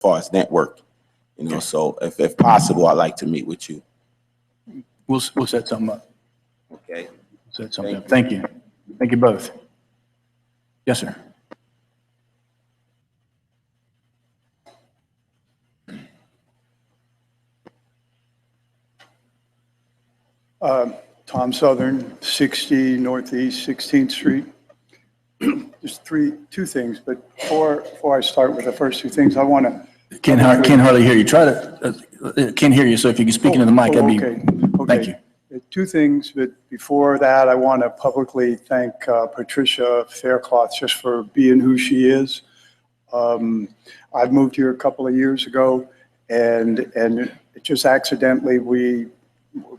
far as network, you know. So if possible, I'd like to meet with you. We'll set something up. Okay. Set something up. Thank you. Thank you both. Yes, sir. Tom Southern, 60 Northeast 16th Street. Just two things, but before I start with the first two things, I want to. Can't hardly hear you. Try to, can't hear you, so if you can speak into the mic, that'd be, okay. Thank you. Two things, but before that, I want to publicly thank Patricia Faircloth just for being who she is. I've moved here a couple of years ago, and it just accidentally we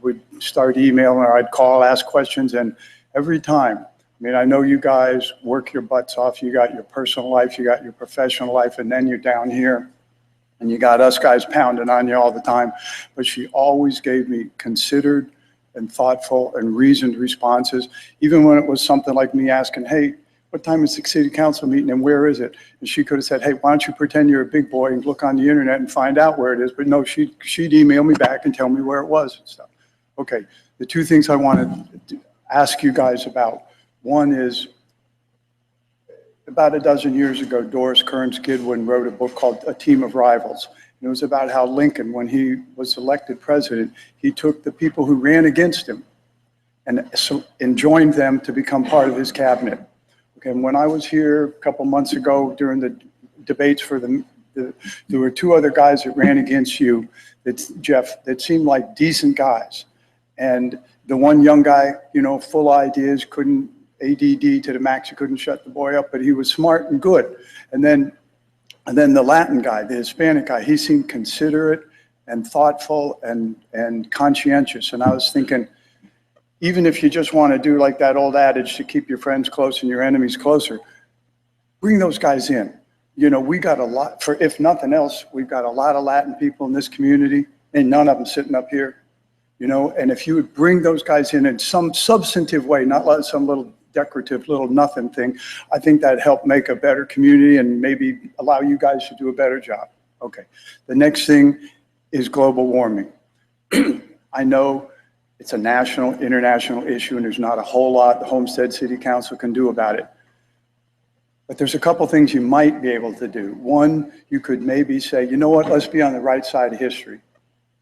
would start emailing, or I'd call, ask questions, and every time, I mean, I know you guys work your butts off. You got your personal life, you got your professional life, and then you're down here, and you got us guys pounding on you all the time. But she always gave me considered and thoughtful and reasoned responses, even when it was something like me asking, hey, what time is the city council meeting and where is it? And she could have said, hey, why don't you pretend you're a big boy and look on the internet and find out where it is? But no, she'd email me back and tell me where it was and stuff. Okay, the two things I wanted to ask you guys about. One is, about a dozen years ago, Doris Kearns Goodwin wrote a book called A Team of Rivals. And it was about how Lincoln, when he was elected president, he took the people who ran against him and joined them to become part of his cabinet. Okay, and when I was here a couple months ago during the debates for there were two other guys that ran against you, Jeff, that seemed like decent guys. And the one young guy, you know, full ideas, couldn't, ADD to the max, he couldn't shut the boy up, but he was smart and good. And then the Latin guy, the Hispanic guy, he seemed considerate and thoughtful and conscientious. And I was thinking, even if you just want to do like that old adage to keep your friends close and your enemies closer, bring those guys in. You know, we got a lot, for if nothing else, we've got a lot of Latin people in this community, and none of them sitting up here. You know, and if you would bring those guys in some substantive way, not like some little decorative little nothing thing, I think that'd help make a better community and maybe allow you guys to do a better job. Okay, the next thing is global warming. I know it's a national, international issue, and there's not a whole lot the Homestead City Council can do about it. But there's a couple things you might be able to do. One, you could say, you know what, let's be on the right side of history,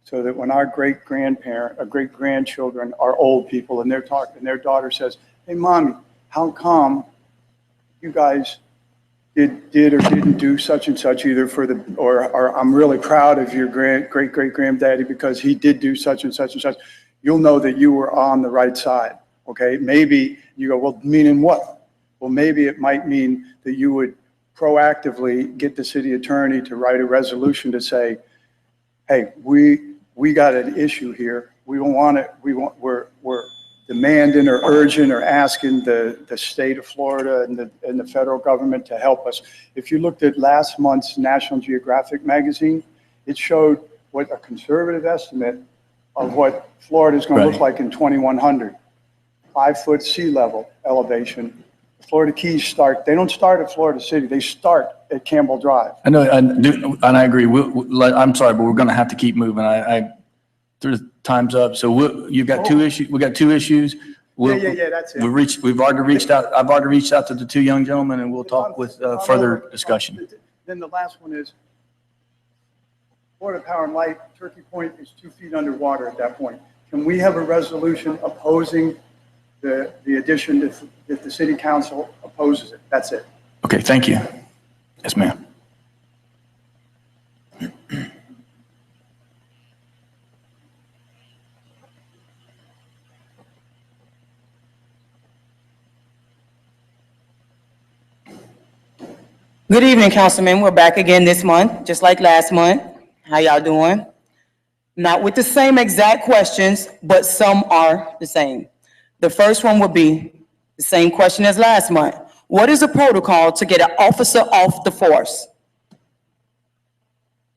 so that when our great-grandchildren are old people and they're talking, their daughter says, hey, Mommy, how come you guys did or didn't do such and such, either for or I'm really proud of your great-great-granddaddy because he did do such and such and such. You'll know that you were on the right side, okay? Maybe you go, well, meaning what? Well, maybe it might mean that you would proactively get the city attorney to write a resolution to say, hey, we got an issue here. We don't want it. We're demanding or urging or asking the state of Florida and the federal government to help us. If you looked at last month's National Geographic magazine, it showed what a conservative estimate of what Florida is going to look like in 2100. 5-foot sea level elevation. The Florida Keys they don't start at Florida City, they start at Campbell Drive. I know, and I agree. I'm sorry, but we're going to have to keep moving. Time's up. So you've got two issues. We got two issues. Yeah, that's it. We've already reached out. I've already reached out to the two young gentlemen, and we'll talk with further discussion. Then the last one is Florida Power and Light. Turkey Point is 2 feet underwater at that point. Can we have a resolution opposing the addition if the city council opposes it? That's it. Okay, thank you. Yes, ma'am. Good evening, Councilman. We're back again this month, just like last month. How y'all doing? Not with the same exact questions, but some are the same. The first one would be the same question as last month. What is the protocol to get an officer off the force?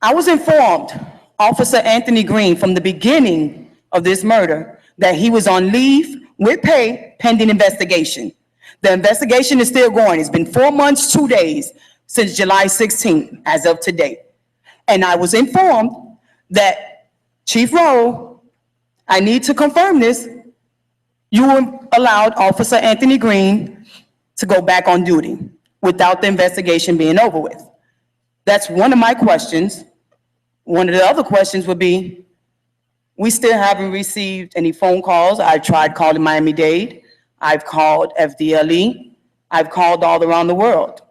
I was informed, Officer Anthony Green, from the beginning of this murder, that he was on leave with pay pending investigation. The investigation is still going. It's been 4 months, 2 days since July 16th, as of today. And I was informed that Chief Rowe, I need to confirm this, you allowed Officer Anthony Green to go back on duty without the investigation being over with. That's one of my questions. One of the other questions would be, we still haven't received any phone calls. I tried calling Miami-Dade. I've called FDLE. I've called all around the world.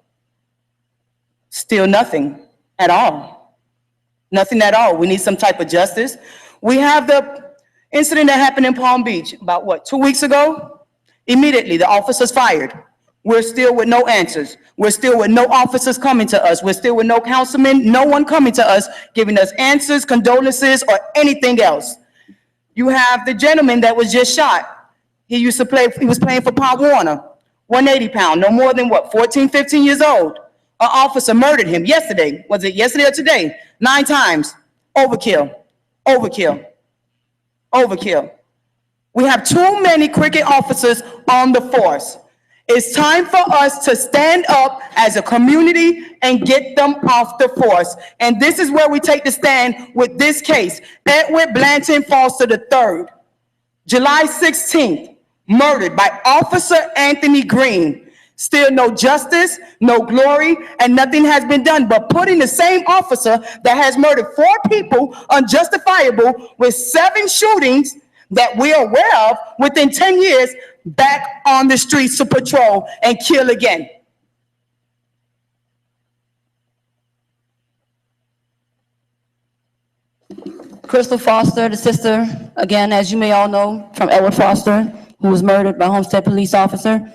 Still nothing at all. Nothing at all. We need some type of justice. We have the incident that happened in Palm Beach about, what, 2 weeks ago? Immediately, the officer's fired. We're still with no answers. We're still with no officers coming to us. We're still with no councilmen, no one coming to us, giving us answers, condolences, or anything else. You have the gentleman that was just shot. He was playing for Pop Warner, 180 pound, no more than what, 14, 15 years old. An officer murdered him yesterday. Was it yesterday or today? 9 times. Overkill, overkill, overkill. We have too many cricket officers on the force. It's time for us to stand up as a community and get them off the force. And this is where we take the stand with this case. Edward Blanton Foster III, July 16th, murdered by Officer Anthony Green. Still no justice, no glory, and nothing has been done but putting the same officer that has murdered 4 people unjustifiable with 7 shootings that we are aware of within 10 years back on the streets to patrol and kill again. Crystal Foster, the sister, again, as you may all know, from Edward Foster, who was murdered by Homestead police officer.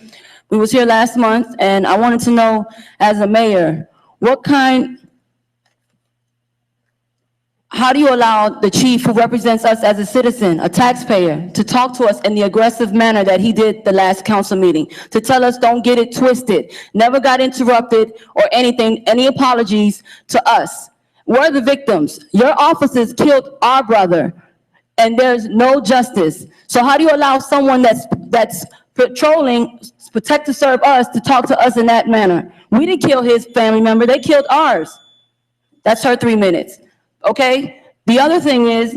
We was here last month, and I wanted to know, as a mayor, how do you allow the chief who represents us as a citizen, a taxpayer, to talk to us in the aggressive manner that he did the last council meeting, to tell us don't get it twisted, never got interrupted or anything, any apologies to us? We're the victims. Your officers killed our brother, and there's no justice. So how do you allow someone that's patrolling, protect to serve us, to talk to us in that manner? We didn't kill his family member, they killed ours. That's her 3 minutes. Okay, the other thing is,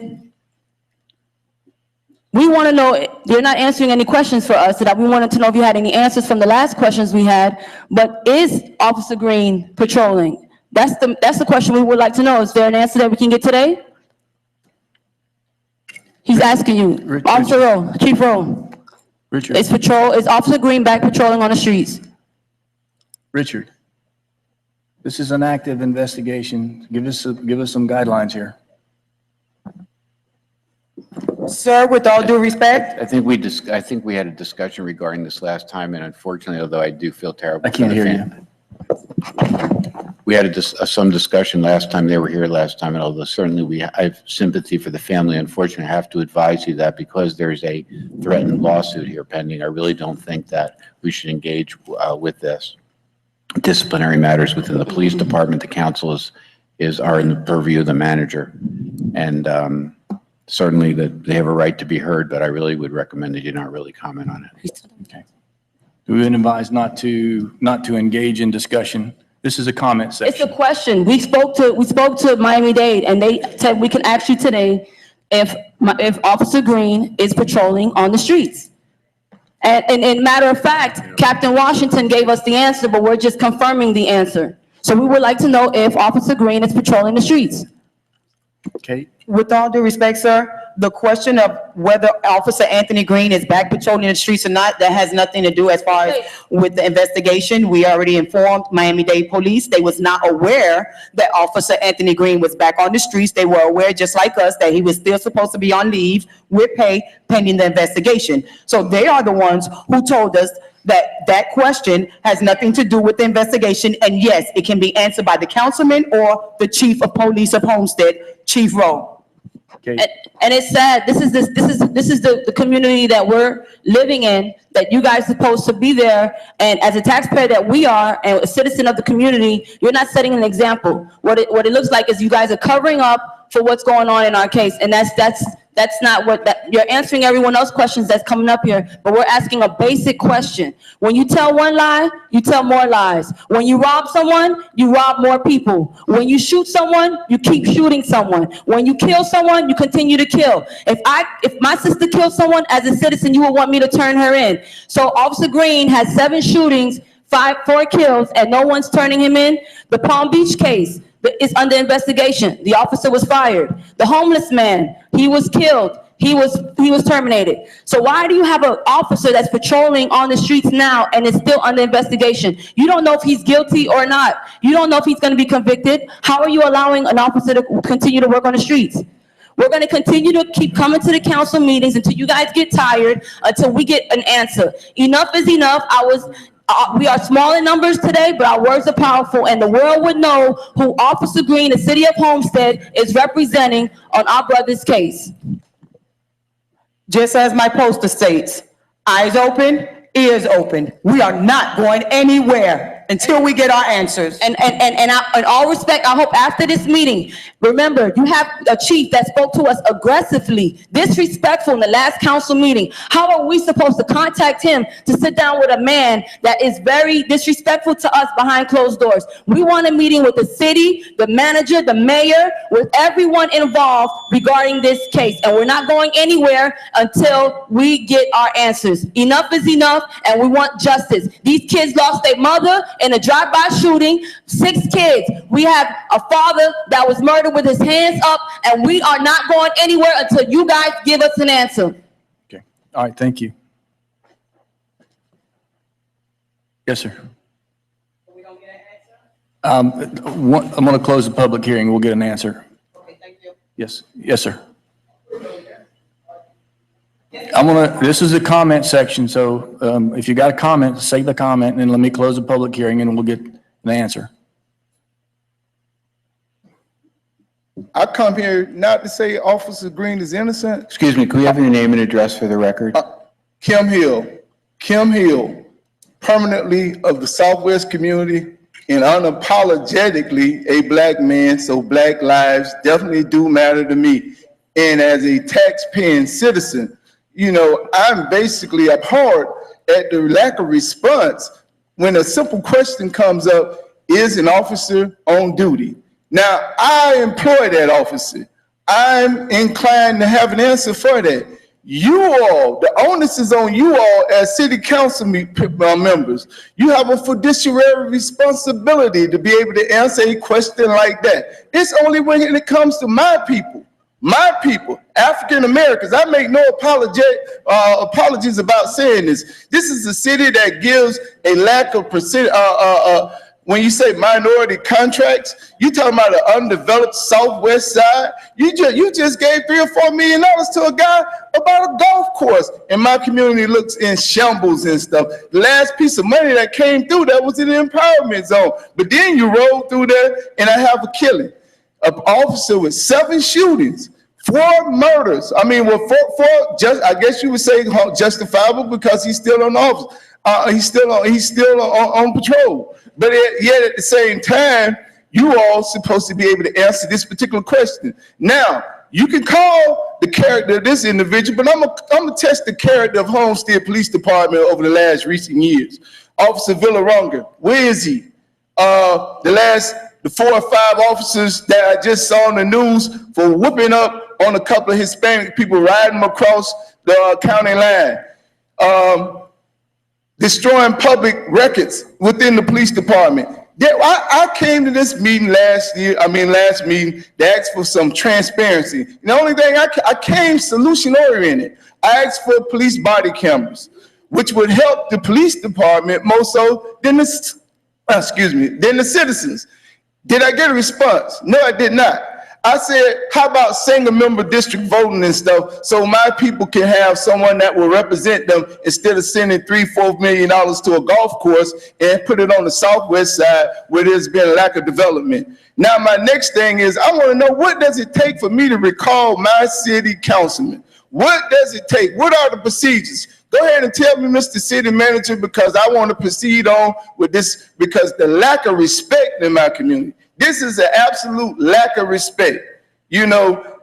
we want to know, you're not answering any questions for us, that we wanted to know if you had any answers from the last questions we had, but is Officer Green patrolling? That's the question we would like to know. Is there an answer that we can get today? He's asking you, Officer Rowe, Chief Rowe. Richard. Is Officer Green back patrolling on the streets? Richard, this is an active investigation. Give us some guidelines here. Sir, with all due respect, I think we had a discussion regarding this last time, and unfortunately, although I do feel terrible. I can't hear you. We had some discussion last time, they were here last time, and although certainly I have sympathy for the family, unfortunately, I have to advise you that because there's a threatened lawsuit here pending, I really don't think that we should engage with this. Disciplinary matters within the police department, the council are in the purview of the manager. And certainly that they have a right to be heard, but I really would recommend that you not really comment on it. Okay. We've been advised not to engage in discussion. This is a comment It's section. a question. We spoke to Miami-Dade, and they said we can ask you today if Officer Green is patrolling on the streets. And matter of fact, Captain Washington gave us the answer, but we're just confirming the answer. So we would like to know if Officer Green is patrolling the streets. Okay. with all due respect, sir, the question of whether Officer Anthony Green is back patrolling the streets or not, that has nothing to do as far as with the investigation. We already informed Miami-Dade Police. They was not aware that Officer Anthony Green was back on the streets. They were aware, just like us, that he was still supposed to be on leave with pay pending the investigation. So they are the ones who told us that that question has nothing to do with the investigation. And yes, it can be answered by the councilman or the chief of police of Homestead, Chief Rowe. Okay. And it's sad. This is the community that we're living in, that you guys are supposed to be there. And as a taxpayer that we are, and a citizen of the community, you're not setting an example. What it looks like is you guys are covering up for what's going on in our case. And that's That's not what, you're answering everyone else's questions that's coming up here, but we're asking a basic question. When you tell one lie, you tell more lies. When you rob someone, you rob more people. When you shoot someone, you keep shooting someone. When you kill someone, you continue to kill. If my sister killed someone as a citizen, you would want me to turn her in. So Officer Green has 7 shootings, 4 kills, and no one's turning him in. The Palm Beach case is under investigation. The officer was fired. The homeless man, he was killed. He was terminated. So why do you have an officer that's patrolling on the streets now and is still under investigation? You don't know if he's guilty or not. You don't know if he's going to be convicted. How are you allowing an officer to continue to work on the streets? We're going to continue to keep coming to the council meetings until you guys get tired, until we get an answer. Enough is enough. We are small in numbers today, but our words are powerful, and the world would know who Officer Green, the city of Homestead, is representing on our brother's case. Just as my poster states, eyes open, ears open. We are not going anywhere until we get our answers. And in all respect, I hope after this meeting, remember, you have a chief that spoke to us aggressively, disrespectful in the last council meeting. How are we supposed to contact him to sit down with a man that is very disrespectful to us behind closed doors? We want a meeting with the city, the manager, the mayor, with everyone involved regarding this case. And we're not going anywhere until we get our answers. Enough is enough, and we want justice. These kids lost their mother in a drive-by shooting, 6 kids. We have a father that was murdered with his hands up, and we are not going anywhere until you guys give us an answer. Okay. All right. Thank you. Yes, sir. We don't get an answer? I'm going to close the public hearing. We'll get an answer. Okay, thank you. Yes. Yes, sir. This is a comment section, so if you got a comment, say the comment, and then let me close the public hearing, and we'll get an answer. I come here not to say Officer Green is innocent. Excuse me, can we have your name and address for the record? Kim Hill, permanently of the Southwest community and unapologetically a black man, so black lives definitely do matter to me. And as a tax-paying citizen, you know, I'm basically abhorred at the lack of response when a simple question comes up, is an officer on duty? Now, I employ that officer. I'm inclined to have an answer for that. You all, the onus is on you all as city council members. You have a fiduciary responsibility to be able to answer a question like that. It's only when it comes to my people, African Americans. I make no apologies about saying this. This is a city that gives a lack of when you say minority contracts, you talking about an undeveloped Southwest side. You just gave $3 or $4 million to a guy about a golf course, and my community looks in shambles and stuff. The last piece of money that came through that was in the empowerment zone, but then you roll through there, and I have a killing. An officer with 7 shootings, 4 murders. I mean, well, I guess you would say justifiable because he's still on office. He's still on patrol. But yet at the same time, you all supposed to be able to answer this particular question. Now, you can call the character of this individual, but I'm gonna test the character of Homestead Police Department over the last recent years. Officer Villaranga, where is he? The 4 or 5 officers that I just saw on the news for whooping up on a couple of Hispanic people riding across the county line, destroying public records within the police department. I came to this meeting last meeting to ask for some transparency. And the only thing I came solution oriented. I asked for police body cameras, which would help the police department more so than the citizens. Did I get a response? No, I did not. I said, how about single member district voting and stuff so my people can have someone that will represent them instead of sending $3-4 million to a golf course and put it on the Southwest side where there's been a lack of development. Now, my next thing is I want to know, what does it take for me to recall my city councilman? What does it take? What are the procedures? Go ahead and tell me, Mr. City Manager, because I want to proceed on with this, because the lack of respect in my community. This is an absolute lack of respect. You know,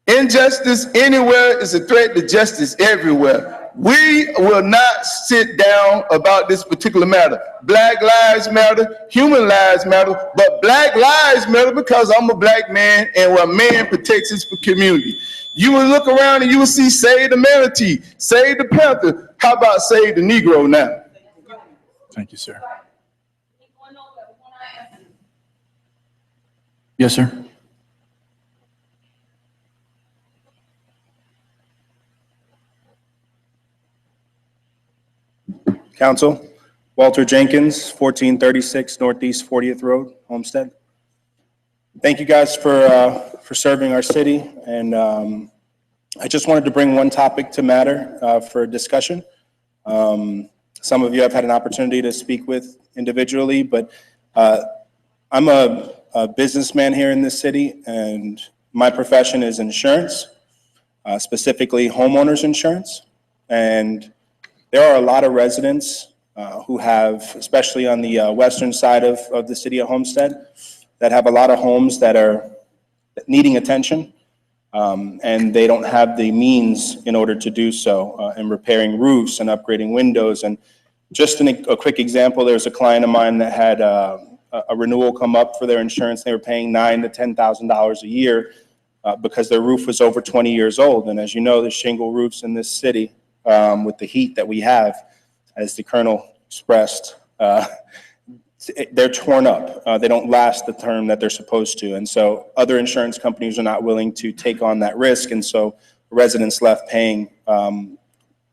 Injustice anywhere is a threat to justice everywhere. We will not sit down about this particular matter. Black lives matter, human lives matter, but Black lives matter because I'm a Black man and a man protects his community. You will look around and you will see Save the Manatee, Save the Panther. How about Save the Negro now? Thank you, sir. Yes, sir. Council, Walter Jenkins, 1436 Northeast 40th Road, Homestead. Thank you guys for serving our city, and I just wanted to bring one topic to matter for discussion. Some of you I've had an opportunity to speak with individually, but I'm a businessman here in this city, and my profession is insurance, specifically homeowners insurance, and there are a lot of residents who have, especially on the western side of the city of Homestead, that have a lot of homes that are needing attention, and they don't have the means in order to do so, in repairing roofs and upgrading windows. And just a quick example, there's a client of mine that had a renewal come up for their insurance. They were paying $9,000 to $10,000 a year because their roof was over 20 years old. And as you know, the shingle roofs in this city, with the heat that we have, as the Colonel expressed, they're torn up. They don't last the term that they're supposed to. And so other insurance companies are not willing to take on that risk. And so residents left paying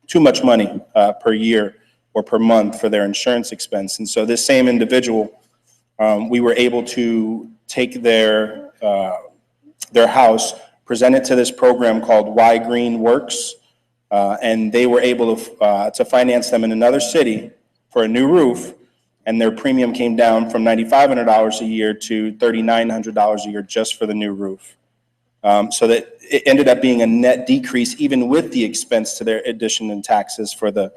too much money per year or per month for their insurance expense. And so this same individual, we were able to take their house, present it to this program called Why Green Works, and they were able to finance them in another city for a new roof, and their premium came down from $9,500 a year to $3,900 a year just for the new roof. So that it ended up being a net decrease, even with the expense to their addition in taxes for the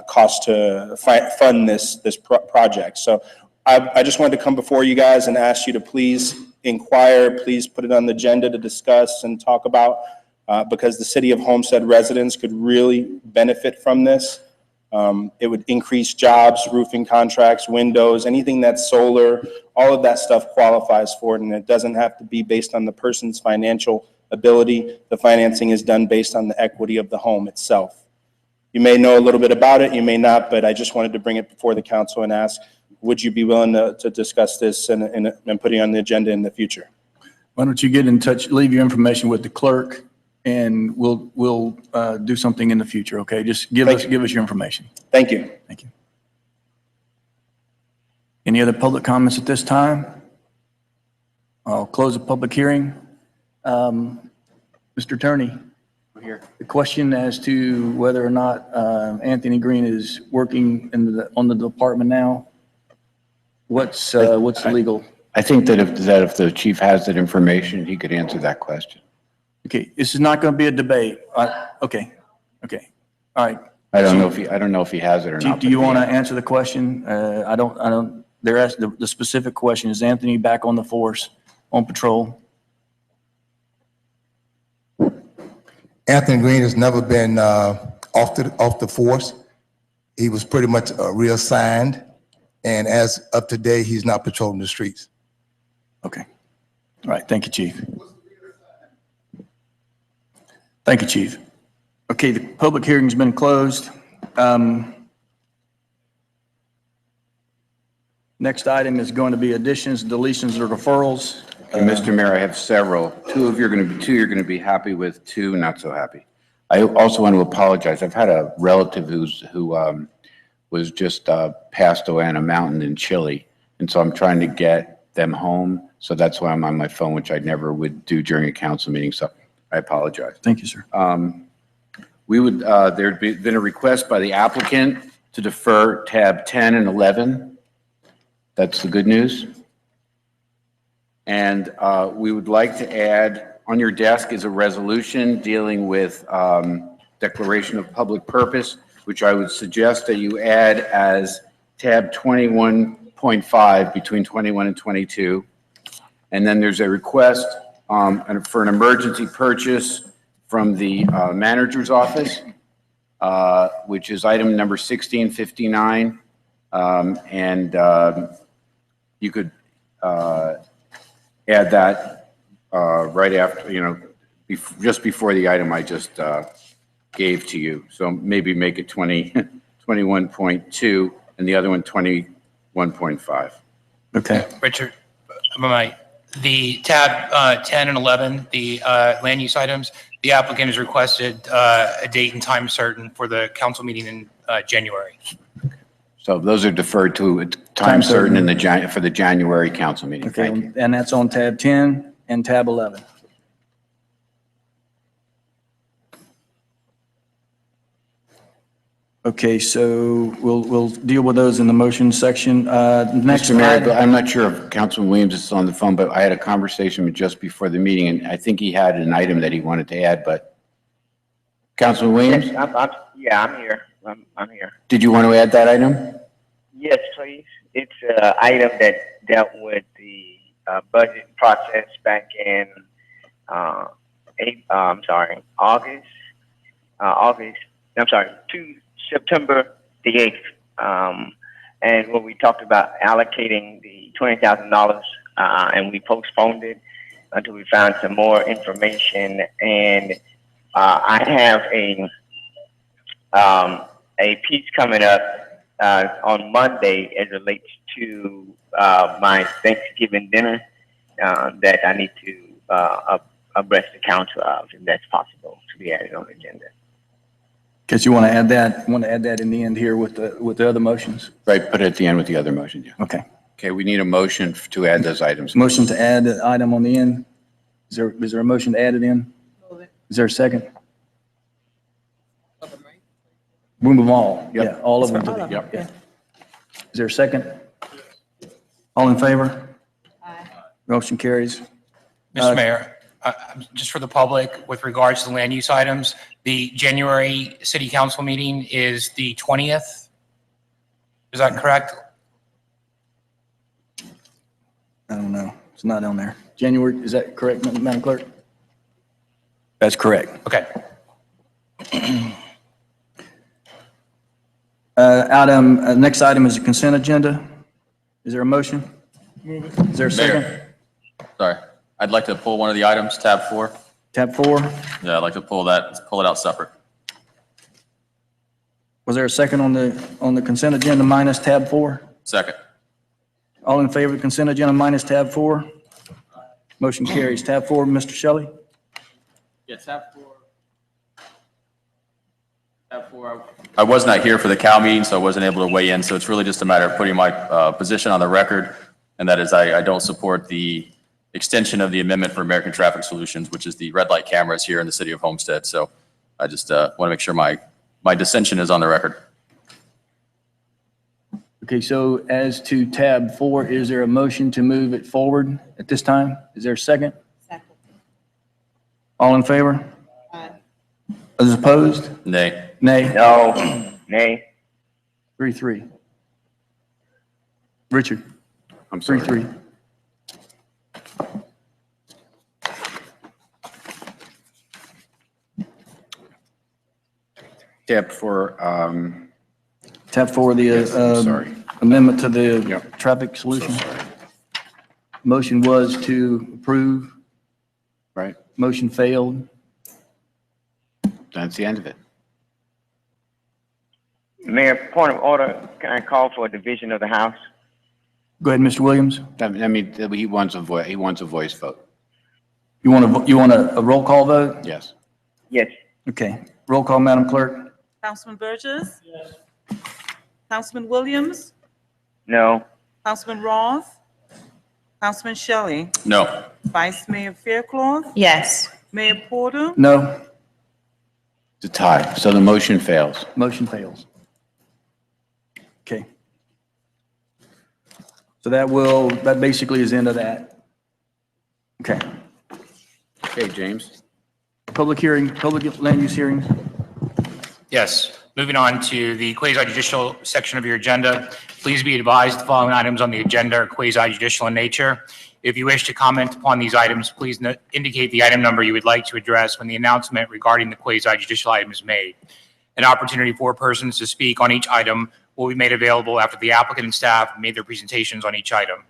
cost to fund this project. So I just wanted to come before you guys and ask you to please inquire, please put it on the agenda to discuss and talk about, because the city of Homestead residents could really benefit from this. It would increase jobs, roofing contracts, windows, anything that's solar, all of that stuff qualifies for it, and it doesn't have to be based on the person's financial ability. The financing is done based on the equity of the home itself. You may know a little bit about it, you may not, but I just wanted to bring it before the council and ask, would you be willing to discuss this and put it on the agenda in the future? Why don't you get in touch, leave your information with the clerk, and we'll do something in the future, okay? Just give us your information. Thank you. Thank you. Any other public comments at this time? I'll close the public hearing. Mr. Attorney, here. The question as to whether or not Anthony Green is working on the department now, what's legal? I think that if the chief has that information, he could answer that question. Okay, this is not going to be a debate. Okay, all right. I don't know if he has it or Chief, not. do you want to answer the question? They're asking the specific question, is Anthony back on the force, on patrol? Anthony Green has never been off the force. He was pretty much reassigned, and as of today, he's not patrolling the streets. Okay. All right. Thank you, Chief. Thank you, Chief. Okay, the public hearing's been closed. Next item is going to be additions, deletions, or referrals. Mr. Mayor, I have several. Two you're going to be happy with, two not so happy. I also want to apologize. I've had a relative who was just passed away on a mountain in Chile, and so I'm trying to get them home. So that's why I'm on my phone, which I never would do during a council meeting. So I apologize. Thank you, sir. There'd been a request by the applicant to defer tab 10 and 11. That's the good news. And we would like to add, on your desk is a resolution dealing with declaration of public purpose, which I would suggest that you add as tab 21.5 between 21 and 22. And then there's a request and for an emergency purchase from the manager's office, which is item number 1659. You could add that right after, just before the item I just gave to you. So maybe make it 21.2 and the other one 21.5. Okay. Richard, the tab 10 and 11, the land use items, the applicant has requested a date and time certain for the council meeting in January. So those are deferred to a time certain in the for the January council meeting. Okay, Thank you. and that's on tab 10 and tab 11. Okay, so we'll deal with those in the motion section. Next Mr. Mayor, item. I'm not sure if Councilman Williams is on the phone, but I had a conversation with just before the meeting, and I think he had an item that he wanted to add, but Councilman Williams, Yeah, I'm here. I'm here. did you want to add that item? Yes, please. It's an item that dealt with the budget process back in September the 8th. And when we talked about allocating the $20,000, and we postponed it until we found some more information. And I have a piece coming up on Monday as it relates to my Thanksgiving dinner that I need to abreast the council of, if that's possible to be added on the agenda. Because you want to add that in the end here with the other motions? Right, put it at the end with the other motion, yeah. Okay. Okay, we need a motion to add those items. Motion to add the item on the end. Is there a motion to add it in? Is there a second? Move them all. Yep. Yeah, all of them. Yep. Yeah. Is there a second? All in favor? Aye. Motion carries. Mr. Mayor, just for the public, with regards to the land use items, the January city council meeting is the 20th. Is that correct? I don't know. It's not on there. January, is that correct, Madam Clerk? That's correct. Okay. Next item is a consent agenda. Is there a motion? Is there a second? Mayor, sorry. I'd like to pull one of the items, tab 4. Tab 4. Yeah, I'd like to pull it out separate. Was there a second on the consent agenda minus tab 4? Second. All in favor of consent agenda minus tab 4? Motion carries. Tab 4, Mr. Shelley? Yeah, tab 4. Tab 4. I was not here for the COW meeting, so I wasn't able to weigh in. So it's really just a matter of putting my position on the record, and that is I don't support the extension of the amendment for American Traffic Solutions, which is the red light cameras here in the city of Homestead. So I just want to make sure my dissension is on the record. Okay, so as to tab 4, is there a motion to move it forward at this time? Is there a second? Second. All in favor? Aye. Those opposed? Nay. Nay. No. Nay. 3-3. Richard? I'm sorry. 3-3. Tab 4, Tab 4, Yes, I'm sorry. amendment to the Yep. traffic solution. Motion was to approve. right? Motion failed. That's the end of it. Mayor, point of order, can I call for a division of the House? Go ahead, Mr. Williams. I mean, he wants a voice vote. You want a roll call vote? Yes. Yes. Okay. Roll call, Madam Clerk. Councilman Burgess? Yes. Councilman Williams? No. Councilman Roth? Councilman Shelley? No. Vice Mayor Faircloth? Yes. Mayor Porter? No. It's a tie, so the motion fails. Motion fails. Okay. So that basically is the end of that. Okay. Okay, James. Public hearing, public land use hearings. Yes. Moving on to the quasi-judicial section of your agenda, please be advised the following items on the agenda are quasi-judicial in nature. If you wish to comment upon these items, please indicate the item number you would like to address when the announcement regarding the quasi-judicial item is made. An opportunity for persons to speak on each item will be made available after the applicant and staff have made their presentations on each item.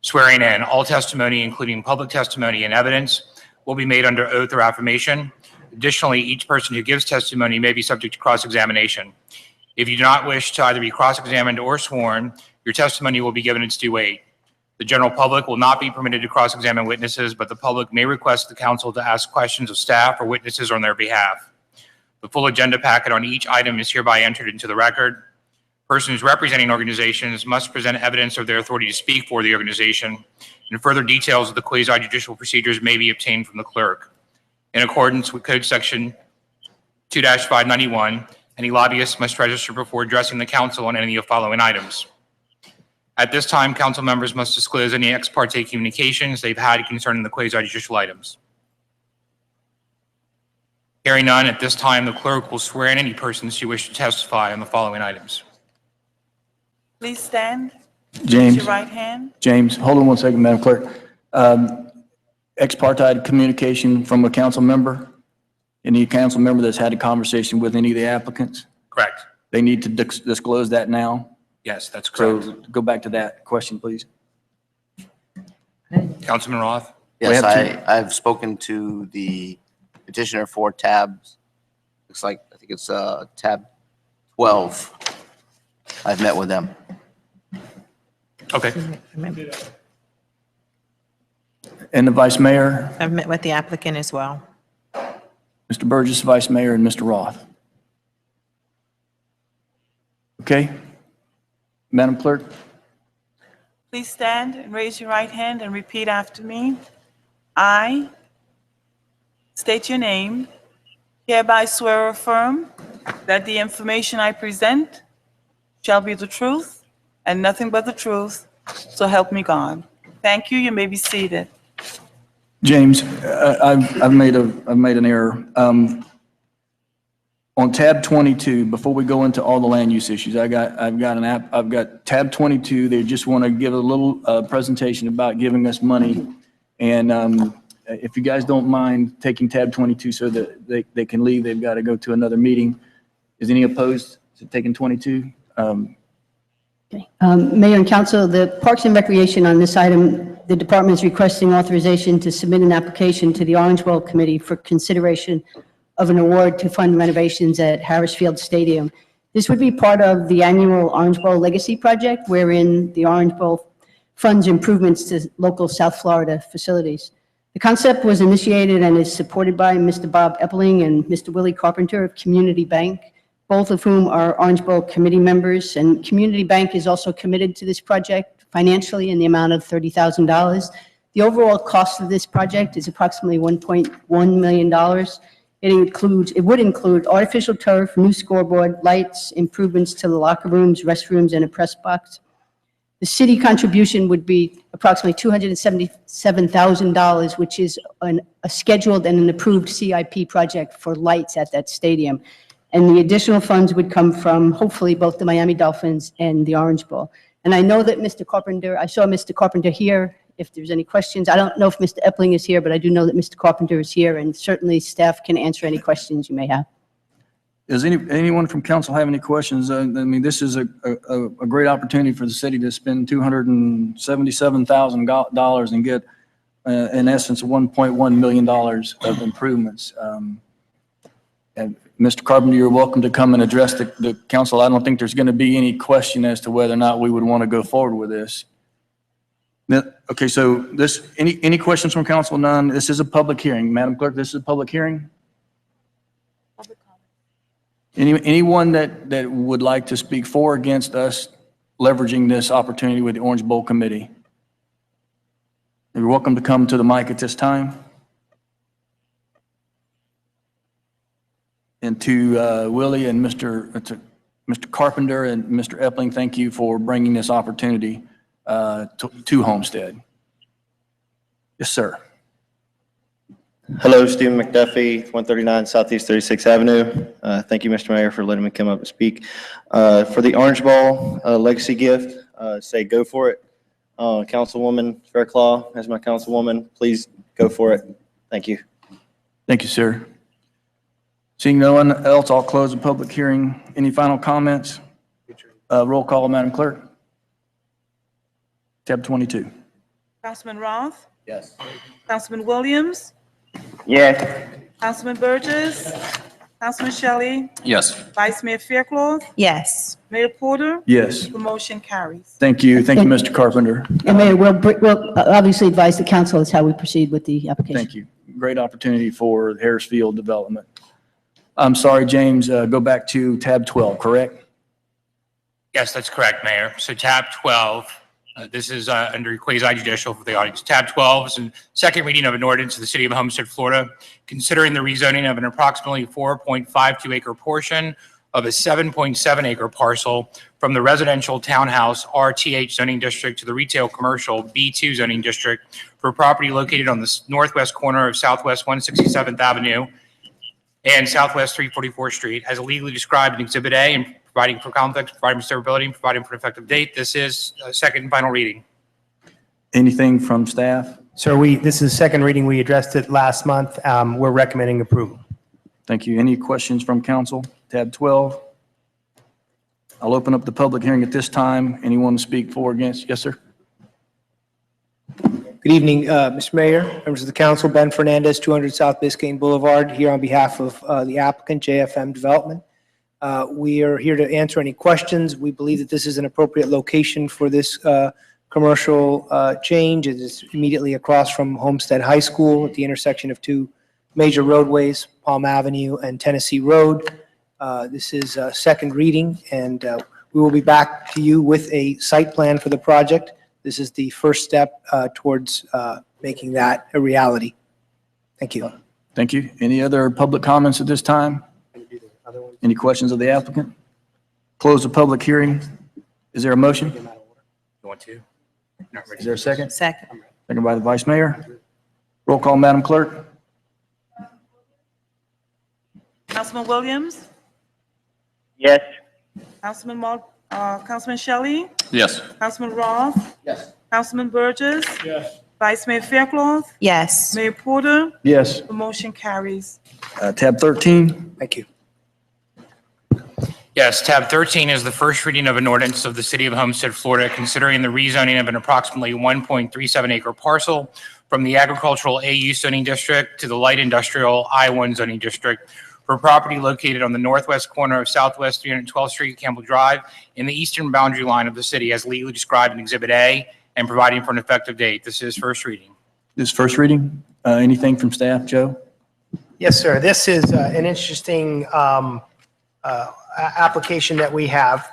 Swearing in, all testimony, including public testimony and evidence, will be made under oath or affirmation. Additionally, each person who gives testimony may be subject to cross-examination. If you do not wish to either be cross-examined or sworn, your testimony will be given its due weight. The general public will not be permitted to cross-examine witnesses, but the public may request the council to ask questions of staff or witnesses on their behalf. The full agenda packet on each item is hereby entered into the record. Persons representing organizations must present evidence of their authority to speak for the organization, and further details of the quasi-judicial procedures may be obtained from the clerk. In accordance with Code Section 2-591, any lobbyist must register before addressing the council on any of the following items. At this time, council members must disclose any ex parte communications they've had concerning the quasi-judicial items. Hearing none, at this time, the clerk will swear in any persons who wish to testify on the following items. Please stand. James. Raise your right hand. James, hold on one second, Madam Clerk. Ex parte communication from a council member? Any council member that's had a conversation with any of the applicants? Correct. They need to disclose that now? Yes, that's correct. So go back to that question, please. Councilman Roth? Yes, have I've spoken to the petitioner for tabs. Looks like, I think it's tab 12. I've met with them. Okay. And the vice mayor, I've met with the applicant as well. Mr. Burgess, vice mayor, and Mr. Roth. Okay? Madam Clerk? Please stand and raise your right hand and repeat after me. I state your name, hereby swear or affirm that the information I present shall be the truth and nothing but the truth, so help me God. Thank you. You may be seated. James, I've made an error. On tab 22, before we go into all the land use issues, I've got tab 22. They just want to give a little presentation about giving us money. And if you guys don't mind taking tab 22 so that they can leave, they've got to go to another meeting. Is any opposed to taking 22? Okay. Mayor and Council, the Parks and Recreation on this item, the department is requesting authorization to submit an application to the Orange Bowl Committee for consideration of an award to fund renovations at Harris Field Stadium. This would be part of the annual Orange Bowl Legacy Project, wherein the Orange Bowl funds improvements to local South Florida facilities. The concept was initiated and is supported by Mr. Bob Eppeling and Mr. Willie Carpenter of Community Bank, both of whom are Orange Bowl committee members. And Community Bank is also committed to this project financially in the amount of $30,000. The overall cost of this project is approximately $1.1 million. It would include artificial turf, new scoreboard, lights, improvements to the locker rooms, restrooms, and a press box. The city contribution would be approximately $277,000, which is a scheduled and an approved CIP project for lights at that stadium. And the additional funds would come from hopefully both the Miami Dolphins and the Orange Bowl. And I know that Mr. Carpenter, I saw Mr. Carpenter here. If there's any questions, I don't know if Mr. Eppeling is here, but I do know that Mr. Carpenter is here, and certainly staff can answer any questions you may have. Does anyone from council have any questions? I mean, this is a great opportunity for the city to spend $277,000 and get, in essence, $1.1 million of improvements. And Mr. Carpenter, you're welcome to come and address the council. I don't think there's going to be any question as to whether or not we would want to go forward with this. Okay, so any questions from council? None. This is a public hearing. Madam Clerk, this is a public hearing. Anyone that would like to speak for or against us leveraging this opportunity with the Orange Bowl Committee? You're welcome to come to the mic at this time. And to Willie and Mr. Carpenter and Mr. Eppeling, thank you for bringing this opportunity to Homestead. Yes, sir. Hello, Stephen McDuffie, 139 Southeast 36th Avenue. Thank you, Mr. Mayor, for letting me come up and speak. For the Orange Ball legacy gift, say go for it. Councilwoman Fairclough, as my councilwoman, please go for it. Thank you. Thank you, sir. Seeing no one else, I'll close the public hearing. Any final comments? Roll call, Madam Clerk. Tab 22. Councilman Roth? Yes. Councilman Williams? Yes. Councilman Burgess? Councilman Shelley? Yes. Vice Mayor Fairclough? Yes. Mayor Porter? Yes. The motion carries. Thank you. Thank you, Mr. Carpenter. And Mayor, we'll obviously advise the council as how we proceed with the application. Thank you. Great opportunity for Harrisfield development. I'm sorry, James, go back to tab 12, correct? Yes, that's correct, Mayor. So tab 12, this is under quasi-judicial for the audience. Tab 12 is a second reading of an ordinance of the City of Homestead, Florida, considering the rezoning of an approximately 4.52 acre portion of a 7.7 acre parcel from the residential townhouse RTH zoning district to the retail commercial B2 zoning district for property located on the northwest corner of Southwest 167th Avenue and Southwest 344th Street, as legally described in Exhibit A, and providing for context, providing for severability, and providing for an effective date. This is a second and final reading. Anything from staff? Sir, this is second reading. We addressed it last month. We're recommending approval. Thank you. Any questions from council? Tab 12. I'll open up the public hearing at this time. Anyone to speak for or against? Yes, sir. Good evening, Mr. Mayor, members of the council. Ben Fernandez, 200 South Biscayne Boulevard, here on behalf of the applicant, JFM Development. We are here to answer any questions. We believe that this is an appropriate location for this commercial change. It is immediately across from Homestead High School at the intersection of two major roadways, Palm Avenue and Tennessee Road. This is a second reading, and we will be back to you with a site plan for the project. This is the first step towards making that a reality. Thank you. Thank you. Any other public comments at this time? Any questions of the applicant? Close the public hearing. Is there a motion? You want to? Not ready. Is there a second? Second. Second by the vice mayor. Roll call, Madam Clerk. Councilman Williams? Yes. Councilman Shelley? Yes. Councilman Roth? Yes. Councilman Burgess? Yes. Vice Mayor Fairclough? Yes. Mayor Porter? Yes. The motion carries. Tab 13. Thank you. Yes, tab 13 is the first reading of an ordinance of the City of Homestead, Florida, considering the rezoning of an approximately 1.37 acre parcel from the agricultural AU zoning district to the light industrial I1 zoning district for property located on the northwest corner of Southwest 312th Street, Campbell Drive, in the eastern boundary line of the city as legally described in Exhibit A, and providing for an effective date. This is first reading. This first reading. Anything from staff, Joe? Yes, sir. This is an interesting application that we have.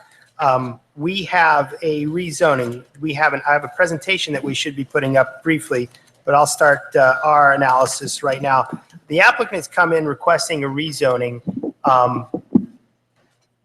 We have a rezoning. I have a presentation that we should be putting up briefly, but I'll start our analysis right now. The applicant has come in requesting a rezoning.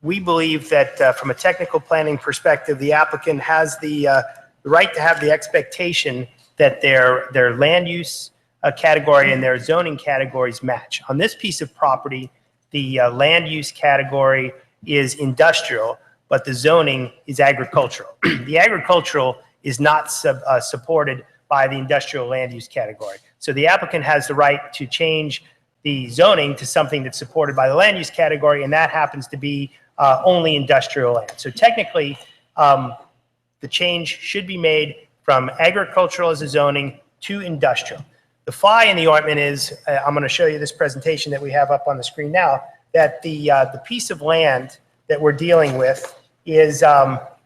We believe that from a technical planning perspective, the applicant has the right to have the expectation that their land use category and their zoning categories match. On this piece of property, the land use category is industrial, but the zoning is agricultural. The agricultural is not supported by the industrial land use category. So the applicant has the right to change the zoning to something that's supported by the land use category, and that happens to be only industrial land. So technically, the change should be made from agricultural as a zoning to industrial. The fly in the ointment is, I'm going to show you this presentation that we have up on the screen now, that the piece of land that we're dealing with is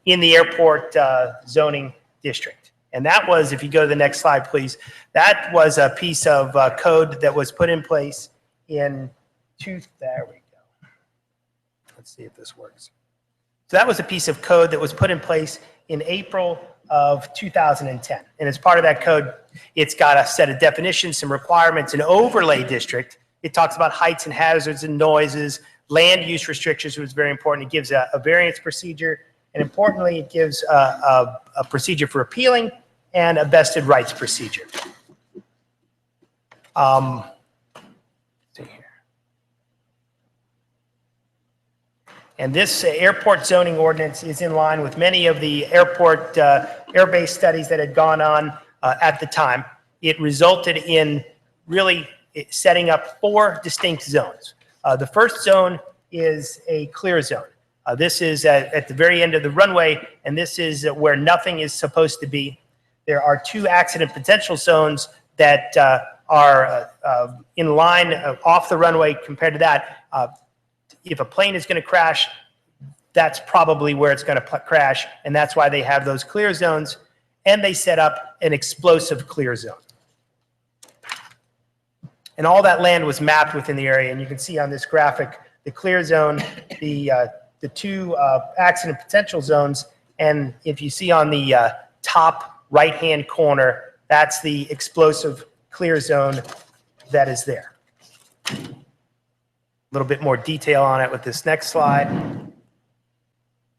in the airport zoning district. And that was, if you go to the next slide, please, that was a piece of code that was put in place there we go. Let's see if this works. So that was a piece of code that was put in place in April of 2010. And as part of that code, it's got a set of definitions, some requirements, an overlay district. It talks about heights and hazards and noises, land use restrictions, which is very important. It gives a variance procedure, and importantly, it gives a procedure for appealing and a vested rights procedure. see here. And this airport zoning ordinance is in line with many of the airport airbase studies that had gone on at the time. It resulted in really setting up 4 distinct zones. The first zone is a clear zone. This is at the very end of the runway, and this is where nothing is supposed to be. There are 2 accident potential zones that are in line off the runway. Compared to that, if a plane is going to crash, that's probably where it's going to crash, and that's why they have those clear zones, and they set up an explosive clear zone. And all that land was mapped within the area, and you can see on this graphic the clear zone, the 2 accident potential zones, and if you see on the top right-hand corner, that's the explosive clear zone that is there. A little bit more detail on it with this next slide.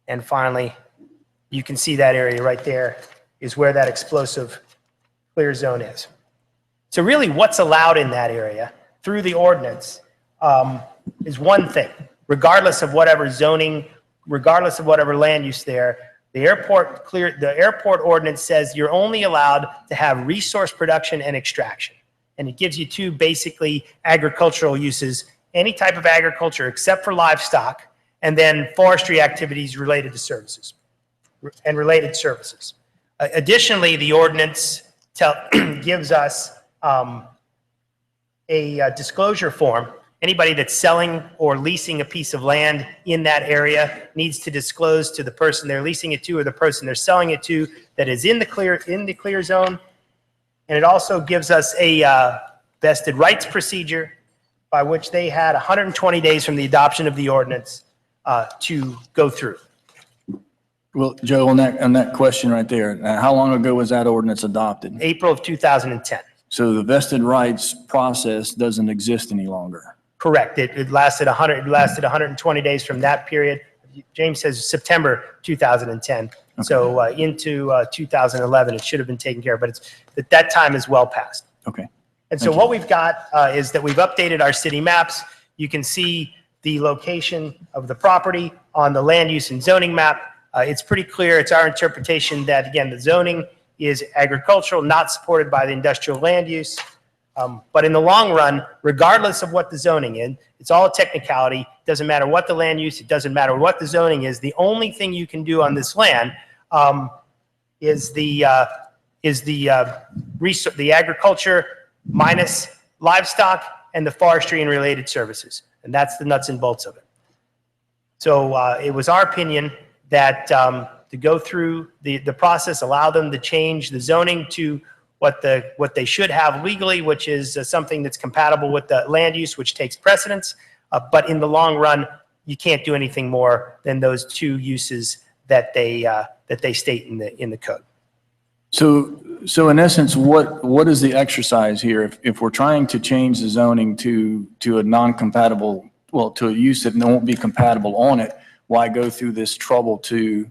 And finally, you can see that area right there is where that explosive clear zone is. So really what's allowed in that area through the ordinance is one thing, regardless of whatever zoning, regardless of whatever land use there. The airport ordinance says you're only allowed to have resource production and extraction. And it gives you 2 basically agricultural uses, any type of agriculture except for livestock, and then forestry activities related to services and related services. Additionally, the ordinance gives us a disclosure form. Anybody that's selling or leasing a piece of land in that area needs to disclose to the person they're leasing it to or the person they're selling it to that is in the clear zone. And it also gives us a vested rights procedure by which they had 120 days from the adoption of the ordinance to go through. Well, Joe, on that question right there, how long ago was that ordinance adopted? April of 2010. So the vested rights process doesn't exist any longer. Correct. It lasted 120 days from that period. James says September 2010. Okay. So into 2011, it should have been taken care of, but that time is well past. Okay. And so what we've got is that we've updated our city maps. You can see the location of the property on the land use and zoning map. It's pretty clear. It's our interpretation that, again, the zoning is agricultural, not supported by the industrial land use. But in the long run, regardless of what the zoning is, it's all a technicality. It doesn't matter what the land use, it doesn't matter what the zoning is. The only thing you can do on this land is the agriculture minus livestock and the forestry and related services. And that's the nuts and bolts of it. So it was our opinion that to go through the process, allow them to change the zoning to what they should have legally, which is something that's compatible with the land use, which takes precedence. But in the long run, you can't do anything more than those 2 uses that they state in the code. So in essence, what is the exercise here? If we're trying to change the zoning to a non-compatible, well, to a use that won't be compatible on it, why go through this trouble to?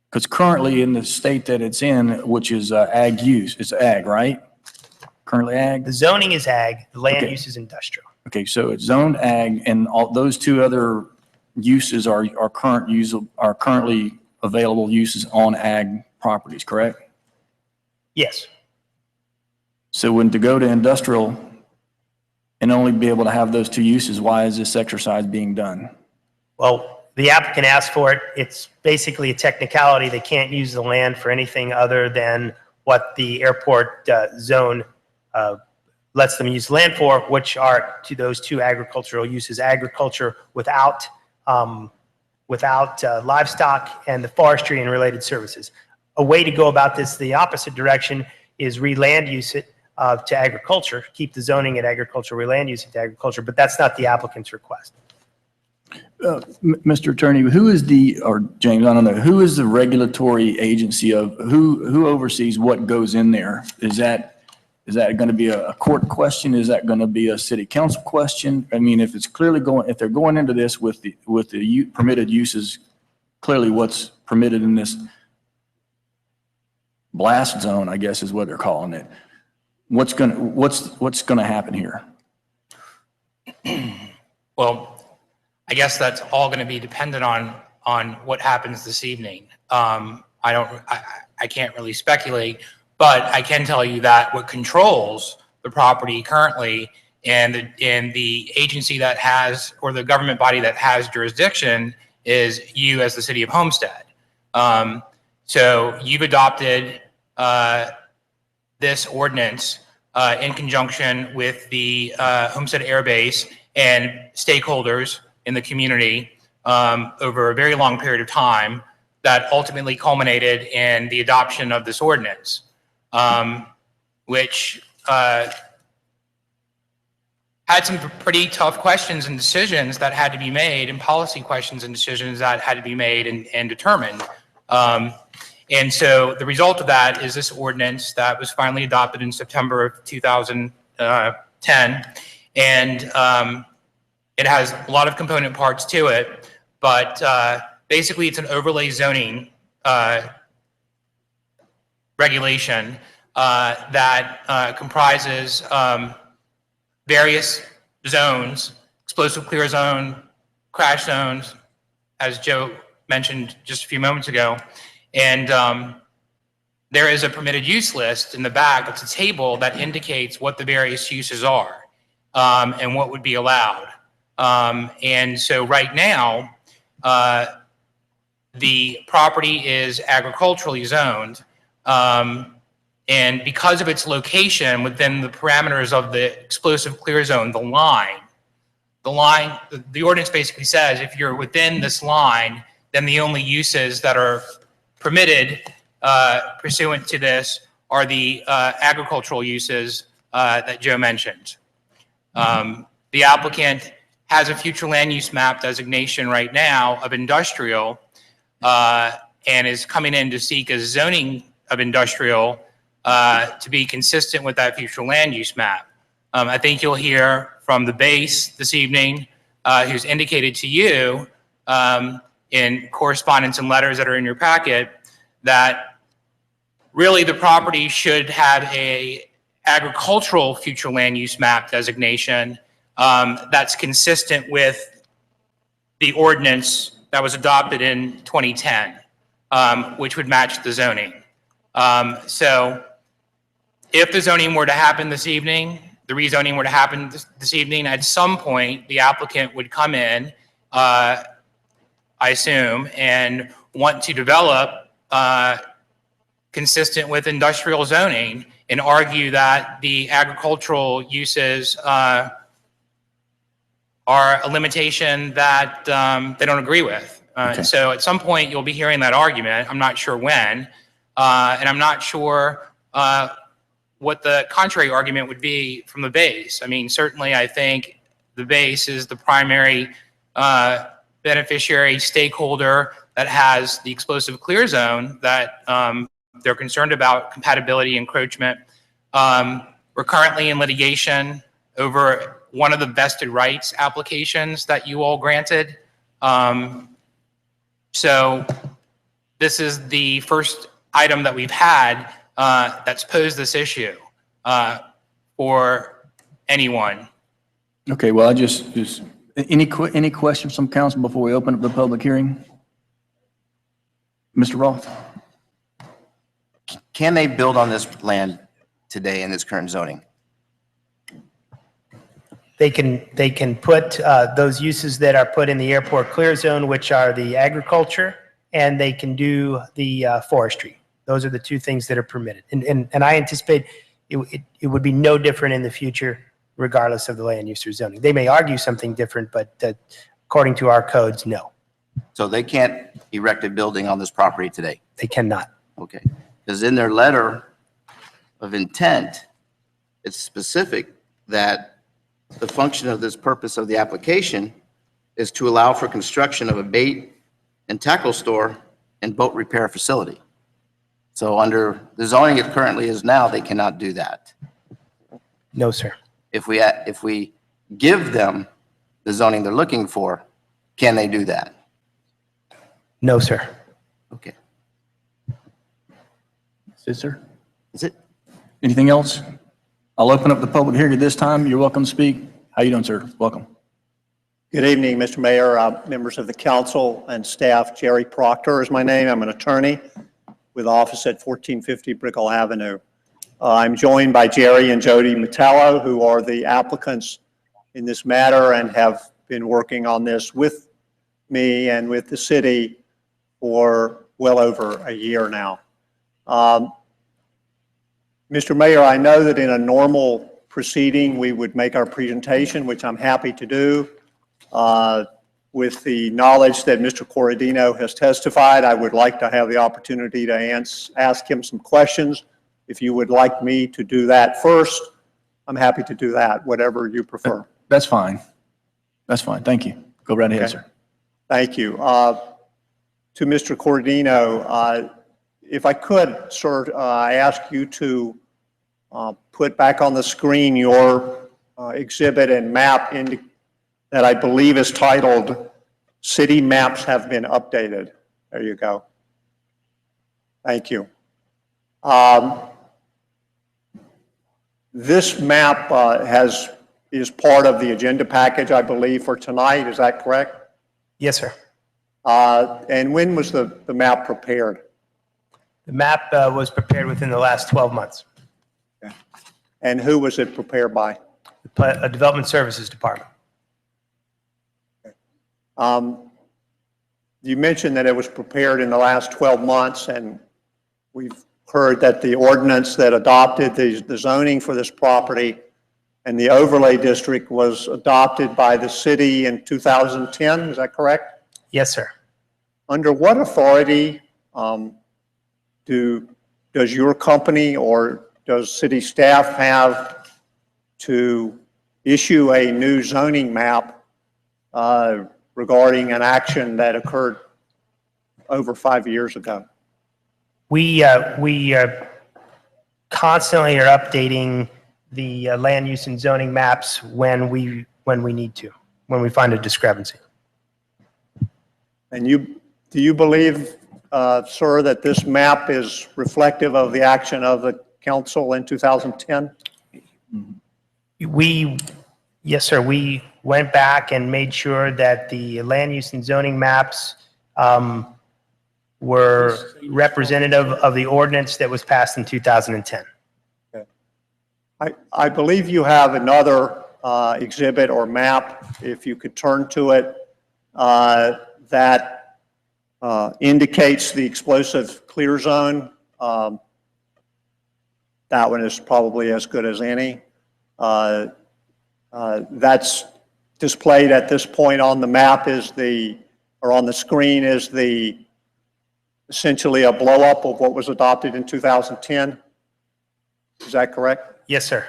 Because currently in the state that it's in, which is ag use, it's ag, right? Currently ag? The zoning is ag, the land use is industrial. Okay, so it's zoned ag, and all those 2 other uses are currently available uses on ag properties, correct? Yes. So when to go to industrial and only be able to have those 2 uses, why is this exercise being done? Well, the applicant asked for it. It's basically a technicality. They can't use the land for anything other than what the airport zone lets them use land for, which are to those 2 agricultural uses, agriculture without livestock and the forestry and related services. A way to go about this the opposite direction is re-land use it to agriculture, keep the zoning at agriculture, re-land use it to agriculture, but that's not the applicant's request. Mr. Attorney, or James, I don't know, who is the regulatory agency of, who oversees what goes in there? Is that going to be a court question? Is that going to be a city council question? I mean, if it's clearly if they're going into this with the permitted uses, clearly what's permitted in this blast zone, I guess is what they're calling it. What's going to happen here? Well, I guess that's all going to be dependent on what happens this evening. I can't really speculate, but I can tell you that what controls the property currently and the agency that has, or the government body that has jurisdiction is you as the city of Homestead. So you've adopted this ordinance in conjunction with the Homestead Air Base and stakeholders in the community over a very long period of time that ultimately culminated in the adoption of this ordinance, which had some pretty tough questions and decisions that had to be made, and policy questions and decisions that had to be made and determined. And so the result of that is this ordinance that was finally adopted in September of 2010. And it has a lot of component parts to it, but basically it's an overlay zoning regulation that comprises various zones, explosive clear zone, crash zones, as Joe mentioned just a few moments ago. And there is a permitted use list in the back. It's a table that indicates what the various uses are and what would be allowed. And so right now, the property is agriculturally zoned. And because of its location within the parameters of the explosive clear zone, the ordinance basically says if you're within this line, then the only uses that are permitted pursuant to this are the agricultural uses that Joe mentioned. The applicant has a future land use map designation right now of industrial and is coming in to seek a zoning of industrial to be consistent with that future land use map. I think you'll hear from the base this evening, who's indicated to you in correspondence and letters that are in your packet that really the property should have a agricultural future land use map designation that's consistent with the ordinance that was adopted in 2010, which would match the zoning. So if the zoning were to happen this evening, the rezoning were to happen this evening, at some point, the applicant would come in, I assume, and want to develop consistent with industrial zoning and argue that the agricultural uses are a limitation that they don't agree with. So at some point, you'll be hearing that argument. I'm not sure when, and I'm not sure what the contrary argument would be from the base. I mean, certainly I think the base is the primary beneficiary stakeholder that has the explosive clear zone that they're concerned about compatibility encroachment. We're currently in litigation over one of the vested rights applications that you all granted. So this is the first item that we've had that's posed this issue for anyone. Okay, well, any questions from council before we open up the public hearing? Mr. Roth? Can they build on this land today in its current zoning? They can put those uses that are put in the airport clear zone, which are the agriculture, and they can do the forestry. Those are the two things that are permitted. And I anticipate it would be no different in the future, regardless of the land use or zoning. They may argue something different, but according to our codes, no. So they can't erect a building on this property today? They cannot. Okay. Because in their letter of intent, it's specific that the function of this purpose of the application is to allow for construction of a bait and tackle store and boat repair facility. So under the zoning it currently is now, they cannot do that. No, sir. If we give them the zoning they're looking for, can they do that? No, sir. Okay. That's it, sir? That's it. Anything else? I'll open up the public hearing at this time. You're welcome to speak. How you doing, sir? Welcome. Good evening, Mr. Mayor, members of the council and staff. Jerry Proctor is my name. I'm an attorney with office at 1450 Brickell Avenue. I'm joined by Jerry and Jody Metallo, who are the applicants in this matter and have been working on this with me and with the city for well over a year now. Mr. Mayor, I know that in a normal proceeding, we would make our presentation, which I'm happy to do. With the knowledge that Mr. Corradino has testified, I would like to have the opportunity to ask him some questions. If you would like me to do that first, I'm happy to do that, whatever you prefer. That's fine. That's fine. Thank you. Go right ahead, sir. Thank you. To Mr. Corradino, if I could, sir, I ask you to put back on the screen your exhibit and map that I believe is titled "City Maps Have Been Updated." There you go. Thank you. This map is part of the agenda package, I believe, for tonight. Is that correct? Yes, sir. And when was the map prepared? The map was prepared within the last 12 months. Okay. And who was it prepared by? The Development Services Department. You mentioned that it was prepared in the last 12 months, and we've heard that the ordinance that adopted the zoning for this property and the overlay district was adopted by the city in 2010. Is that correct? Yes, sir. Under what authority does your company or does city staff have to issue a new zoning map regarding an action that occurred over 5 years ago? We constantly are updating the land use and zoning maps when we need to, when we find a discrepancy. And do you believe, sir, that this map is reflective of the action of the council in 2010? Yes, sir. We went back and made sure that the land use and zoning maps were representative of the ordinance that was passed in 2010. Okay. I believe you have another exhibit or map, if you could turn to it, that indicates the explosive clear zone. That one is probably as good as any. That's displayed at this point on the map or on the screen is essentially a blow up of what was adopted in 2010. Is that correct? Yes, sir.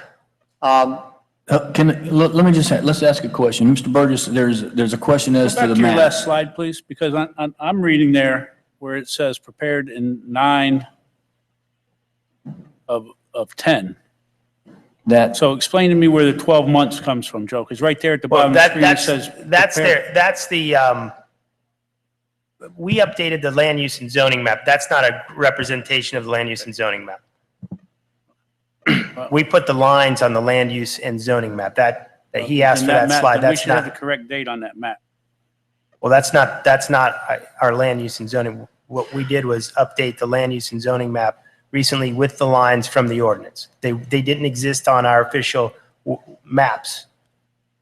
Let me just let's ask a question, Mr. Burgess. There's a question as to the Go back to your map. last slide, please, because I'm reading there where it says prepared in 9 of 10. So explain to me where the 12 months comes from, Joe, because right there at the bottom of the screen it says we updated the land use and zoning map. That's not a representation of the land use and zoning map. We put the lines on the land use and zoning map that he asked for that slide. Then we should have the correct date on that map. Well, that's not our land use and zoning. What we did was update the land use and zoning map recently with the lines from the ordinance. They didn't exist on our official maps.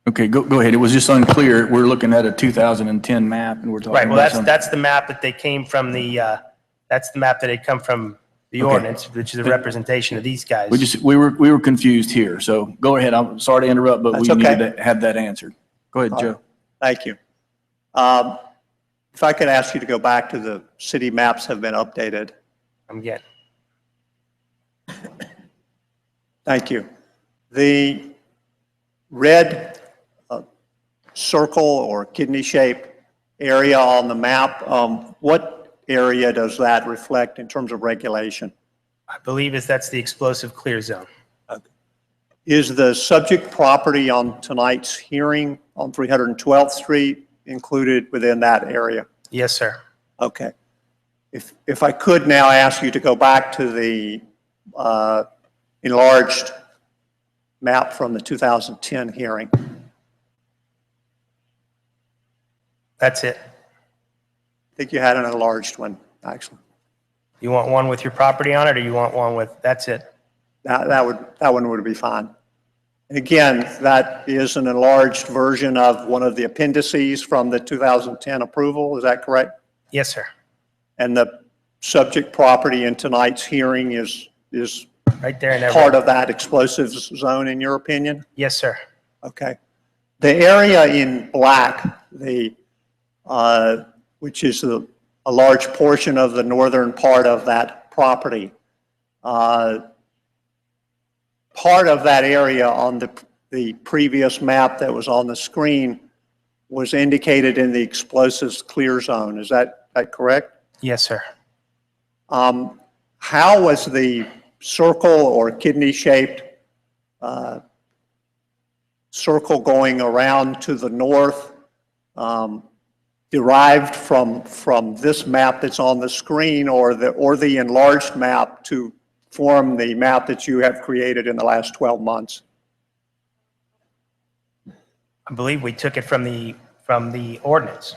Okay, go ahead. It was just unclear. We're looking at a 2010 map, and we're talking Right. Well, about that's the map that they came from that's the map that had come from the ordinance, which is a representation of these guys. We were confused here. So go ahead. I'm sorry to interrupt, but we needed to have that answered. Go ahead, Joe. Thank you. If I could ask you to go back to the city maps have been updated. I'm getting. Thank you. The red circle or kidney-shaped area on the map, what area does that reflect in terms of regulation? I believe that's the explosive clear zone. Okay. Is the subject property on tonight's hearing on 312th Street included within that area? Yes, sir. Okay. If I could now ask you to go back to the enlarged map from the 2010 hearing. That's it. I think you had an enlarged one, actually. You want one with your property on it, or you want one with, that's it? That one would be fine. And again, that is an enlarged version of one of the appendices from the 2010 approval, is that correct? Yes, sir. And the subject property in tonight's hearing is right there in part of that explosives zone, in your opinion? Yes, sir. Okay. The area in black, which is a large portion of the northern part of that property, part of that area on the previous map that was on the screen was indicated in the explosives clear zone. Is that correct? Yes, sir. How was the circle or kidney-shaped circle going around to the north derived from this map that's on the screen, or the enlarged map to form the map that you have created in the last 12 months? I believe we took it from the ordinance.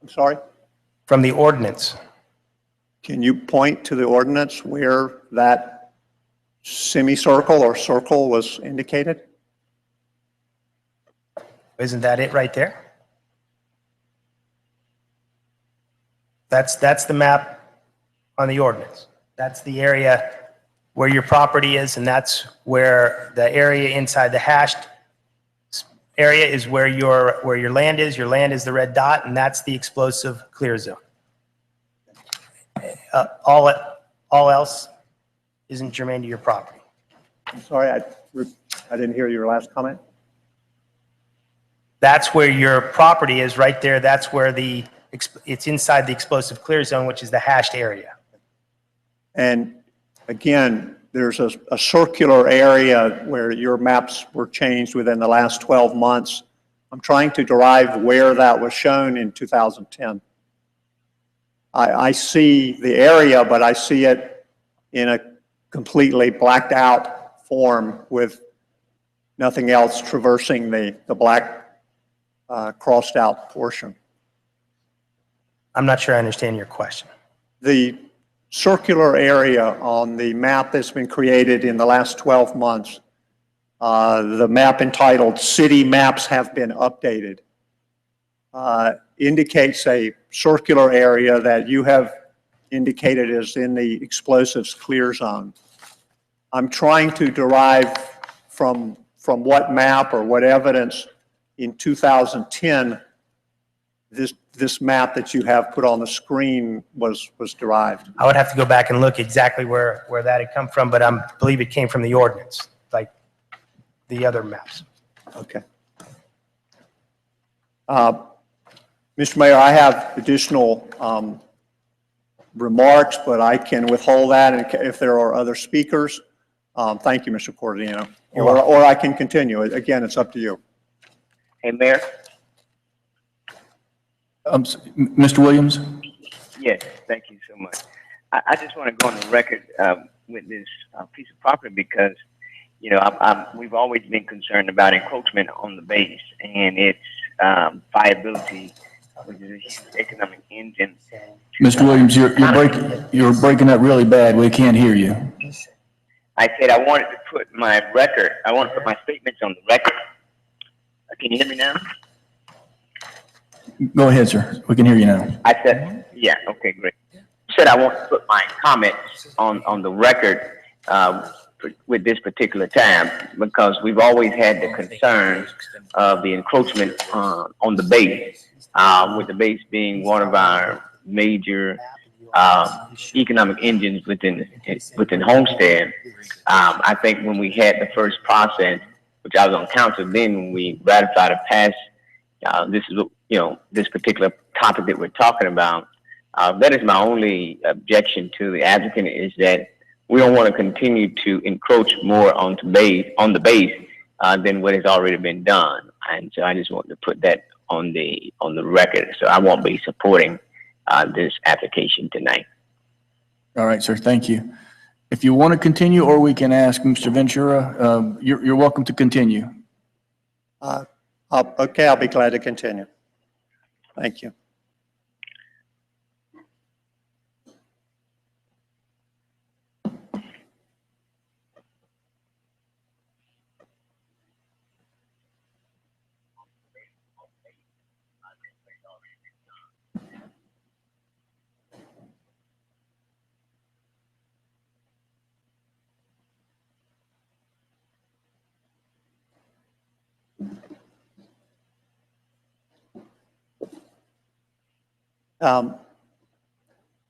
I'm sorry? From the ordinance. Can you point to the ordinance where that semicircle or circle was indicated? Isn't that it right there? That's the map on the ordinance. That's the area where your property is, and that's where the area inside the hashed area is where your land is. Your land is the red dot, and that's the explosive clear zone. All else isn't germane to your property. I'm sorry, I didn't hear your last comment. That's where your property is, right there. That's where it's inside the explosive clear zone, which is the hashed area. And again, there's a circular area where your maps were changed within the last 12 months. I'm trying to derive where that was shown in 2010. I see the area, but I see it in a completely blacked out form with nothing else traversing the black crossed out portion. I'm not sure I understand your question. The circular area on the map that's been created in the last 12 months, the map entitled City Maps Have Been Updated, indicates a circular area that you have indicated as in the explosives clear zone. I'm trying to derive from what map or what evidence in 2010 this map that you have put on the screen was derived. I would have to go back and look exactly where that had come from, but I believe it came from the ordinance, like the other maps. Okay. Mr. Mayor, I have additional remarks, but I can withhold that if there are other speakers. Thank you, Mr. Cordino. Or I can continue. Again, it's up to you. Hey, Mayor? Mr. Williams? Yes, thank you so much. I just want to go on the record with this piece of property because, you know, we've always been concerned about encroachment on the base and its viability, which is a huge economic engine. Mr. Williams, you're breaking up really bad. We can't hear you. I said I wanted to put my statements on the record. Can you hear me now? Go ahead, sir. We can hear you now. I said, yeah, okay, great. I said I want to put my comments on the record with this particular tab because we've always had the concern of the encroachment on the base, with the base being one of our major economic engines within Homestead. I think when we had the first process, which I was on council then, when we ratified a pass, this is this particular topic that we're talking about. That is my only objection to the applicant is that we don't want to continue to encroach more on the base than what has already been done. And so I just want to put that on the record. So I won't be supporting this application tonight. All right, sir. Thank you. If you want to continue, or we can ask Mr. Ventura, you're welcome to continue. Okay, I'll be glad to continue. Thank you.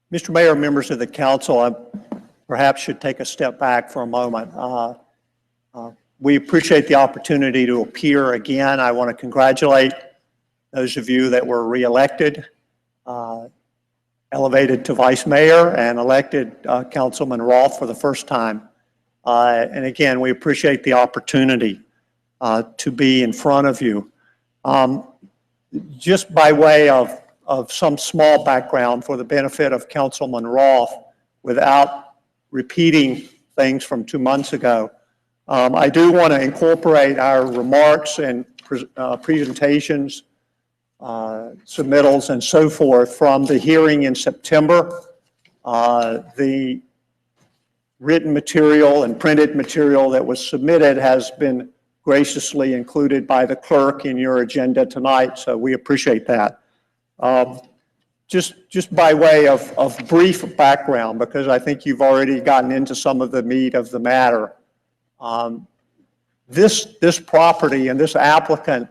Mr. Mayor, members of the council, I perhaps should take a step back for a moment. We appreciate the opportunity to appear again. I want to congratulate those of you that were reelected, elevated to vice mayor, and elected Councilman Roth for the first time. And again, we appreciate the opportunity to be in front of you. Just by way of some small background for the benefit of Councilman Roth, without repeating things from 2 months ago, I do want to incorporate our remarks and presentations, submittals, and so forth from the hearing in September. The written material and printed material that was submitted has been graciously included by the clerk in your agenda tonight, so we appreciate that. Just by way of brief background, because I think you've already gotten into some of the meat of the matter. This property and this applicant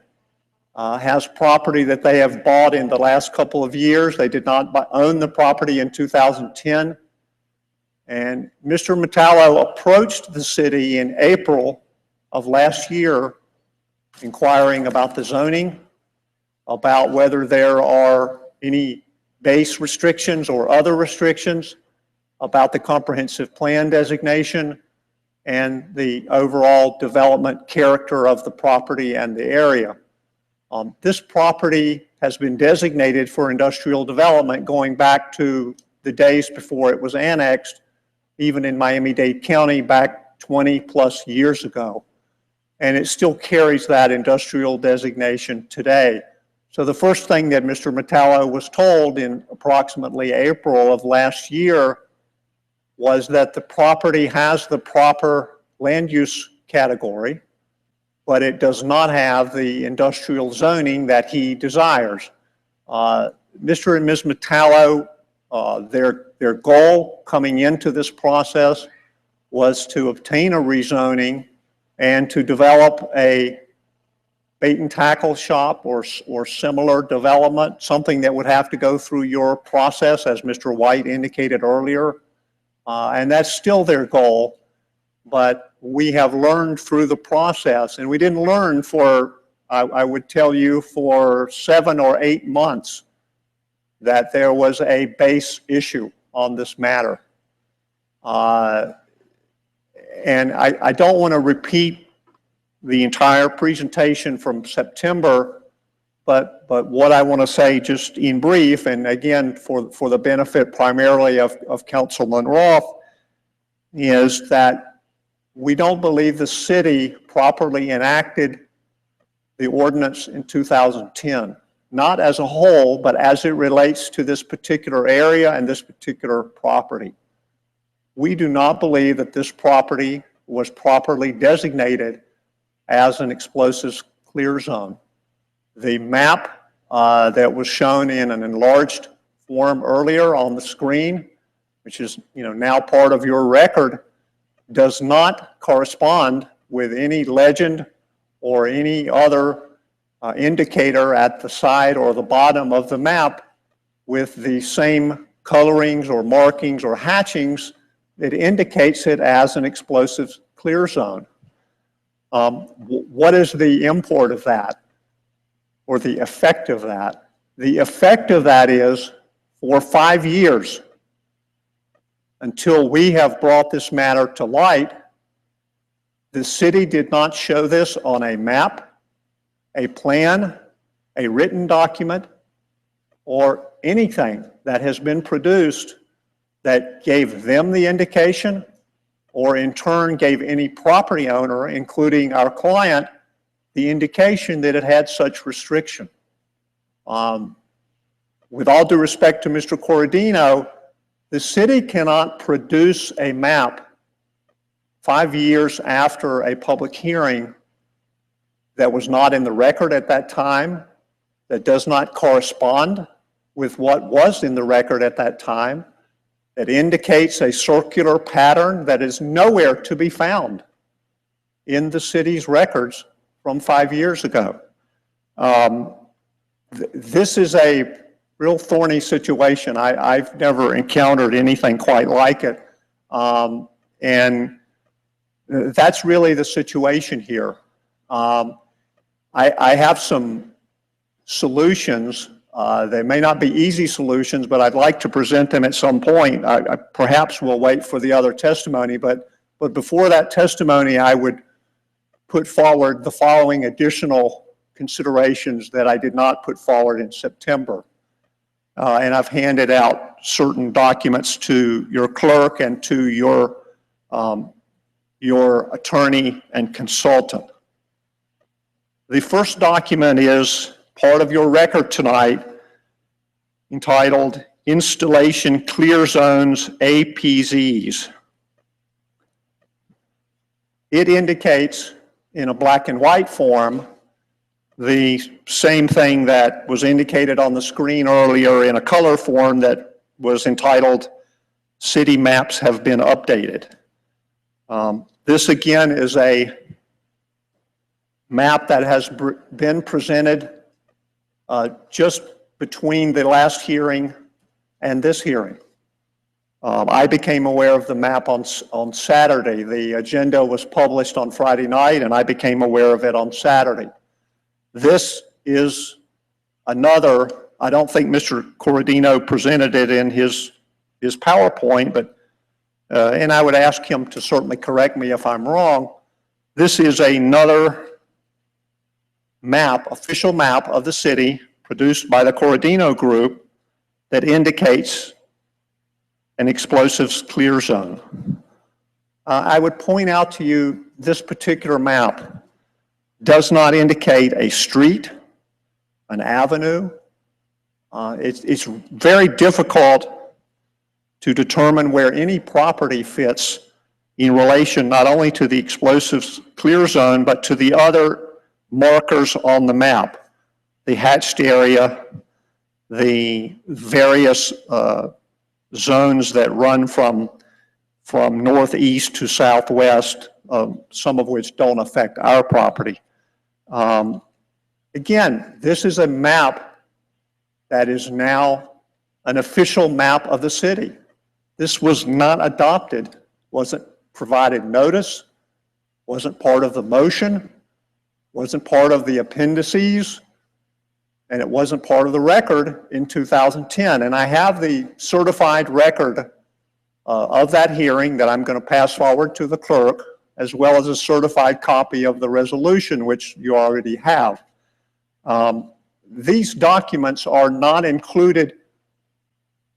has property that they have bought in the last couple of years. They did not own the property in 2010. And Mr. Metallo approached the city in April of last year inquiring about the zoning, about whether there are any base restrictions or other restrictions, about the comprehensive plan designation, and the overall development character of the property and the area. This property has been designated for industrial development going back to the days before it was annexed, even in Miami-Dade County back 20 plus years ago. And it still carries that industrial designation today. So the first thing that Mr. Metallo was told in approximately April of last year was that the property has the proper land use category, but it does not have the industrial zoning that he desires. Mr. and Ms. Metallo, their goal coming into this process was to obtain a rezoning and to develop a bait and tackle shop or similar development, something that would have to go through your process, as Mr. White indicated earlier. And that's still their goal, but we have learned through the process, and we didn't learn for, I would tell you, for 7 or 8 months that there was a base issue on this matter. And I don't want to repeat the entire presentation from September, but what I want to say just in brief, and again, for the benefit primarily of Councilman Roth, is that we don't believe the city properly enacted the ordinance in 2010, not as a whole, but as it relates to this particular area and this particular property. We do not believe that this property was properly designated as an explosives clear zone. The map that was shown in an enlarged form earlier on the screen, which is now part of your record, does not correspond with any legend or any other indicator at the side or the bottom of the map with the same colorings or markings or hatchings that indicates it as an explosives clear zone. What is the import of that, or the effect of that? The effect of that is, for 5 years, until we have brought this matter to light, the city did not show this on a map, a plan, a written document, or anything that has been produced that gave them the indication, or in turn gave any property owner, including our client, the indication that it had such restriction. With all due respect to Mr. Corradino, the city cannot produce a map 5 years after a public hearing that was not in the record at that time, that does not correspond with what was in the record at that time, that indicates a circular pattern that is nowhere to be found in the city's records from 5 years ago. This is a real thorny situation. I've never encountered anything quite like it. And that's really the situation here. I have some solutions. They may not be easy solutions, but I'd like to present them at some point. I perhaps will wait for the other testimony, but before that testimony, I would put forward the following additional considerations that I did not put forward in September. And I've handed out certain documents to your clerk and to your attorney and consultant. The first document is part of your record tonight, entitled Installation Clear Zones APZs. It indicates in a black and white form the same thing that was indicated on the screen earlier in a color form that was entitled City Maps Have Been Updated. This again is a map that has been presented just between the last hearing and this hearing. I became aware of the map on Saturday. The agenda was published on Friday night, and I became aware of it on Saturday. This is another, I don't think Mr. Corradino presented it in his PowerPoint, but, and I would ask him to certainly correct me if I'm wrong. This is another map, official map of the city produced by the Corradino Group that indicates an explosives clear zone. I would point out to you this particular map does not indicate a street, an avenue. It's very difficult to determine where any property fits in relation not only to the explosives clear zone, but to the other markers on the map, the hatched area, the various zones that run from northeast to southwest, some of which don't affect our property. Again, this is a map that is now an official map of the city. This was not adopted, wasn't provided notice, wasn't part of the motion, wasn't part of the appendices, and it wasn't part of the record in 2010. And I have the certified record of that hearing that I'm going to pass forward to the clerk, as well as a certified copy of the resolution, which you already have. These documents are not included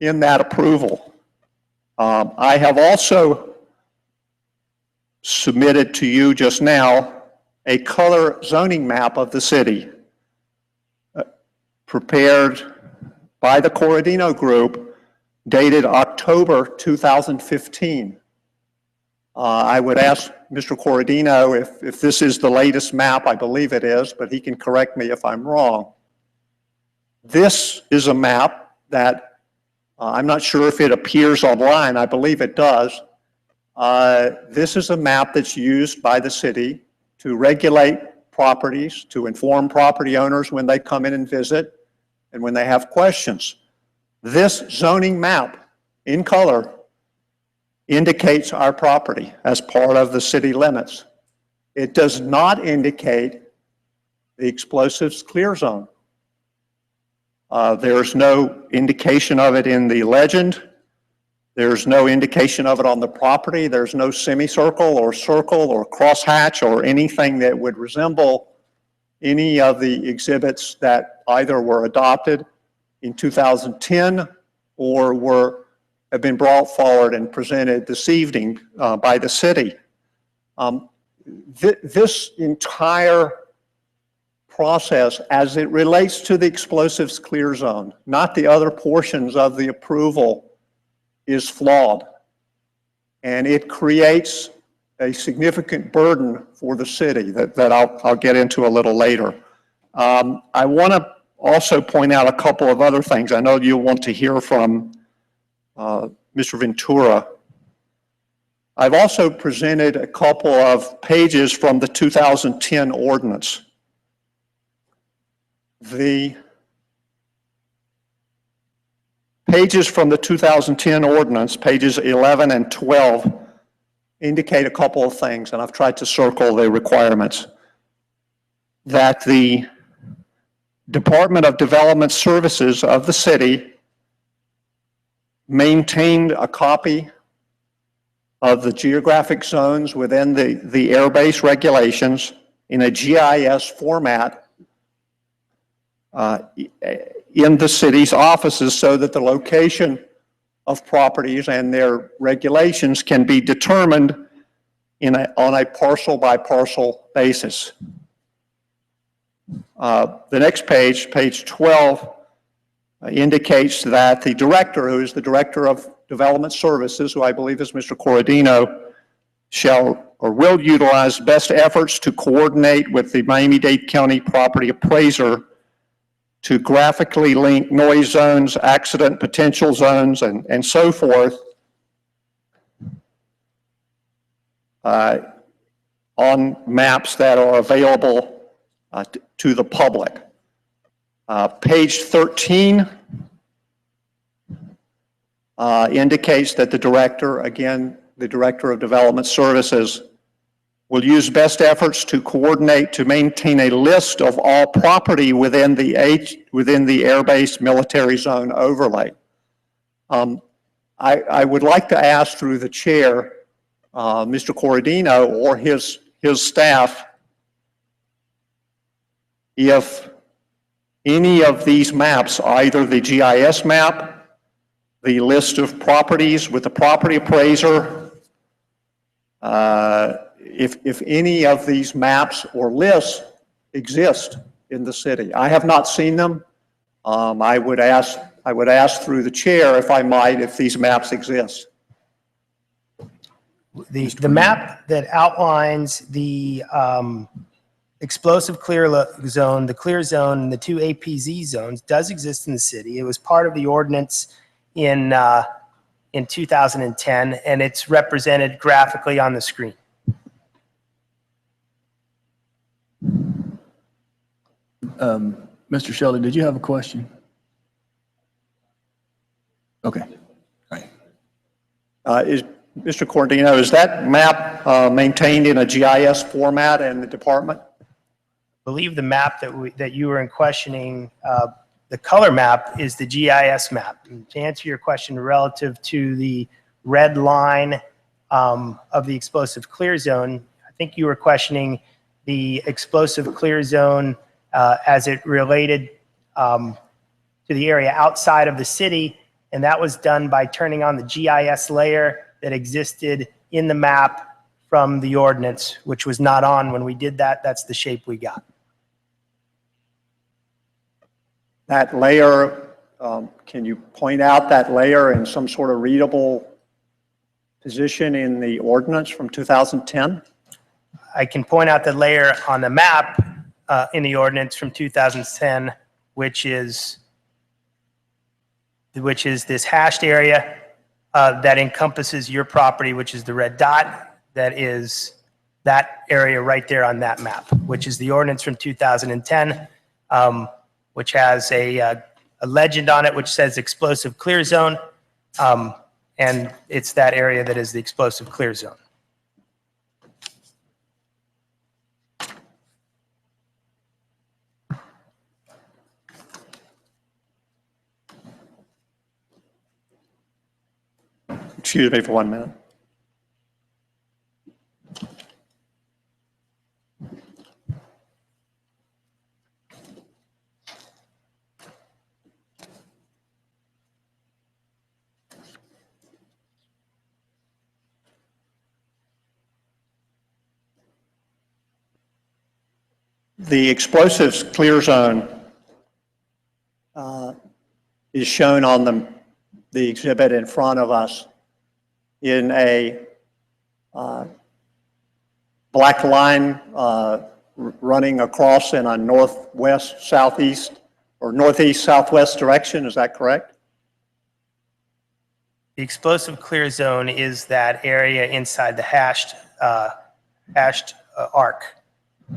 in that approval. I have also submitted to you just now a color zoning map of the city prepared by the Corradino Group, dated October 2015. I would ask Mr. Corradino if this is the latest map. I believe it is, but he can correct me if I'm wrong. This is a map that I'm not sure if it appears online. I believe it does. This is a map that's used by the city to regulate properties, to inform property owners when they come in and visit and when they have questions. This zoning map in color indicates our property as part of the city limits. It does not indicate the explosives clear zone. There's no indication of it in the legend. There's no indication of it on the property. There's no semicircle or circle or crosshatch or anything that would resemble any of the exhibits that either were adopted in 2010 or have been brought forward and presented this evening by the city. This entire process as it relates to the explosives clear zone, not the other portions of the approval, is flawed. And it creates a significant burden for the city that I'll get into a little later. I want to also point out a couple of other things. I know you'll want to hear from Mr. Ventura. I've also presented a couple of pages from the 2010 ordinance. The pages from the 2010 ordinance, pages 11 and 12, indicate a couple of things, and I've tried to circle the requirements. That the Department of Development Services of the city maintained a copy of the geographic zones within the airbase regulations in a GIS format in the city's offices so that the location of properties and their regulations can be determined on a parcel by parcel basis. The next page, page 12, indicates that the director, who is the Director of Development Services, who I believe is Mr. Corradino, shall or will utilize best efforts to coordinate with the Miami-Dade County property appraiser to graphically link noise zones, accident potential zones, and so forth on maps that are available to the public. Page 13 indicates that the director, again, the Director of Development Services, will use best efforts to coordinate to maintain a list of all property within the airbase military zone overlay. I would like to ask through the chair, Mr. Corradino or his staff, if any of these maps, either the GIS map, the list of properties with the property appraiser, if any of these maps or lists exist in the city. I have not seen them. I would ask through the chair, if I might, if these maps exist. The map that outlines the explosive clear zone, the clear zone, and the two APZ zones does exist in the city. It was part of the ordinance in 2010, and it's represented graphically on the screen. Mr. Shelley, did you have a question? Okay. Mr. Corradino, is that map maintained in a GIS format in the department? I believe the map that you were in questioning, the color map is the GIS map. And to answer your question relative to the red line of the explosive clear zone, I think you were questioning the explosive clear zone as it related to the area outside of the city, and that was done by turning on the GIS layer that existed in the map from the ordinance, which was not on when we did that. That's the shape we got. That layer, can you point out that layer in some sort of readable position in the ordinance from 2010? I can point out the layer on the map in the ordinance from 2010, which is this hashed area that encompasses your property, which is the red dot. That is that area right there on that map, which is the ordinance from 2010, which has a legend on it which says explosive clear zone, and it's that area that is the explosive clear zone. Excuse me for 1 minute. The explosives clear zone is shown on the exhibit in front of us in a black line running across in a northwest, southeast, or northeast, southwest direction. Is that correct? The explosive clear zone is that area inside the hashed arc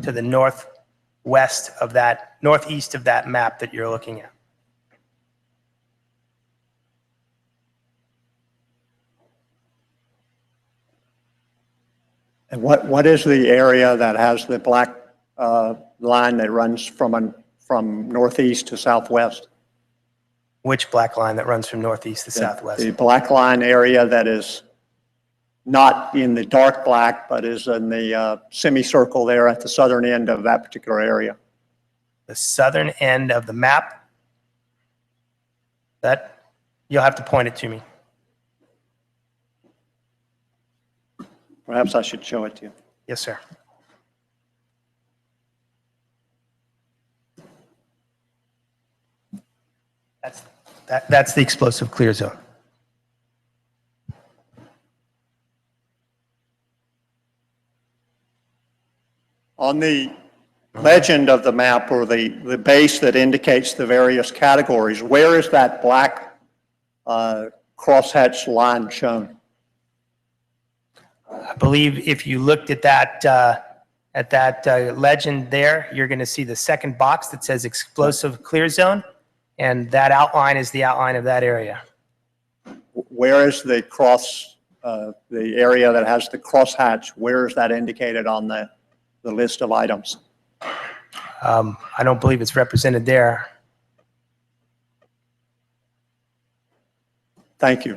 to the northwest of that, northeast of that map that you're looking at. And what is the area that has the black line that runs from northeast to southwest? Which black line that runs from northeast to southwest? The black line area that is not in the dark black, but is in the semicircle there at the southern end of that particular area. The southern end of the map? That, you'll have to point it to me. Perhaps I should show it to you. Yes, sir. That's the explosive clear zone. On the legend of the map, or the base that indicates the various categories, where is that black crosshatch line shown? I believe if you looked at that legend there, you're going to see the second box that says explosive clear zone, and that outline is the outline of that area. Where is the the area that has the crosshatch? Where is that indicated on the list of items? I don't believe it's represented there. Thank you.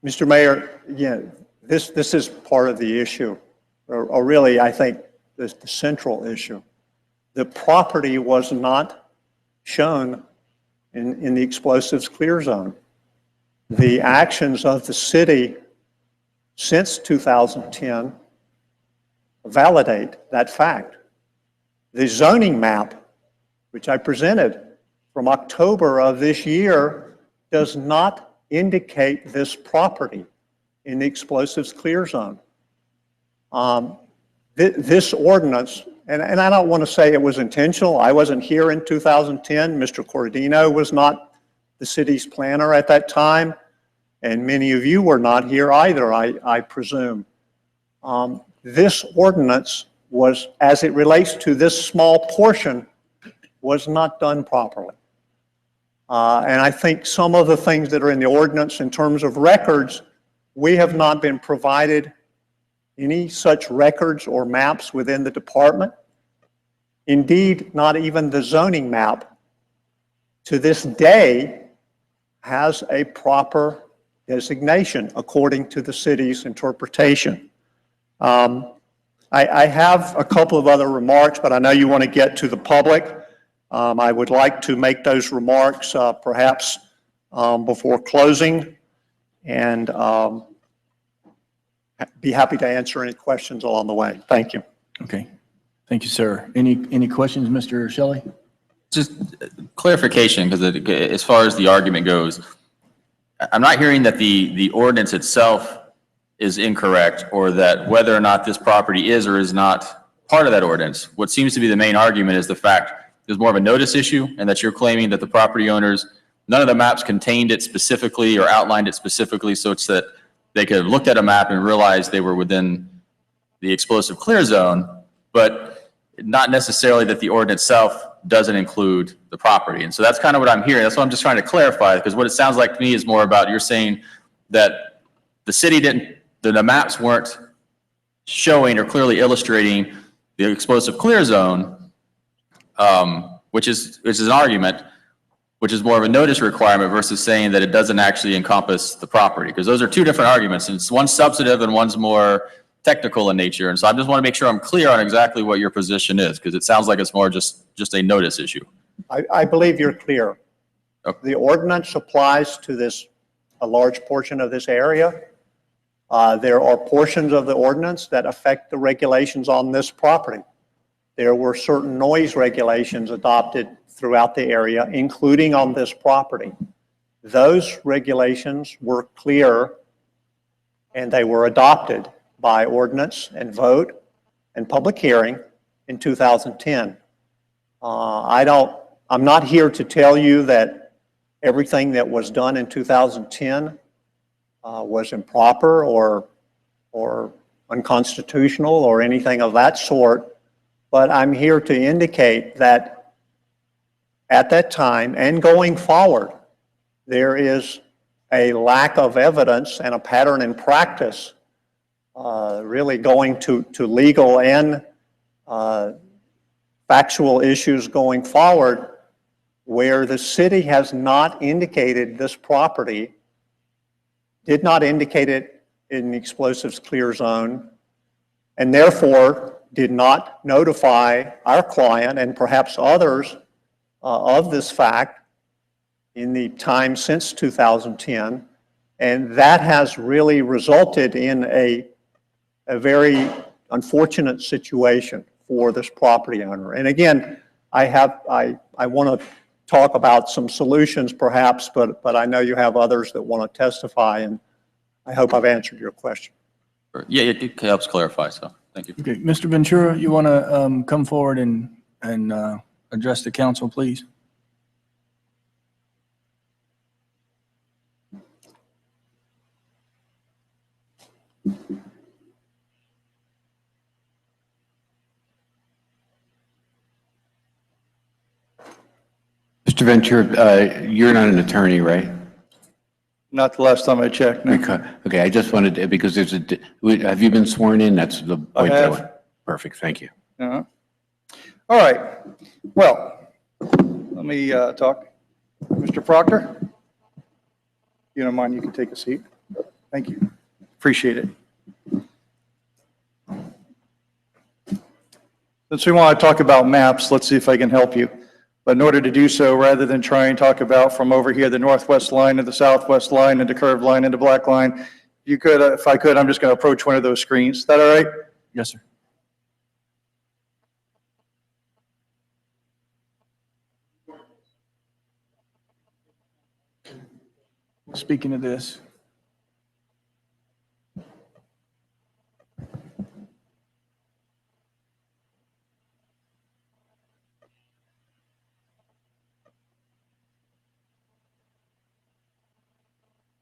Mr. Mayor, yeah, this is part of the issue, or really, I think, the central issue. The property was not shown in the explosives clear zone. The actions of the city since 2010 validate that fact. The zoning map, which I presented from October of this year, does not indicate this property in the explosives clear zone. This ordinance, and I don't want to say it was intentional. I wasn't here in 2010. Mr. Cordino was not the city's planner at that time, and many of you were not here either, I presume. This ordinance was, as it relates to this small portion, was not done properly. And I think some of the things that are in the ordinance in terms of records, we have not been provided any such records or maps within the department. Indeed, not even the zoning map to this day has a proper designation according to the city's interpretation. I have a couple of other remarks, but I know you want to get to the public. I would like to make those remarks perhaps before closing, and be happy to answer any questions along the way. Thank you. Okay. Thank you, sir. Any questions, Mr. Shelley? Just clarification, because as far as the argument goes, I'm not hearing that the ordinance itself is incorrect, or that whether or not this property is or is not part of that ordinance. What seems to be the main argument is the fact there's more of a notice issue, and that you're claiming that the property owners, none of the maps contained it specifically or outlined it specifically, so it's that they could have looked at a map and realized they were within the explosive clear zone, but not necessarily that the ordinance itself doesn't include the property. And so that's kind of what I'm hearing. That's what I'm just trying to clarify, because what it sounds like to me is more about, you're saying that the city didn't, the maps weren't showing or clearly illustrating the explosive clear zone, which is an argument, which is more of a notice requirement versus saying that it doesn't actually encompass the property, because those are two different arguments. And one's substantive and one's more technical in nature. And so I just want to make sure I'm clear on exactly what your position is, because it sounds like it's more just a notice issue. I believe you're clear. Okay. The ordinance applies to a large portion of this area. There are portions of the ordinance that affect the regulations on this property. there were certain noise regulations adopted throughout the area, including on this property. Those regulations were clear and they were adopted by ordinance and vote and public hearing in 2010. I'm not here to tell you that everything that was done in 2010 was improper or unconstitutional or anything of that sort, but I'm here to indicate that at that time and going forward, there is a lack of evidence and a pattern in practice really going to legal and factual issues going forward where the city has not indicated this property, did not indicate it in the explosives clear zone, and therefore did not notify our client and perhaps others of this fact in the time since 2010. And that has really resulted in a very unfortunate situation for this property owner. And again, I want to talk about some solutions perhaps, but I know you have others that want to testify, and I hope I've answered your question. Yeah, it helps clarify, so thank you. Okay, Mr. Ventura, you want to come forward and address the council, please? Mr. Ventura, you're not an attorney, right? Not the last time I checked, no. Okay, I just wanted to, because there's have you been sworn in? That's the point. I have. Perfect, thank you. Uh-huh. All right, well, let me talk. Mr. Proctor? If you don't mind, you can take a seat. Thank you. Appreciate it. Since we want to talk about maps, let's see if I can help you. But in order to do so, rather than try and talk about from over here, the northwest line to the southwest line and the curved line and the black line, you could, if I could, I'm just going to approach one of those screens. Is that all right? Yes, sir. Speaking of this,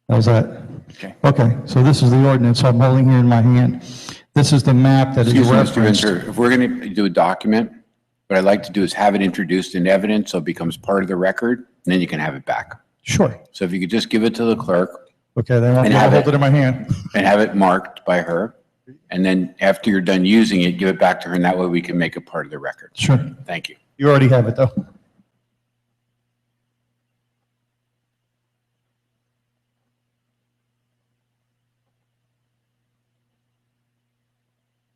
how's that? Okay, so this is the ordinance I'm holding here in my hand. This is the map that is Excuse me, Mr. referenced. Ventura, if we're going to do a document, what I'd like to do is have it introduced in evidence so it becomes part of the record, and then you can have it back. Sure. So if you could just give it to the clerk. Okay, then I'll hold it in my hand. And have it marked by her. And then after you're done using it, give it back to her, and that way we can make it part of the record. Sure. Thank you. You already have it, though.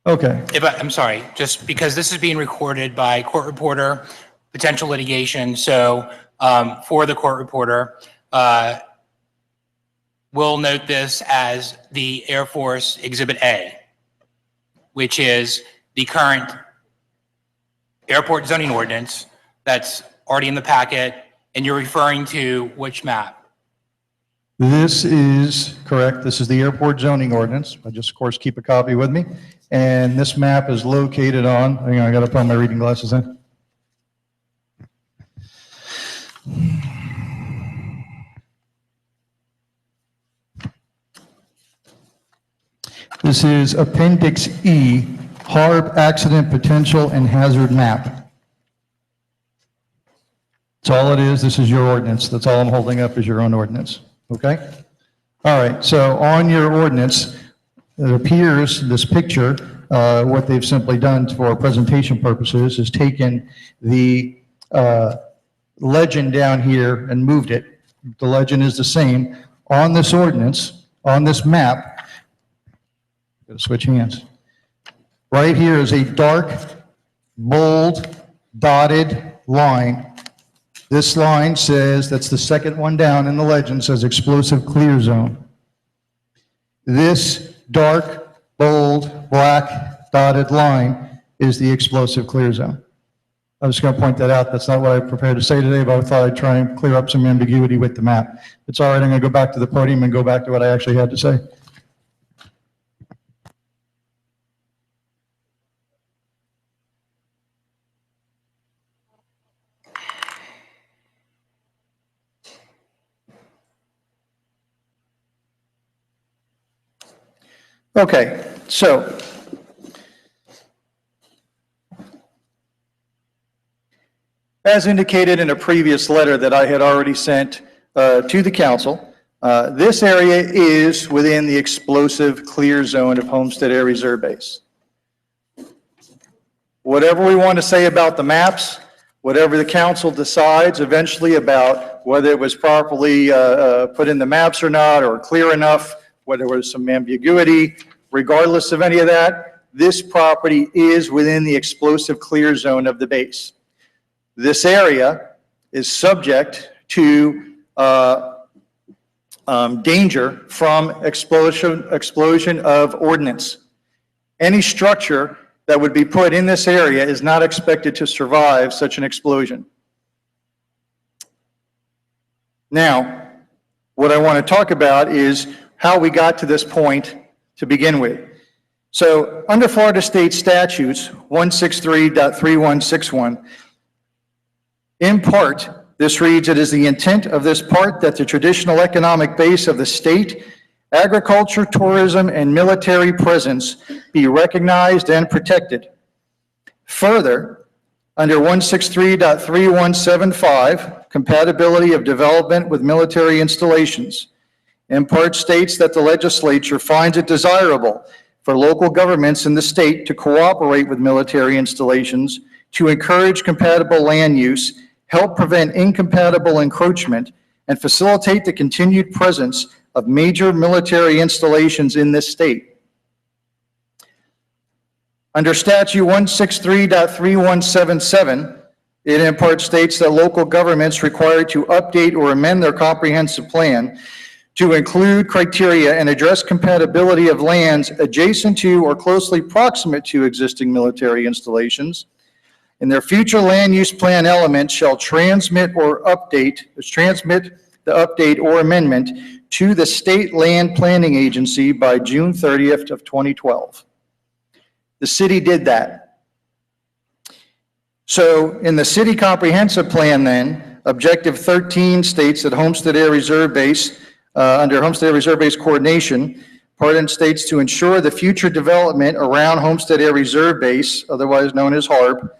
Okay. I'm sorry, just because this is being recorded by court reporter, potential litigation, so for the court reporter, we'll note this as the Air Force Exhibit A, which is the current airport zoning ordinance that's already in the packet, and you're referring to which map? This is correct. This is the airport zoning ordinance. I just, of course, keep a copy with me. And this map is located on, hang on, I got to put my reading glasses in. This is Appendix E, HARB Accident Potential and Hazard Map. That's all it is. This is your ordinance. That's all I'm holding up is your own ordinance. Okay? All right. So on your ordinance, it appears this picture, what they've simply done for presentation purposes is taken the legend down here and moved it. The legend is the same. On this ordinance, on this map, gotta switch hands. Right here is a dark, bold, dotted line. This line says, that's the second one down in the legend, says explosive clear zone. This dark, bold, black, dotted line is the explosive clear zone. I was going to point that out. That's not what I prepared to say today, but I thought I'd try and clear up some ambiguity with the map. It's all right. I'm going to go back to the podium and go back to what I actually had to say. Okay, so as indicated in a previous letter that I had already sent to the council, this area is within the explosive clear zone of Homestead Air Reserve Base. Whatever we want to say about the maps, whatever the council decides eventually about whether it was properly put in the maps or not, or clear enough, whether there was some ambiguity, regardless of any of that, this property is within the explosive clear zone of the base. This area is subject to danger from explosion of ordnance. Any structure that would be put in this area is not expected to survive such an explosion. Now, what I want to talk about is how we got to this point to begin with. So under Florida State Statutes 163.3161, in part, this reads, "It is the intent of this part that the traditional economic base of the state, agriculture, tourism, and military presence be recognized and protected." Further, under 163.3175, compatibility of development with military installations, in part states that the legislature finds it desirable for local governments in the state to cooperate with military installations to encourage compatible land use, help prevent incompatible encroachment, and facilitate the continued presence of major military installations in this state. Under statute 163.3177, it in part states that local governments required to update or amend their comprehensive plan to include criteria and address compatibility of lands adjacent to or closely proximate to existing military installations. In their future land use plan element shall transmit the update or amendment to the State Land Planning Agency by June 30th of 2012. The city did that. So in the city comprehensive plan then, objective 13 states that Homestead Air Reserve Base, under Homestead Air Reserve Base coordination, part states to ensure the future development around Homestead Air Reserve Base, otherwise known as HARB,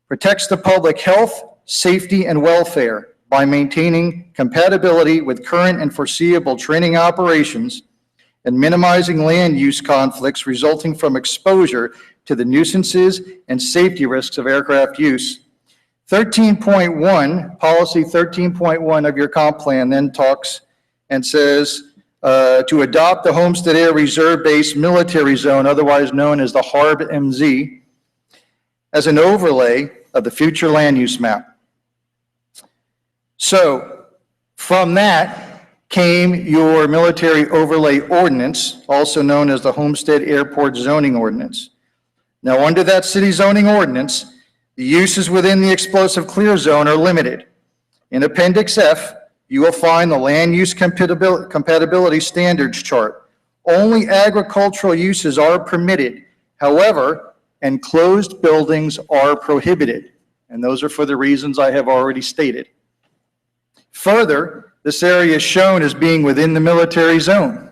protects the public health, safety, and welfare by maintaining compatibility with current and foreseeable training operations and minimizing land use conflicts resulting from exposure to the nuisances and safety risks of aircraft use. 13.1, policy 13.1 of your comp plan then talks and says to adopt the Homestead Air Reserve Base military zone, otherwise known as the HARB-MZ, as an overlay of the future land use map. So from that came your military overlay ordinance, also known as the Homestead Airport Zoning Ordinance. Now, under that city zoning ordinance, the uses within the explosive clear zone are limited. In Appendix F, you will find the land use compatibility standards chart. Only agricultural uses are permitted. However, enclosed buildings are prohibited, and those are for the reasons I have already stated. Further, this area is shown as being within the military zone.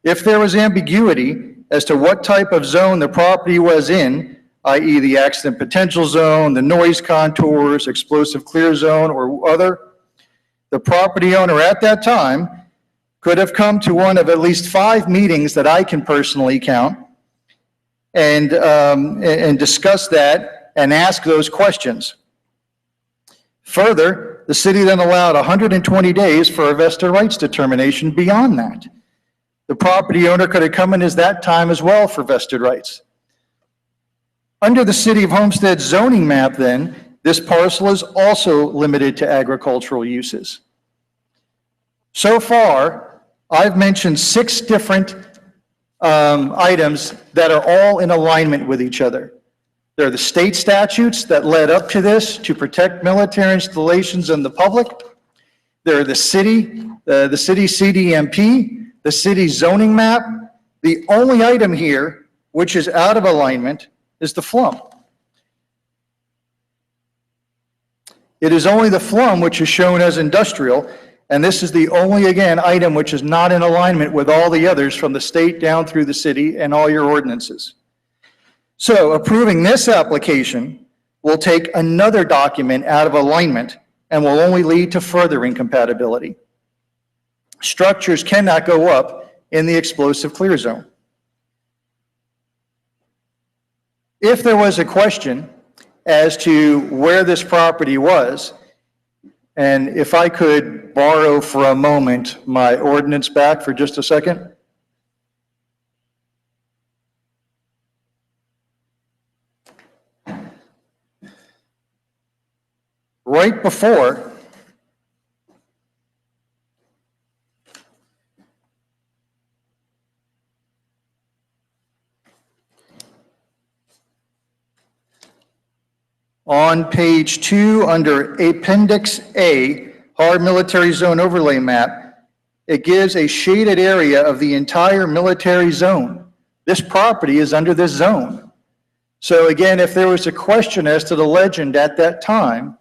If there was ambiguity as to what type of zone the property was in, i.e. the accident potential zone, the noise contours, explosive clear zone, or other, the property owner at that time could have come to one of at least 5 meetings that I can personally count and discuss that and ask those questions. Further, the city then allowed 120 days for a vested rights determination beyond that. The property owner could have come in as that time as well for vested rights. Under the City of Homestead zoning map then, this parcel is also limited to agricultural uses. So far, I've mentioned 6 different items that are all in alignment with each other. There are the state statutes that led up to this to protect military installations and the public. There are the city CDMP, the city zoning map. The only item here which is out of alignment is the flum. It is only the flum which is shown as industrial, and this is the only, again, item which is not in alignment with all the others from the state down through the city and all your ordinances. So approving this application will take another document out of alignment and will only lead to further incompatibility. Structures cannot go up in the explosive clear zone. If there was a question as to where this property was, and if I could borrow for a moment my ordinance back for just a second. Right before on page 2 under Appendix A, Hard Military Zone Overlay Map, it gives a shaded area of the entire military zone. This property is under this zone. So again, if there was a question as to the legend at that time,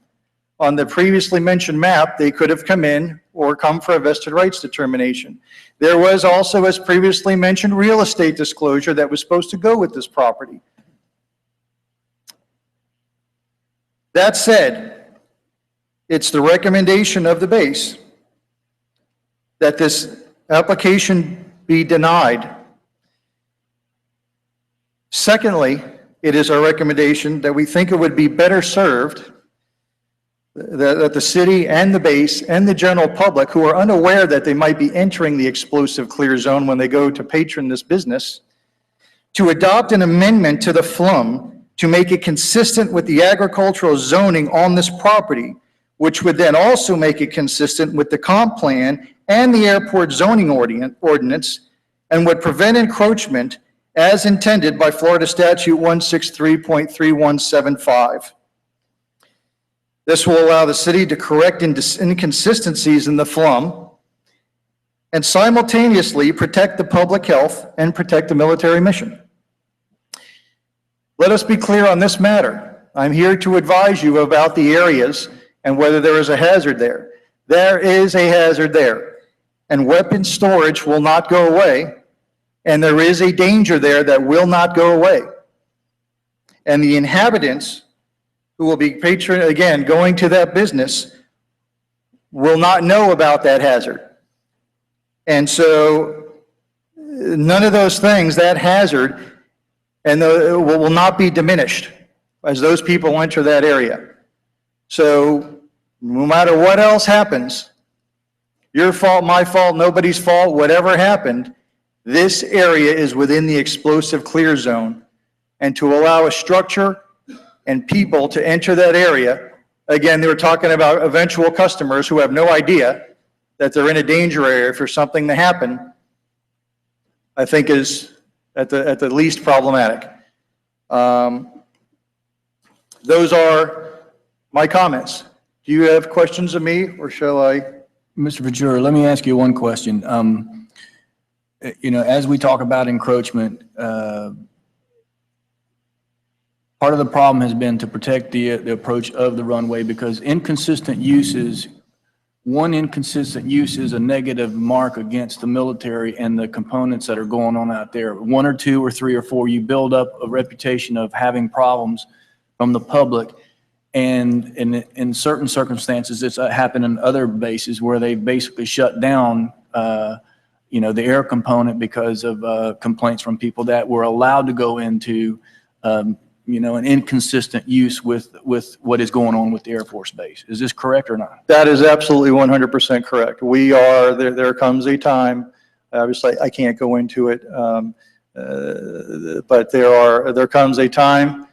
on the previously mentioned map, they could have come in or come for a vested rights determination. There was also, as previously mentioned, real estate disclosure that was supposed to go with this property. That said, it's the recommendation of the base that this application be denied. Secondly, it is our recommendation that we think it would be better served that the city and the base and the general public who are unaware that they might be entering the explosive clear zone when they go to patron this business, to adopt an amendment to the FLUM to make it consistent with the agricultural zoning on this property, which would then also make it consistent with the comp plan and the airport zoning ordinance, and would prevent encroachment as intended by Florida Statute 163.3175. This will allow the city to correct inconsistencies in the FLUM and simultaneously protect the public health and protect the military mission. Let us be clear on this matter. I'm here to advise you about the areas and whether there is a hazard there. There is a hazard there, and weapon storage will not go away, and there is a danger there that will not go away. And the inhabitants who will be going to that business will not know about that hazard. And so none of those things, that hazard, and will not be diminished as those people enter that area. So no matter what else happens, your fault, my fault, nobody's fault, whatever happened, this area is within the explosive clear zone. And to allow a structure and people to enter that area, again, they were talking about eventual customers who have no idea that they're in a danger area for something to happen, I think is at the least problematic. Those are my comments. Do you have questions of me, or shall I? Mr. Ventura, let me ask you one question. As we talk about encroachment, part of the problem has been to protect the approach of the runway, because one inconsistent use is a negative mark against the military and the components that are going on out there. One or two or three or four, you build up a reputation of having problems from the public. And in certain circumstances, it's happened in other bases where they basically shut down the air component because of complaints from people that were allowed to go into an inconsistent use with what is going on with the Air Force Base. Is this correct or not? That is absolutely 100% correct. There comes a time, obviously I can't go into it, but there comes a time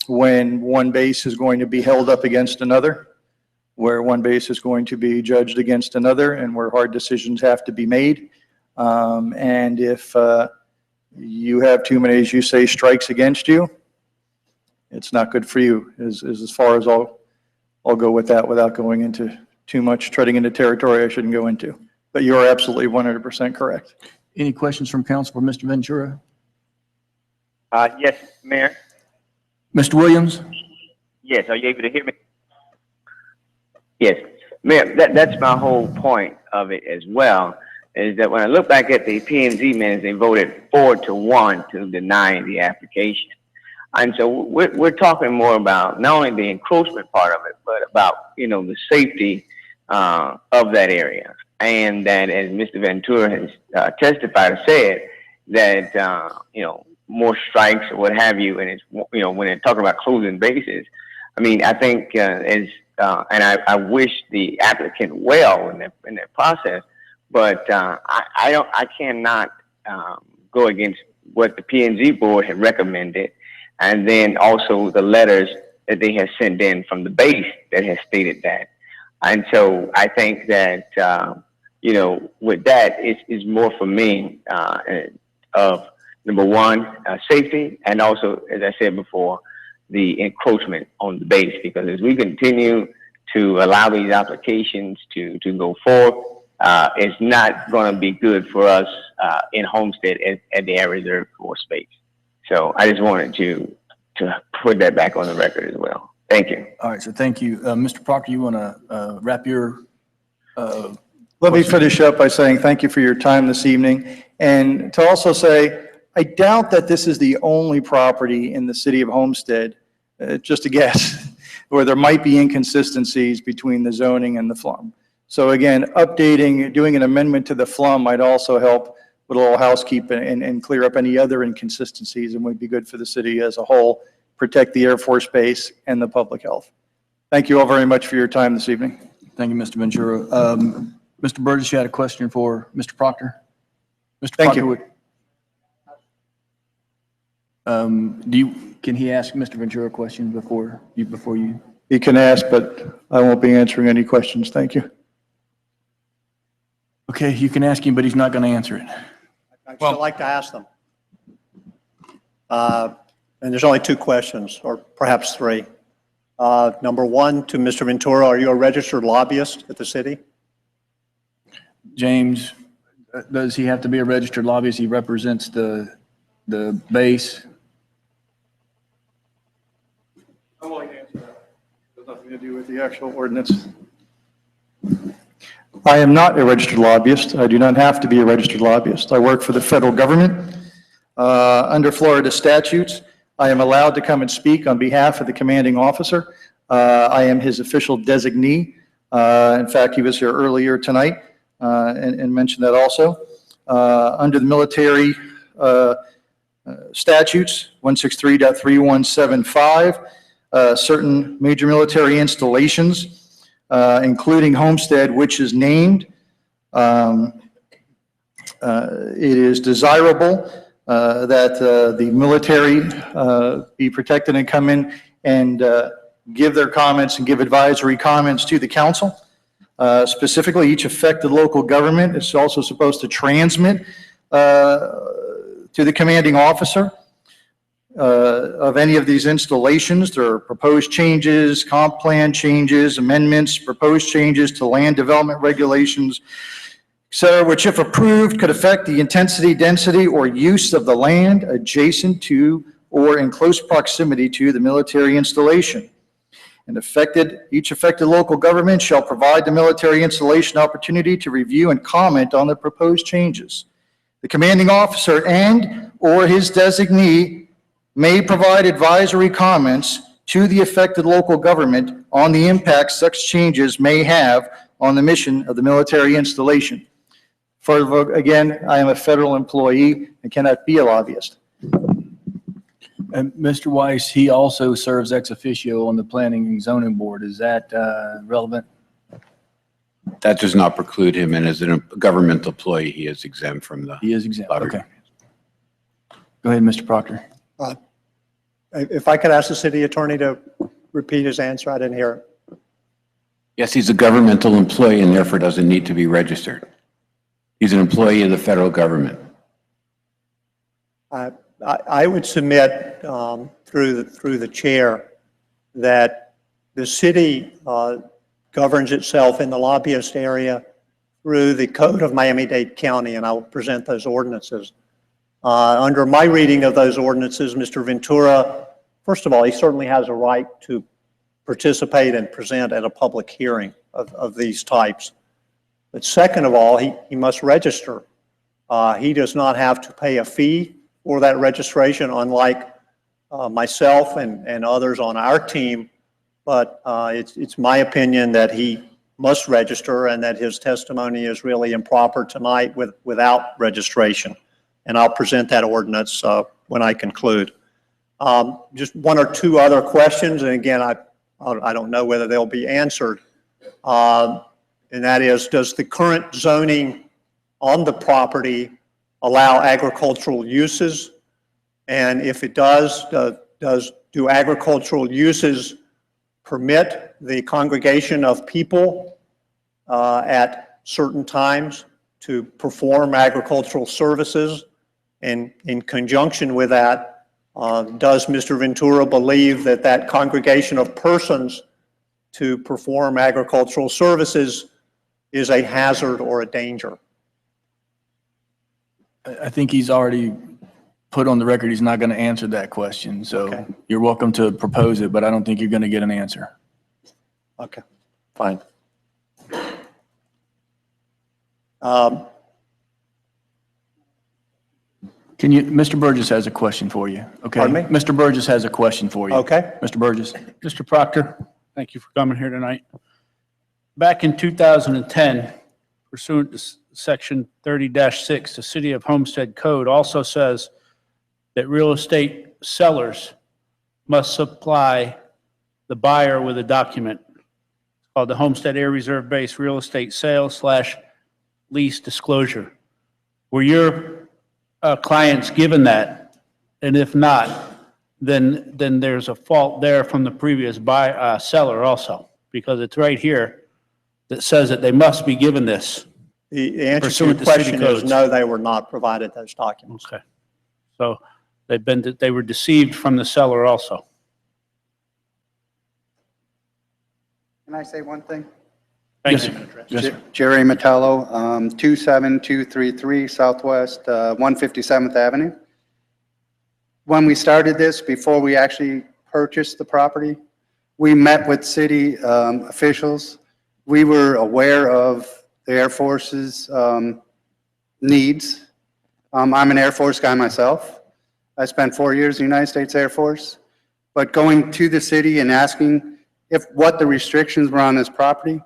when one base is going to be held up against another, where one base is going to be judged against another, and where hard decisions have to be made. And if you have too many, as you say, strikes against you, it's not good for you, is as far as I'll go with that without going into too much, treading into territory I shouldn't go into. But you are absolutely 100% correct. Any questions from council for Mr. Ventura? Yes, Mayor. Mr. Williams? Yes, are you able to hear me? Yes, Mayor, that's my whole point of it as well, is that when I look back at the P&Z minutes, they voted 4-1 to deny the application. And so we're talking more about not only the encroachment part of it, but about, the safety of that area. And that, as Mr. Ventura has testified or said, that, more strikes or what have you, and it's, when they're talking about closing bases, I mean, I think and I wish the applicant well in their process, but I cannot go against what the P&Z board had recommended, and then also the letters that they have sent in from the base that has stated that. And so I think that with that, it's more for me of number one, safety, and also, as I said before, the encroachment on the base, because as we continue to allow these applications to go forward, it's not going to be good for us in Homestead at the air reserve for space. So I just wanted to put that back on the record as well. Thank you. All right, so thank you. Mr. Proctor, you want to wrap your Let me finish up by saying thank you for your time this evening, and to also say, I doubt that this is the only property in the city of Homestead, just a guess, where there might be inconsistencies between the zoning and the FLUM. So again, doing an amendment to the FLUM might also help with a little housekeeping and clear up any other inconsistencies, and would be good for the city as a whole, protect the Air Force Base and the public health. Thank you all very much for your time this evening. Thank you, Mr. Ventura. Mr. Burgess, you had a question for Mr. Proctor? Mr. Thank Proctor, you. Can he ask Mr. Ventura a question before you? You can ask, but I won't be answering any questions. Thank you. Okay, you can ask him, but he's not going to answer it. I'd still like to ask them. And there's only two questions, or perhaps three. Number one, to Mr. Ventura, are you a registered lobbyist at the city? James, does he have to be a registered lobbyist? He represents the base. I'm willing to answer that. It has nothing to do with the actual ordinance. I am not a registered lobbyist. I do not have to be a registered lobbyist. I work for the federal government. Under Florida statutes, I am allowed to come and speak on behalf of the commanding officer. I am his official designee. In fact, he was here earlier tonight and mentioned that also. Under the military statutes, 163.3175, certain major military installations, including Homestead, which is named. It is desirable that the military be protected and come in and give their comments and give advisory comments to the council. Specifically, each affected local government is also supposed to transmit to the commanding officer of any of these installations. There are proposed changes, comp plan changes, amendments, proposed changes to land development regulations, et cetera, which if approved could affect the intensity, density, or use of the land adjacent to or in close proximity to the military installation. And each affected local government shall provide the military installation opportunity to review and comment on the proposed changes. The commanding officer and/or his designee may provide advisory comments to the affected local government on the impact such changes may have on the mission of the military installation. Further, again, I am a federal employee and cannot be a lobbyist. And Mr. Weiss, he also serves ex officio on the Planning and Zoning Board. Is that relevant? That does not preclude him, and as a government employee, he is exempt from the. He is exempt, okay. Go ahead, Mr. Proctor. If I could ask the city attorney to repeat his answer, I didn't hear it. Yes, he's a governmental employee and therefore doesn't need to be registered. He's an employee of the federal government. I would submit through the chair that the city governs itself in the lobbyist area through the Code of Miami-Dade County, and I will present those ordinances. Under my reading of those ordinances, Mr. Ventura, first of all, he certainly has a right to participate and present at a public hearing of these types. But second of all, he must register. He does not have to pay a fee for that registration, unlike myself and others on our team. But it's my opinion that he must register and that his testimony is really improper tonight without registration. And I'll present that ordinance when I conclude. Just one or two other questions, and again, I don't know whether they'll be answered. And that is, does the current zoning on the property allow agricultural uses? And if it does, do agricultural uses permit the congregation of people at certain times to perform agricultural services? And in conjunction with that, does Mr. Ventura believe that that congregation of persons to perform agricultural services is a hazard or a danger? I think he's already put on the record he's not going to answer that question. So you're welcome to propose it, but I don't think you're going to get an answer. Okay, fine. Mr. Burgess has a question for you. Okay. Pardon me? Mr. Burgess has a question for you. Okay. Mr. Burgess. Mr. Proctor, thank you for coming here tonight. Back in 2010, pursuant to Section 30-6, the City of Homestead Code also says that real estate sellers must supply the buyer with a document called the Homestead Air Reserve Base Real Estate Sale/Lease Disclosure. Were your clients given that? And if not, then there's a fault there from the previous seller also, because it's right here that says that they must be given this. The answer to your question is no, they were not provided those documents. Okay. So they were deceived from the seller also. Can I say one thing? Thank you. Yes, sir. Jerry Metallo, 27233 Southwest 157th Avenue. When we started this, before we actually purchased the property, we met with city officials. We were aware of the Air Force's needs. I'm an Air Force guy myself. I spent 4 years in the United States Air Force. But going to the city and asking what the restrictions were on this property,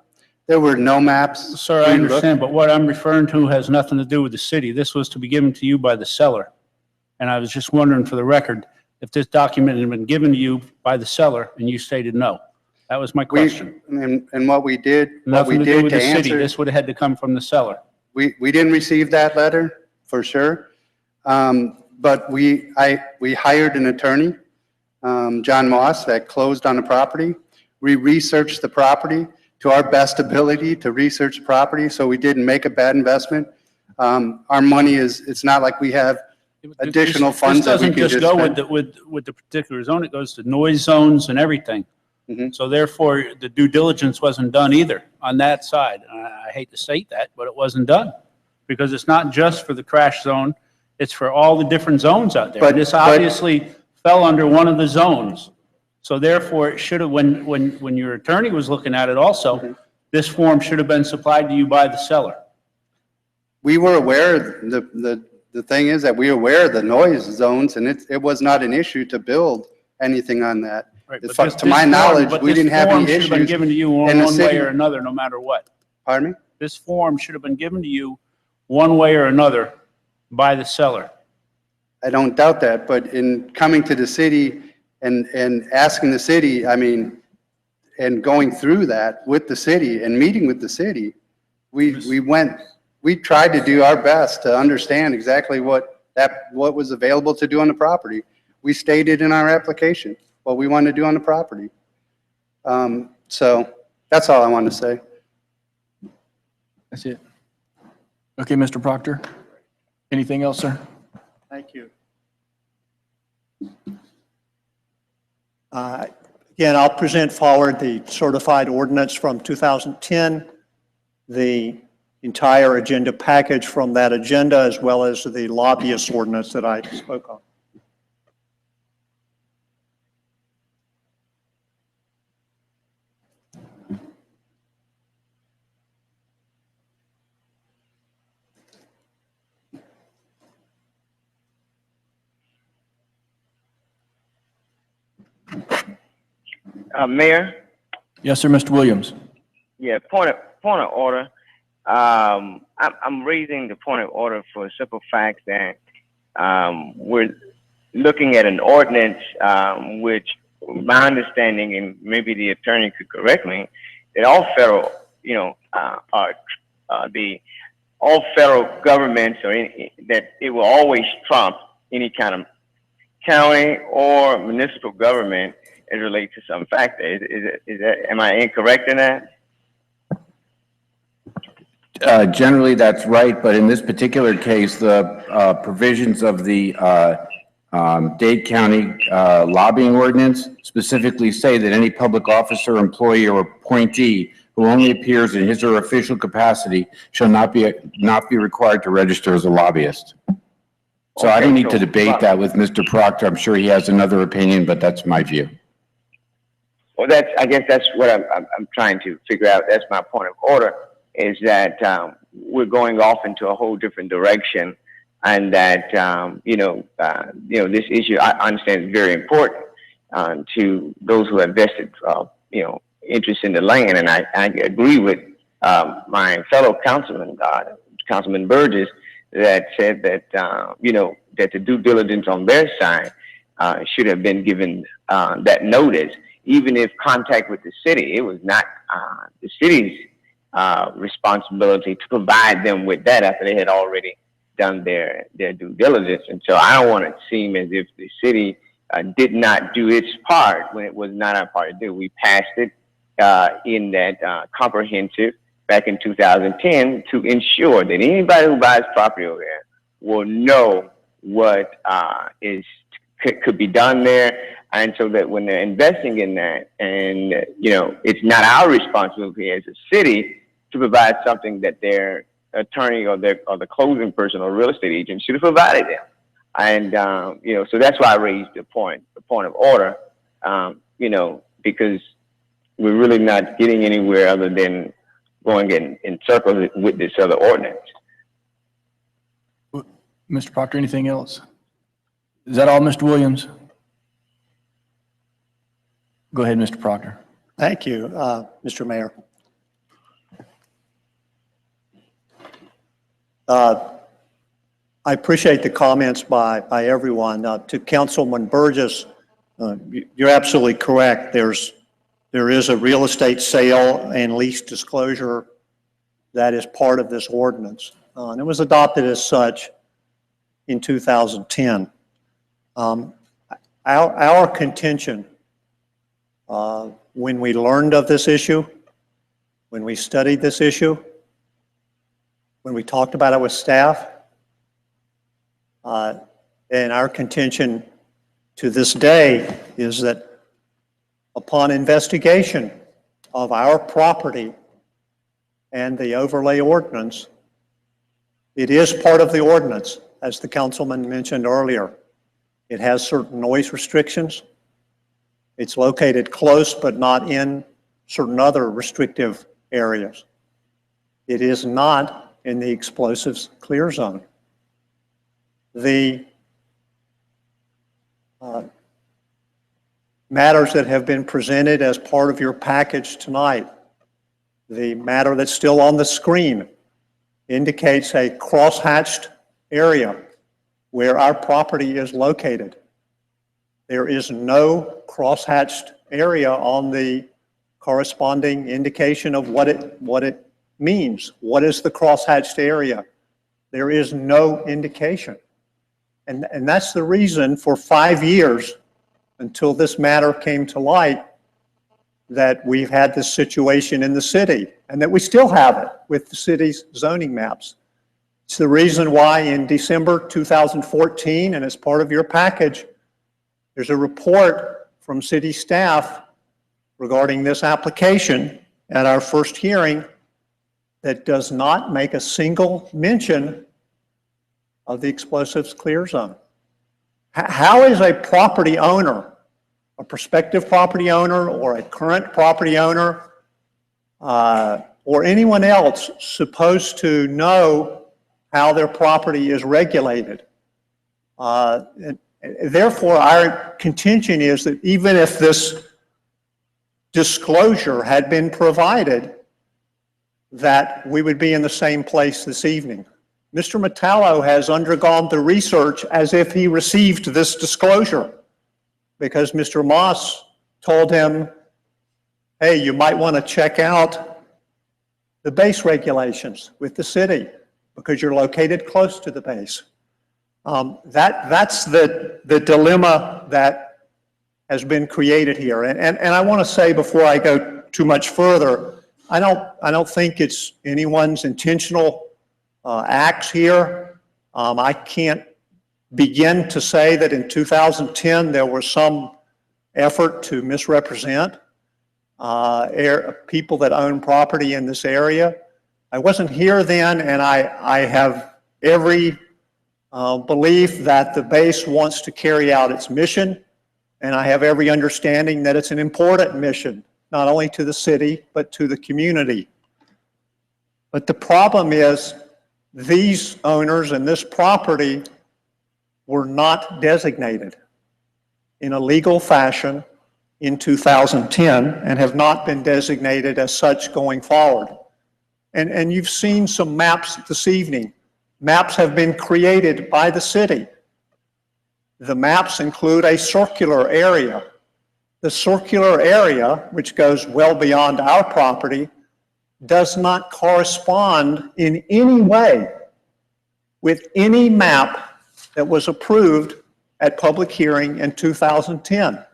there were no maps. Sir, I understand, but what I'm referring to has nothing to do with the city. This was to be given to you by the seller. And I was just wondering, for the record, if this document had been given to you by the seller and you stated no. That was my question. And what we did, Nothing to do with to the city. answer, This would have had to come from the seller. we didn't receive that letter, for sure. But we hired an attorney, John Moss, that closed on the property. We researched the property to our best ability to research the property, so we didn't make a bad investment. Our money it's not like we have additional funds that we can This just doesn't just spend. go with the particular zone, it goes to noise zones and everything. So therefore, the due diligence wasn't done either on that side. I hate to state that, but it wasn't done. Because it's not just for the crash zone, it's for all the different zones out there. But- This but- obviously fell under one of the zones. So therefore, it should have, when your attorney was looking at it also, this form should have been supplied to you by the seller. We were aware, the thing is that we were aware of the noise zones, and it was not an issue to build anything on that. Right, As but far- this- To this my form- knowledge, but we this didn't have form any should have been issues. given to you in one the way city. or another, no matter what. Pardon me? This form should have been given to you one way or another by the seller. I don't doubt that, but in coming to the city and asking the city, I mean, and going through that with the city and meeting with the city, we tried to do our best to understand exactly what was available to do on the property. We stated in our application what we wanted to do on the property. So that's all I wanted to say. That's it. Okay, Mr. Proctor. Anything else, sir? Thank you. Again, I'll present forward the certified ordinance from 2010, the entire agenda package from that agenda, as well as the lobbyist ordinance that I spoke on. Mayor? Yes, sir, Mr. Williams. Yeah, point of order. I'm raising the point of order for a simple fact that we're looking at an ordinance which, my understanding, and maybe the attorney could correct me, that all federal, all federal governments or that it will always trump any kind of county or municipal government as relates to some factor. Is that, am I incorrect in that? Generally, that's right, but in this particular case, the provisions of the Dade County lobbying ordinance specifically say that any public officer, employee, or appointee who only appears in his or her official capacity shall not be required to register as a lobbyist. So I don't need to debate that with Mr. Proctor. I'm sure he has another opinion, but that's my view. Well, I guess that's what I'm trying to figure out. That's my point of order, is that we're going off into a whole different direction, and that this issue, I understand, is very important to those who have vested interest in the land, and I agree with my fellow councilman, Councilman Burgess, that said that that the due diligence on their side should have been given that notice, even if contact with the city. It was not the city's responsibility to provide them with that after they had already done their due diligence. And so I don't want it to seem as if the city did not do its part when it was not our part to do. We passed it in that comprehensive back in 2010 to ensure that anybody who buys property over there will know what could be done there. And so that when they're investing in that, and it's not our responsibility as a city to provide something that their attorney or the closing person or real estate agent should have provided them. And so that's why I raised the point of order, because we're really not getting anywhere other than going in circles with this other ordinance. Mr. Proctor, anything else? Is that all, Mr. Williams? Go ahead, Mr. Proctor. Thank you, Mr. Mayor. I appreciate the comments by everyone. To Councilman Burgess, you're absolutely correct. There is a real estate sale and lease disclosure that is part of this ordinance. And it was adopted as such in 2010. Our contention, when we learned of this issue, when we studied this issue, when we talked about it with staff, and our contention to this day is that upon investigation of our property and the overlay ordinance, it is part of the ordinance, as the councilman mentioned earlier. It has certain noise restrictions. It's located close but not in certain other restrictive areas. It is not in the explosives clear zone. The matters that have been presented as part of your package tonight, the matter that's still on the screen indicates a crosshatched area where our property is located. There is no crosshatched area on the corresponding indication of what it means. What is the crosshatched area? There is no indication. And that's the reason for 5 years until this matter came to light that we've had this situation in the city and that we still have it with the city's zoning maps. It's the reason why in December 2014, and as part of your package, There's a report from city staff regarding this application at our first hearing that does not make a single mention of the explosives clear zone. How is a property owner, a prospective property owner or a current property owner, or anyone else supposed to know how their property is regulated? And therefore, our contention is that even if this disclosure had been provided, that we would be in the same place this evening. Mr. Metallo has undergone the research as if he received this disclosure, because Mr. Moss told him, hey, you might want to check out the base regulations with the city because you're located close to the base. That's the dilemma that has been created here. And I want to say before I go too much further, I don't think it's anyone's intentional acts here. I can't begin to say that in 2010 there was some effort to misrepresent people that own property in this area. I wasn't here then, and I have every belief that the base wants to carry out its mission, and I have every understanding that it's an important mission, not only to the city, but to the community. But the problem is these owners and this property were not designated in a legal fashion in 2010 and have not been designated as such going forward. And you've seen some maps this evening. Maps have been created by the city. The maps include a circular area. The circular area, which goes well beyond our property, does not correspond in any way with any map that was approved at public hearing in 2010.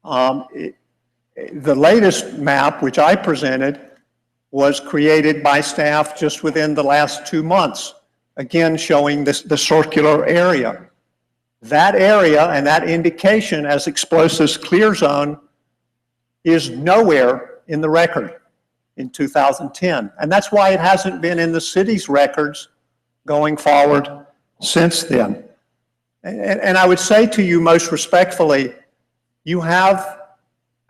The latest map, which I presented, was created by staff just within the last 2 months, again showing the circular area. That area and that indication as explosives clear zone is nowhere in the record in 2010. And that's why it hasn't been in the city's records going forward since then. And I would say to you most respectfully, you have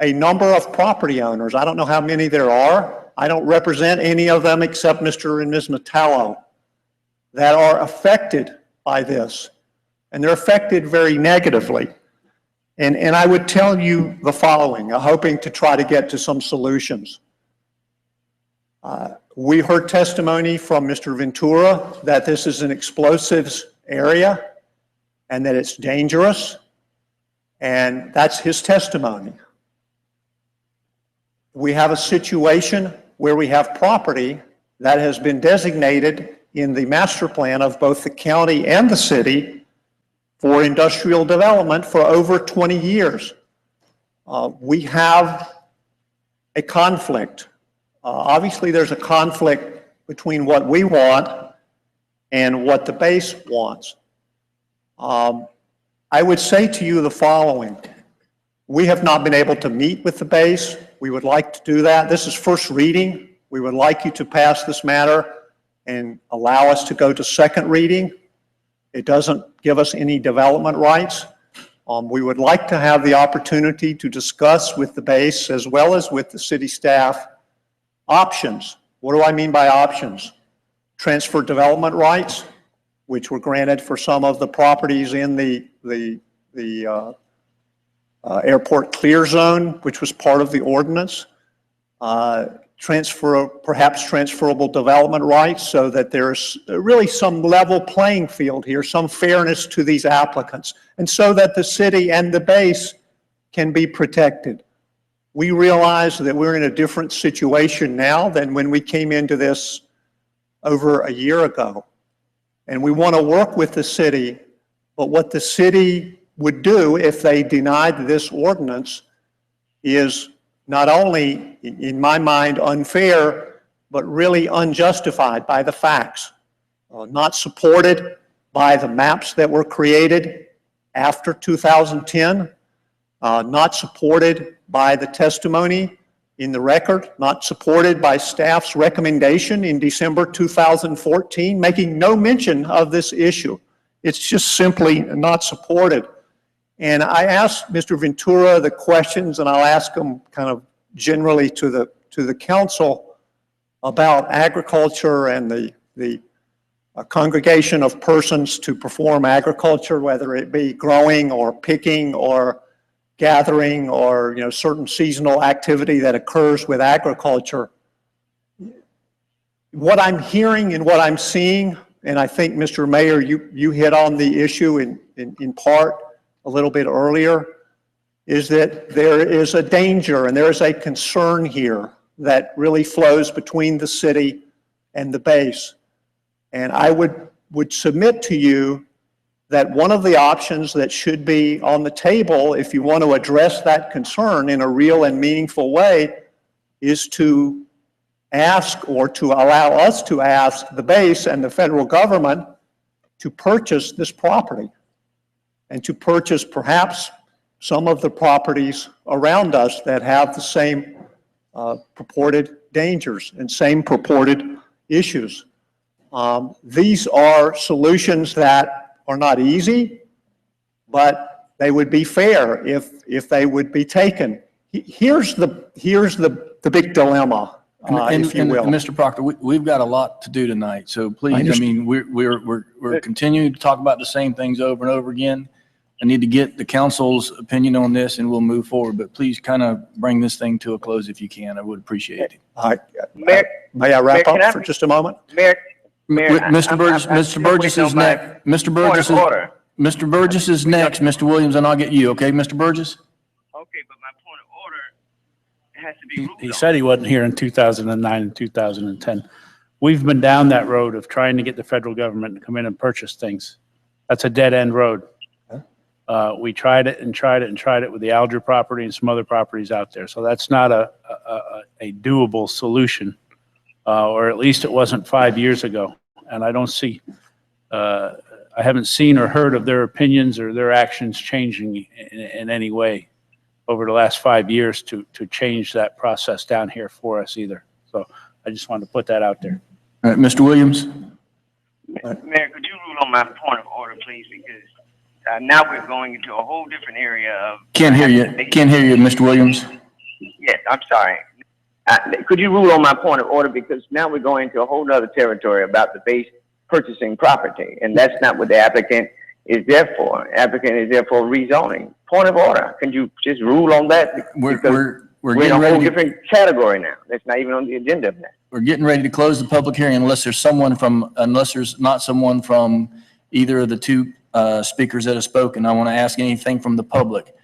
a number of property owners. I don't know how many there are. I don't represent any of them except Mr. and Ms. Metallo that are affected by this. And they're affected very negatively. And I would tell you the following, hoping to try to get to some solutions. We heard testimony from Mr. Ventura that this is an explosives area and that it's dangerous, and that's his testimony. We have a situation where we have property that has been designated in the master plan of both the county and the city for industrial development for over 20 years. We have a conflict. Obviously, there's a conflict between what we want and what the base wants. I would say to you the following. We have not been able to meet with the base. We would like to do that. This is first reading. We would like you to pass this matter and allow us to go to second reading. It doesn't give us any development rights. We would like to have the opportunity to discuss with the base as well as with the city staff options. What do I mean by options? Transfer development rights, which were granted for some of the properties in the airport clear zone, which was part of the ordinance. Perhaps transferable development rights so that there's really some level playing field here, some fairness to these applicants, and so that the city and the base can be protected. We realize that we're in a different situation now than when we came into this over a year ago. And we want to work with the city, but what the city would do if they denied this ordinance is not only, in my mind, unfair, but really unjustified by the facts, not supported by the maps that were created after 2010, not supported by the testimony in the record, not supported by staff's recommendation in December 2014, making no mention of this issue. It's just simply not supported. And I asked Mr. Ventura the questions, and I'll ask them kind of generally to the council about agriculture and the congregation of persons to perform agriculture, whether it be growing or picking or gathering or, you know, certain seasonal activity that occurs with agriculture. What I'm hearing and what I'm seeing, and I think, Mr. Mayor, you hit on the issue in part a little bit earlier, is that there is a danger and there is a concern here that really flows between the city and the base. And I would submit to you that one of the options that should be on the table, if you want to address that concern in a real and meaningful way, is to ask, or to allow us to ask the base and the federal government to purchase this property and to purchase perhaps some of the properties around us that have the same purported dangers and same purported issues. These are solutions that are not easy, but they would be fair if they would be taken. Here's the big dilemma, if you will. Mr. Proctor, we've got a lot to do tonight, so please, I mean, we're continuing to talk about the same things over and over again. I need to get the council's opinion on this and we'll move forward, but please kind of bring this thing to a close if you can. I would appreciate it. May I wrap up for just a moment? Mayor, Mr. Burgess is next. Mr. Burgess is next, Mr. Williams, and I'll get you, okay, Mr. Burgess? Okay, but my point of order has to be ruled He said he wasn't here in 2009 and 2010. We've been down that road of trying to get the federal government to come in and purchase things. That's a dead-end road. We tried it and tried it and tried it with the Alger property and some other properties out there. So that's not a doable solution, or at least it wasn't 5 years ago. And I don't see, I haven't seen or heard of their opinions or their actions changing in any way over the last 5 years to change that process down here for us either. So I just wanted to put that out there. All right, Mr. Williams? Mayor, could you rule on my point of order, please? Because now we're going into a whole different area of... Can't hear you, Mr. Williams. Yes, I'm sorry. Could you rule on my point of order? Because now we're going into a whole other territory about the base purchasing property, and that's not what the applicant is there for. Applicant is there for rezoning. Point of order. Can you just rule on that? We're We're in a whole different category now. That's not even on the agenda of that. We're getting ready to close the public hearing unless there's not someone from either of the two speakers that have spoken. I want to ask anything from the public.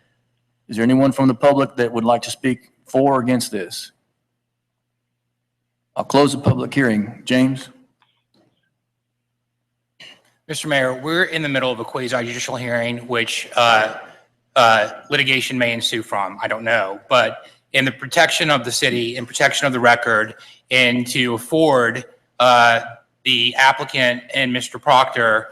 Is there anyone from the public that would like to speak for or against this? I'll close the public hearing. James? Mr. Mayor, we're in the middle of a quasi-judicial hearing, which litigation may ensue from. I don't know. But in the protection of the city, in protection of the record, and to afford the applicant and Mr. Proctor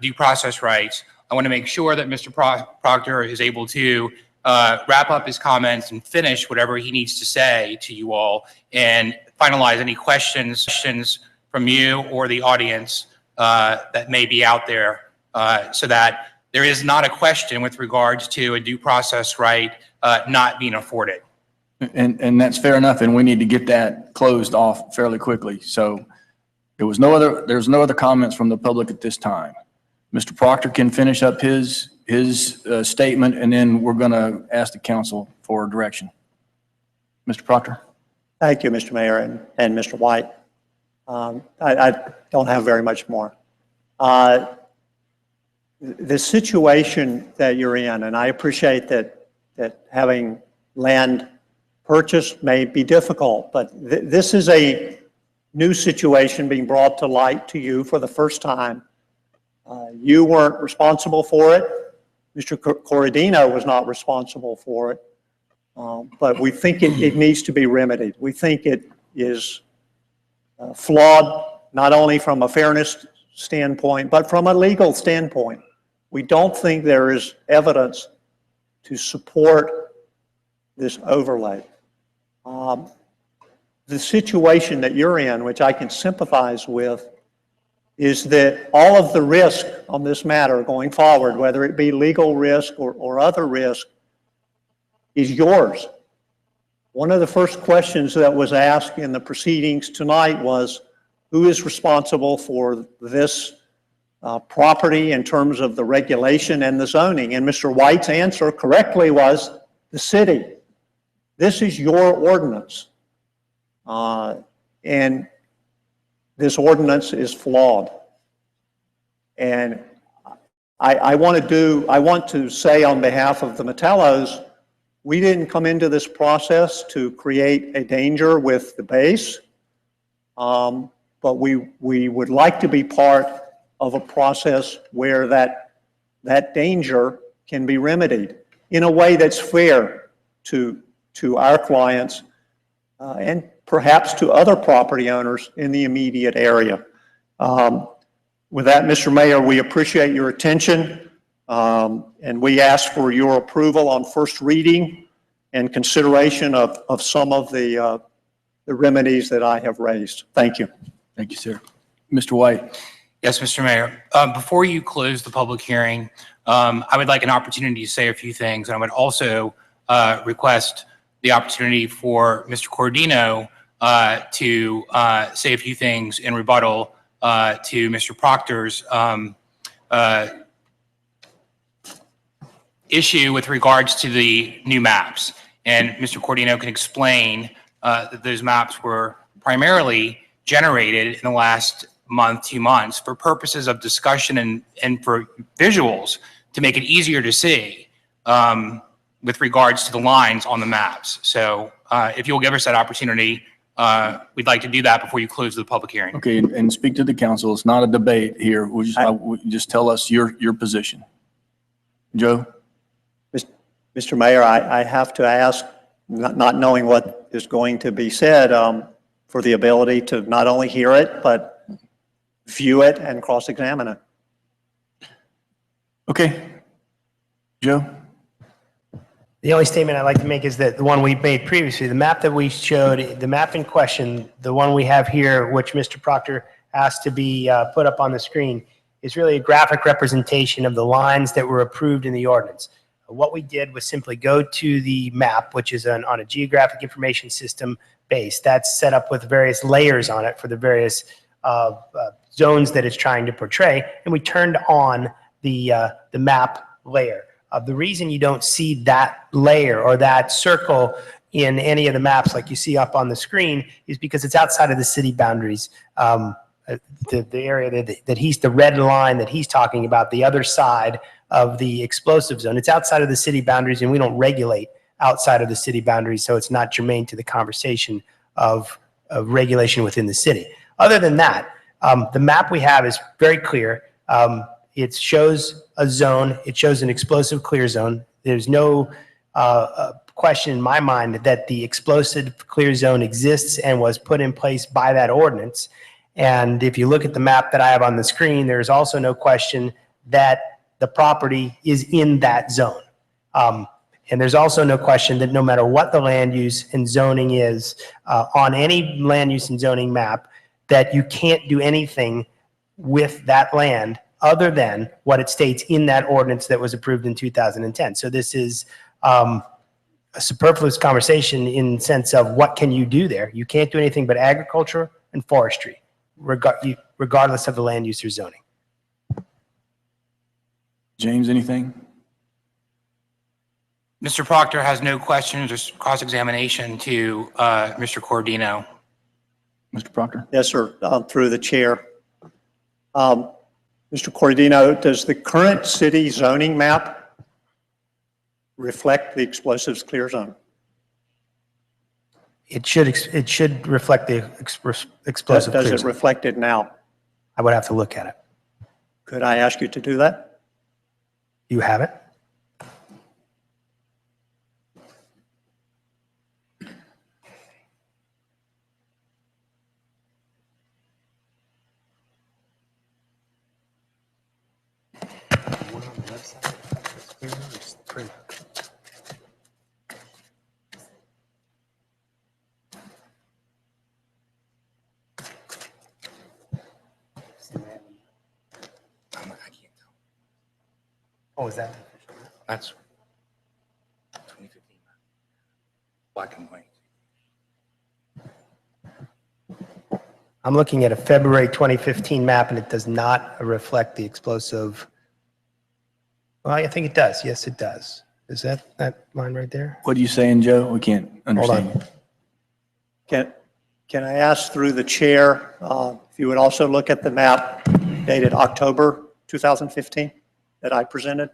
due process rights, I want to make sure that Mr. Proctor is able to wrap up his comments and finish whatever he needs to say to you all and finalize any questions from you or the audience that may be out there, so that there is not a question with regards to a due process right not being afforded. And that's fair enough, and we need to get that closed off fairly quickly. So there's no other comments from the public at this time. Mr. Proctor can finish up his statement, and then we're going to ask the council for direction. Mr. Proctor? Thank you, Mr. Mayor and Mr. White. I don't have very much more. The situation that you're in, and I appreciate that having land purchased may be difficult, but this is a new situation being brought to light to you for the first time. You weren't responsible for it. Mr. Corradino was not responsible for it, but we think it needs to be remedied. We think it is flawed, not only from a fairness standpoint, but from a legal standpoint. we don't think there is evidence to support this overlay. The situation that you're in, which I can sympathize with, is that all of the risk on this matter going forward, whether it be legal risk or other risk, is yours. One of the first questions that was asked in the proceedings tonight was, who is responsible for this property in terms of the regulation and the zoning? And Mr. White's answer correctly was the city. This is your ordinance. And this ordinance is flawed. And I want to say on behalf of the Metellos, we didn't come into this process to create a danger with the base, but we would like to be part of a process where that danger can be remedied in a way that's fair to our clients and perhaps to other property owners in the immediate area. With that, Mr. Mayor, we appreciate your attention, and we ask for your approval on first reading and consideration of some of the remedies that I have raised. Thank you. Thank you, sir. Mr. White. Yes, Mr. Mayor. Before you close the public hearing, I would like an opportunity to say a few things. And I would also request the opportunity for Mr. Cordino to say a few things in rebuttal to Mr. Proctor's issue with regards to the new maps. And Mr. Cordino can explain that those maps were primarily generated in the last month, 2 months for purposes of discussion and for visuals to make it easier to see with regards to the lines on the maps. So if you'll give us that opportunity, we'd like to do that before you close the public hearing. Okay, and speak to the council. It's not a debate here. Just tell us your position. Joe? Mr. Mayor, I have to ask, not knowing what is going to be said, for the ability to not only hear it, but view it and cross-examine it. Okay. Joe? The only statement I'd like to make is that the one we made previously, the map that we showed, the map in question, the one we have here, which Mr. Proctor asked to be put up on the screen, is really a graphic representation of the lines that were approved in the ordinance. What we did was simply go to the map, which is on a geographic information system base. That's set up with various layers on it for the various zones that it's trying to portray, and we turned on the map layer. The reason you don't see that layer or that circle in any of the maps like you see up on the screen is because it's outside of the city boundaries. The area that he's, the red line that he's talking about, the other side of the explosive zone, it's outside of the city boundaries, and we don't regulate outside of the city boundaries, so it's not germane to the conversation of regulation within the city. Other than that, the map we have is very clear. It shows a zone. It shows an explosive clear zone. There's no question in my mind that the explosive clear zone exists and was put in place by that ordinance. And if you look at the map that I have on the screen, there's also no question that the property is in that zone. And there's also no question that no matter what the land use and zoning is on any land use and zoning map, that you can't do anything with that land other than what it states in that ordinance that was approved in 2010. So this is a superfluous conversation in the sense of what can you do there? You can't do anything but agriculture and forestry, regardless of the land use or zoning. James, anything? Mr. Proctor has no questions or cross-examination to Mr. Cordino. Mr. Proctor? Yes, sir, through the chair. Mr. Cordino, does the current city zoning map reflect the explosives clear zone? It should reflect the explosive clear zone. Does it reflect it now? I would have to look at it. Could I ask you to do that? You have it? Oh, is that? That's 2015. Black and white. I'm looking at a February 2015 map, and it does not reflect the explosive. Well, I think it does. Yes, it does. Is that line right there? What are you saying, Joe? We can't understand. Can I ask through the chair, if you would also look at the map dated October 2015 that I presented?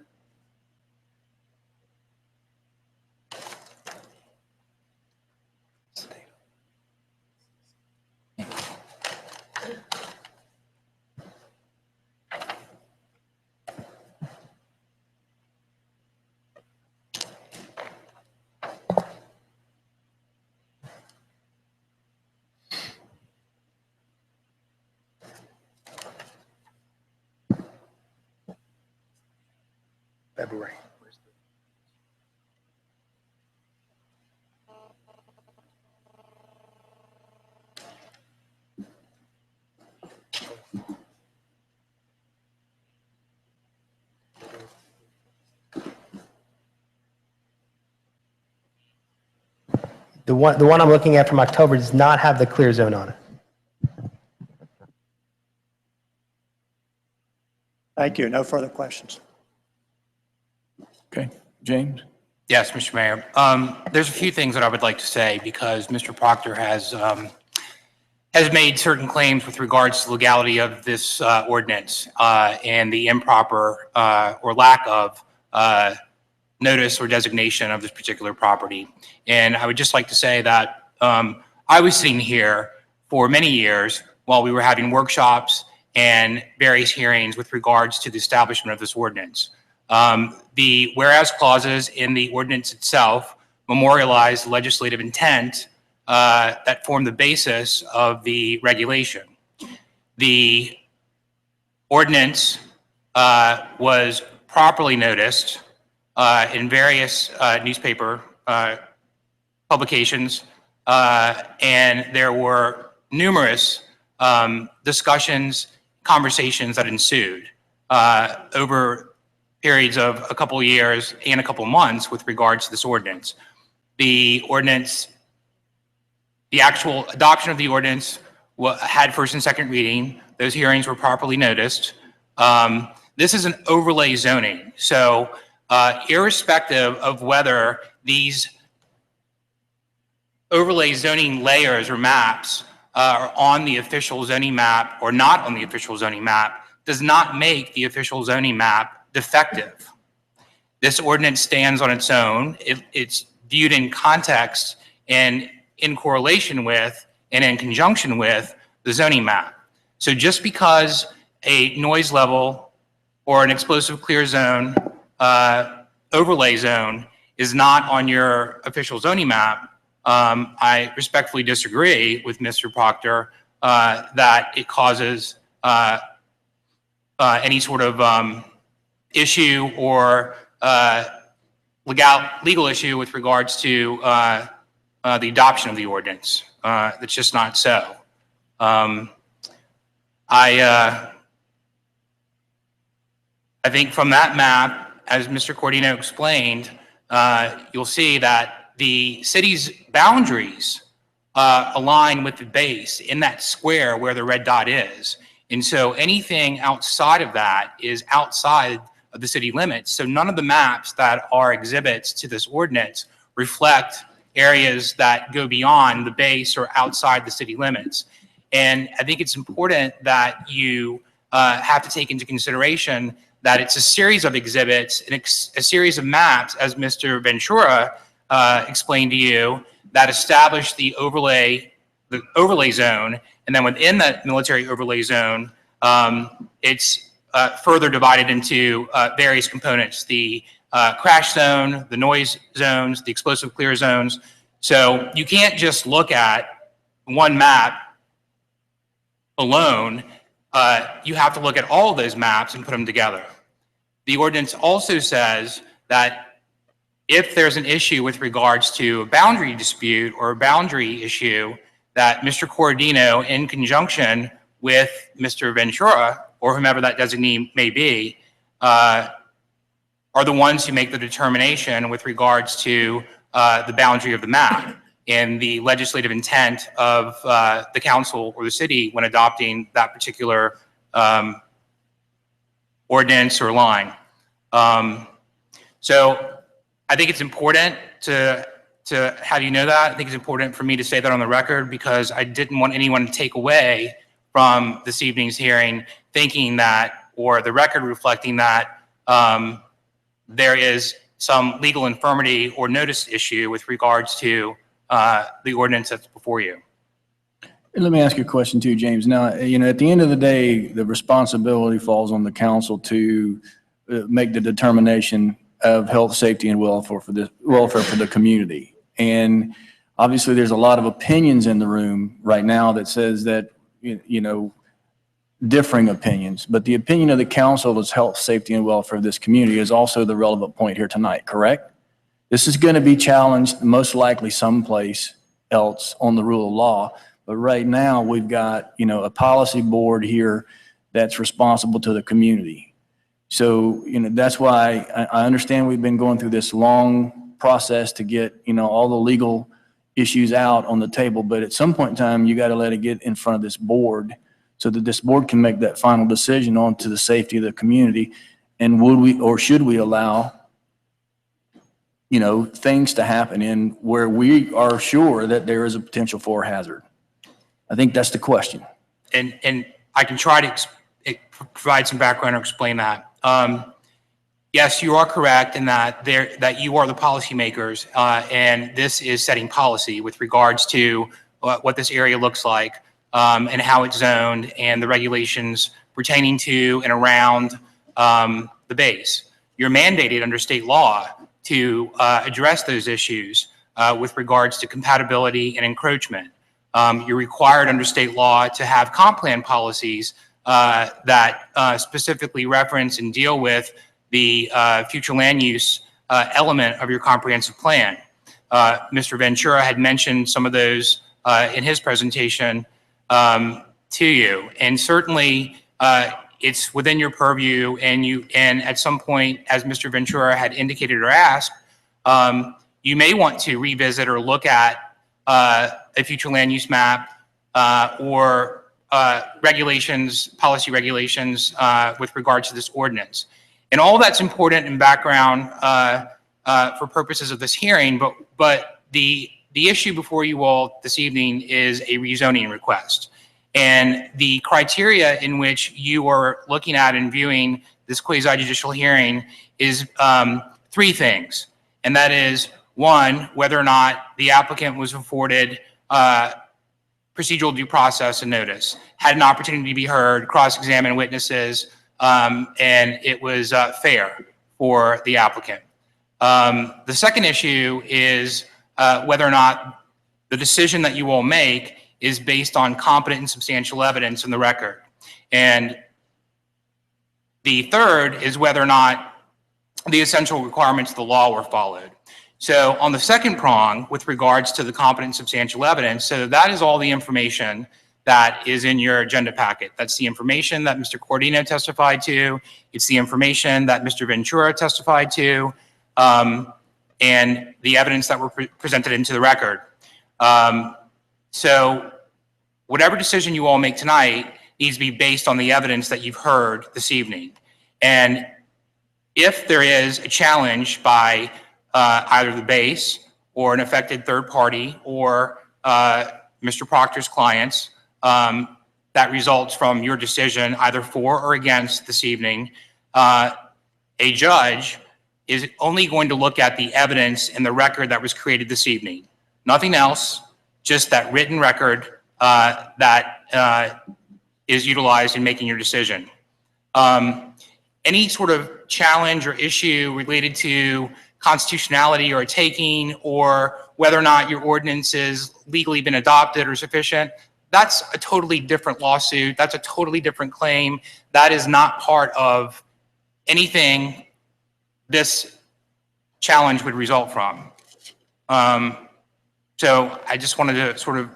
February. The one I'm looking at from October does not have the clear zone on it. Thank you. No further questions. Okay, James? Yes, Mr. Mayor. There's a few things that I would like to say because Mr. Proctor has made certain claims with regards to the legality of this ordinance and the improper or lack of notice or designation of this particular property. And I would just like to say that I was sitting here for many years while we were having workshops and various hearings with regards to the establishment of this ordinance. The whereas clauses in the ordinance itself memorialize legislative intent that form the basis of the regulation. The ordinance was properly noticed in various newspaper publications, and there were numerous discussions, conversations that ensued over periods of a couple of years and a couple of months with regards to this ordinance. The ordinance, the actual adoption of the ordinance had first and second reading. Those hearings were properly noticed. This is an overlay zoning. So irrespective of whether these overlay zoning layers or maps are on the official zoning map or not on the official zoning map does not make the official zoning map defective. This ordinance stands on its own. It's viewed in context and in correlation with and in conjunction with the zoning map. So just because a noise level or an explosive clear zone overlay zone is not on your official zoning map, I respectfully disagree with Mr. Proctor that it causes any sort of issue or legal issue with regards to the adoption of the ordinance. That's just not so. I think from that map, as Mr. Cordino explained, you'll see that the city's boundaries align with the base in that square where the red dot is. And so anything outside of that is outside of the city limits. So none of the maps that are exhibits to this ordinance reflect areas that go beyond the base or outside the city limits. And I think it's important that you have to take into consideration that it's a series of exhibits and a series of maps, as Mr. Ventura explained to you, that establish the overlay zone. And then within that military overlay zone, it's further divided into various components, the crash zone, the noise zones, the explosive clear zones. So you can't just look at one map alone. You have to look at all of those maps and put them together. The ordinance also says that if there's an issue with regards to a boundary dispute or a boundary issue, that Mr. Corradino, in conjunction with Mr. Ventura, or whomever that designee may be, are the ones who make the determination with regards to the boundary of the map and the legislative intent of the council or the city when adopting that particular ordinance or line. So I think it's important to have you know that. I think it's important for me to say that on the record because I didn't want anyone to take away from this evening's hearing thinking that, or the record reflecting that, there is some legal infirmity or notice issue with regards to the ordinance that's before you. Let me ask you a question too, James. Now, you know, at the end of the day, the responsibility falls on the council to make the determination of health, safety, and welfare for the community. And obviously, there's a lot of opinions in the room right now that says that, you know, differing opinions. But the opinion of the council is health, safety, and welfare of this community is also the relevant point here tonight, correct? This is going to be challenged most likely someplace else on the rule of law. But right now, we've got, you know, a policy board here that's responsible to the community. So, you know, that's why I understand we've been going through this long process to get, you know, all the legal issues out on the table. But at some point in time, you got to let it get in front of this board so that this board can make that final decision on to the safety of the community. And would we, or should we allow, you know, things to happen in where we are sure that there is a potential for hazard? I think that's the question. And I can try to provide some background or explain that. Yes, you are correct in that that you are the policymakers, and this is setting policy with regards to what this area looks like and how it's zoned and the regulations pertaining to and around the base. You're mandated under state law to address those issues with regards to compatibility and encroachment. You're required under state law to have comp plan policies that specifically reference and deal with the future land use element of your comprehensive plan. Mr. Ventura had mentioned some of those in his presentation to you, and certainly it's within your purview. And at some point, as Mr. Ventura had indicated or asked, you may want to revisit or look at a future land use map or regulations, policy regulations with regard to this ordinance. And all that's important in background for purposes of this hearing, but the issue before you all this evening is a rezoning request. And the criteria in which you are looking at and viewing this quasi-judicial hearing is three things. And that is, one, whether or not the applicant was afforded procedural due process and notice, had an opportunity to be heard, cross-examine witnesses, and it was fair for the applicant. The second issue is whether or not the decision that you will make is based on competent and substantial evidence in the record. And the third is whether or not the essential requirements of the law were followed. So on the second prong, with regards to the competent and substantial evidence, so that is all the information that is in your agenda packet. That's the information that Mr. Corradino testified to. It's the information that Mr. Ventura testified to, and the evidence that were presented into the record. So whatever decision you all make tonight needs to be based on the evidence that you've heard this evening. And if there is a challenge by either the base or an affected third party or Mr. Proctor's clients that results from your decision either for or against this evening, a judge is only going to look at the evidence in the record that was created this evening. Nothing else, just that written record that is utilized in making your decision. Any sort of challenge or issue related to constitutionality or a taking, or whether or not your ordinance is legally been adopted or sufficient, that's a totally different lawsuit. That's a totally different claim. That is not part of anything this challenge would result from. So I just wanted to sort of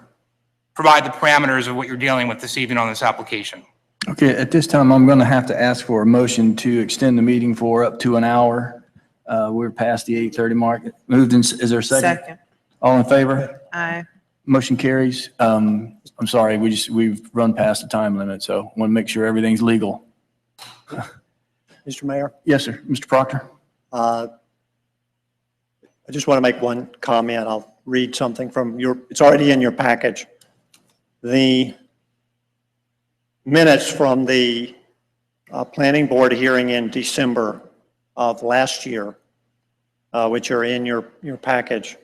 provide the parameters of what you're dealing with this evening on this application. Okay, at this time, I'm going to have to ask for a motion to extend the meeting for up to an hour. We're past the 8:30 mark. Moved in, is there a second? Second. All in favor? Aye. Motion carries. I'm sorry, we've run past the time limit, so want to make sure everything's legal. Mr. Mayor? Yes, sir. Mr. Proctor? I just want to make one comment. I'll read something from it's already in your package. The minutes from the planning board hearing in December of last year, which are in your package.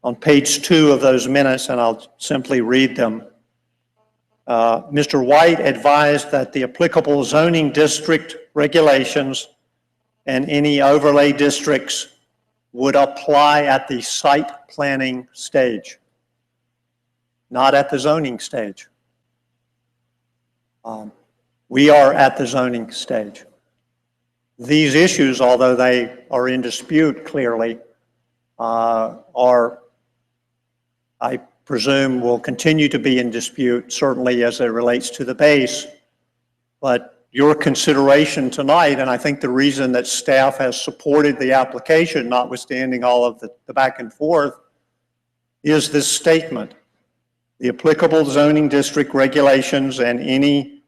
On page 2 of those minutes, and I'll simply read them, Mr. White advised that the applicable zoning district regulations and any overlay districts would apply at the site planning stage, not at the zoning stage. We are at the zoning stage. These issues, although they are in dispute clearly, I presume will continue to be in dispute, certainly as it relates to the base. But your consideration tonight, and I think the reason that staff has supported the application, notwithstanding all of the back and forth, is this statement. The applicable zoning district regulations and any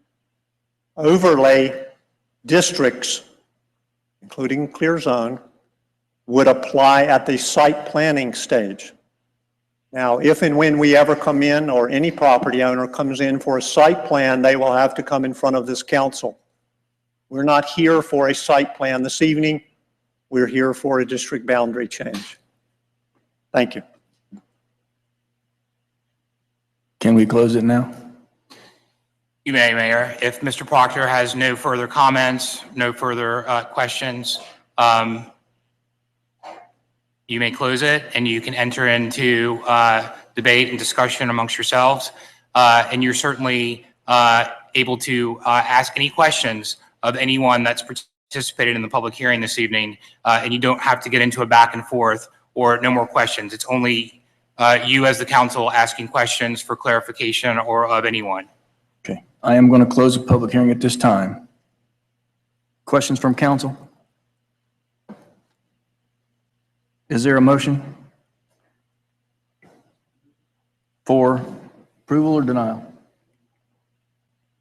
overlay districts, including clear zone, would apply at the site planning stage. Now, if and when we ever come in, or any property owner comes in for a site plan, they will have to come in front of this council. We're not here for a site plan this evening. We're here for a district boundary change. Thank you. Can we close it now? You may, Mayor. If Mr. Proctor has no further comments, no further questions, you may close it, and you can enter into debate and discussion amongst yourselves. And you're certainly able to ask any questions of anyone that's participated in the public hearing this evening, and you don't have to get into a back and forth or no more questions. It's only you as the council asking questions for clarification or of anyone. Okay. I am going to close the public hearing at this time. Questions from council? Is there a motion for approval or denial?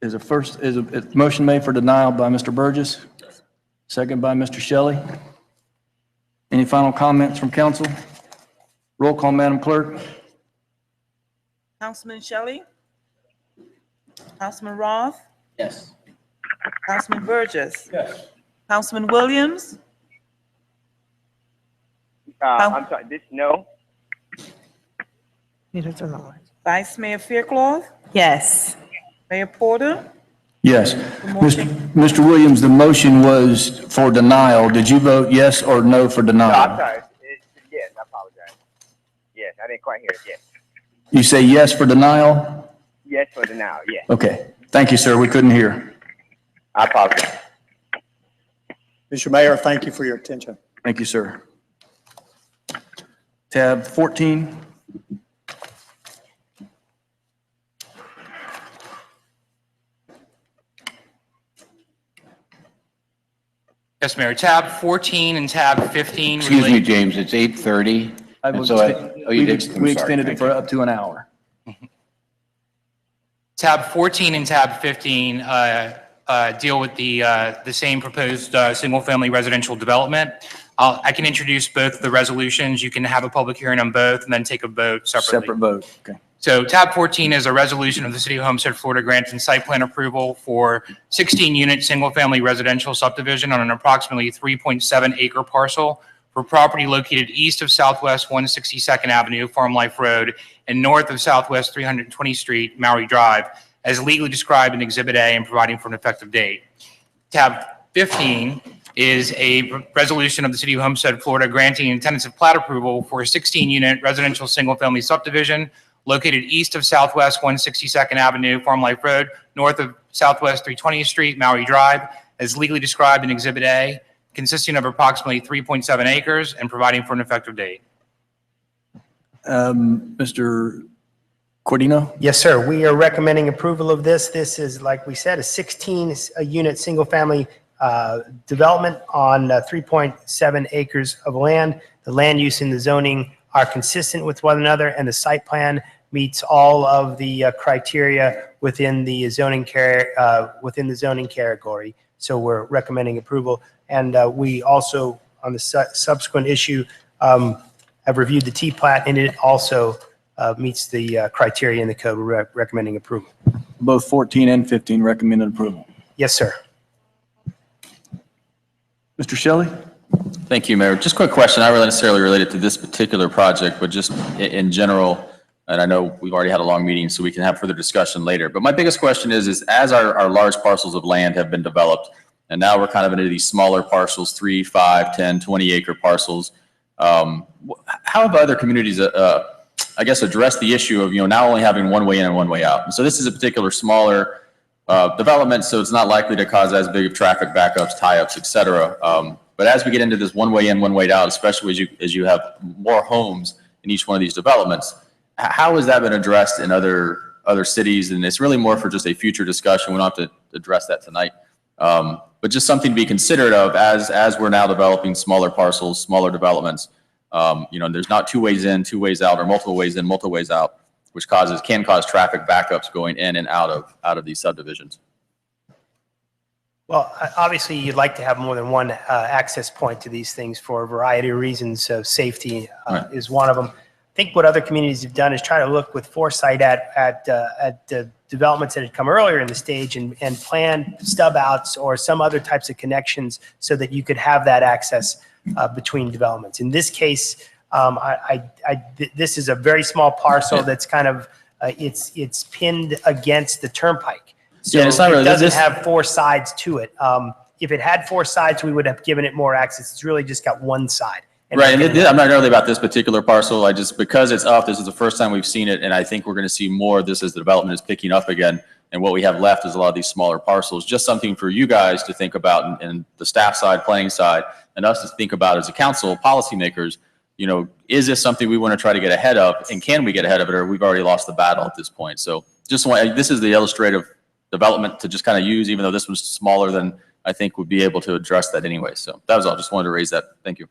Is a motion made for denial by Mr. Burgess? Second by Mr. Shelley. Any final comments from council? Roll call, Madam Clerk. Councilman Shelley? Councilman Roth? Yes. Councilman Burgess? Yes. Councilman Williams? I'm sorry, this no? Vice Mayor Faircloth? Yes. Mayor Porter? Yes. Mr. Williams, the motion was for denial. Did you vote yes or no for No, denial? I'm sorry. Yes, I apologize. Yes, I didn't quite hear it. Yes. You say yes for denial? Yes for the now, yes. Okay. Thank you, sir. We couldn't hear. I apologize. Mr. Mayor, thank you for your attention. Thank you, sir. Tab 14. Yes, Mayor. Tab 14 and tab 15. Excuse me, James, it's 8:30. And so you did. I'm We sorry. extended it Thank for you. up to an hour. Tab 14 and tab 15 deal with the same proposed single-family residential development. I can introduce both the resolutions. You can have a public hearing on both and then take a vote separately. Separate vote. Okay. So tab 14 is a resolution of the City of Homestead, Florida, granting site plan approval for 16-unit single-family residential subdivision on an approximately 3.7 acre parcel for property located east of Southwest 162nd Avenue, Farm Life Road, and north of Southwest 320th Street, Maury Drive, as legally described in Exhibit A and providing for an effective date. Tab 15 is a resolution of the City of Homestead, Florida, granting tentative plat approval for a 16-unit residential single-family subdivision located east of Southwest 162nd Avenue, Farm Life Road, north of Southwest 320th Street, Maury Drive, as legally described in Exhibit A, consisting of approximately 3.7 acres and providing for an effective date. Mr. Cordino? Yes, sir. We are recommending approval of this. This is, like we said, a 16-unit, single-family development on 3.7 acres of land. The land use and the zoning are consistent with one another, and the site plan meets all of the criteria within the zoning category. So we're recommending approval. And we also, on the subsequent issue, have reviewed the T-plat, and it also meets the criteria in the code. We're recommending approval. Both 14 and 15 recommended approval. Yes, sir. Mr. Shelley? Thank you, Mayor. Just a quick question, not really necessarily related to this particular project, but just in general, and I know we've already had a long meeting, so we can have further discussion later. But my biggest question is as our large parcels of land have been developed, and now we're kind of into these smaller parcels, 3, 5, 10, 20 acre parcels, how have other communities, I guess, addressed the issue of, now only having one way in and one way out? And so this is a particular smaller development, so it's not likely to cause as big of traffic backups, tie-ups, et cetera. But as we get into this one way in, one way out, especially as you have more homes in each one of these developments, how has that been addressed in other cities? And it's really more for just a future discussion. We don't have to address that tonight. But just something to be considerate of as we're now developing smaller parcels, smaller developments. There's not two ways in, two ways out, or multiple ways in, multiple ways out, which can cause traffic backups going in and out of these subdivisions. Well, obviously, you'd like to have more than one access point to these things for a variety of reasons. So safety is one of them. I think what other communities have done is try to look with foresight at developments that had come earlier in the stage and plan stub outs or some other types of connections so that you could have that access between developments. In this case, this is a very small parcel that's kind of it's pinned against the turnpike. So yeah, it's not really, it doesn't have four sides to it. If it had four sides, we would have given it more access. It's really just got one side. Right, and I'm not really about this particular parcel. Because it's up, this is the first time we've seen it, and I think we're going to see more of this as the development is picking up again. And what we have left is a lot of these smaller parcels. Just something for you guys to think about, and the staff side, planning side, and us to think about as a council, policymakers. Is this something we want to try to get ahead of, and can we get ahead of it, or we've already lost the battle at this point? So this is the illustrative development to just kind of use, even though this was smaller than I think would be able to address that anyway. So that was all. Just wanted to raise that. Thank you.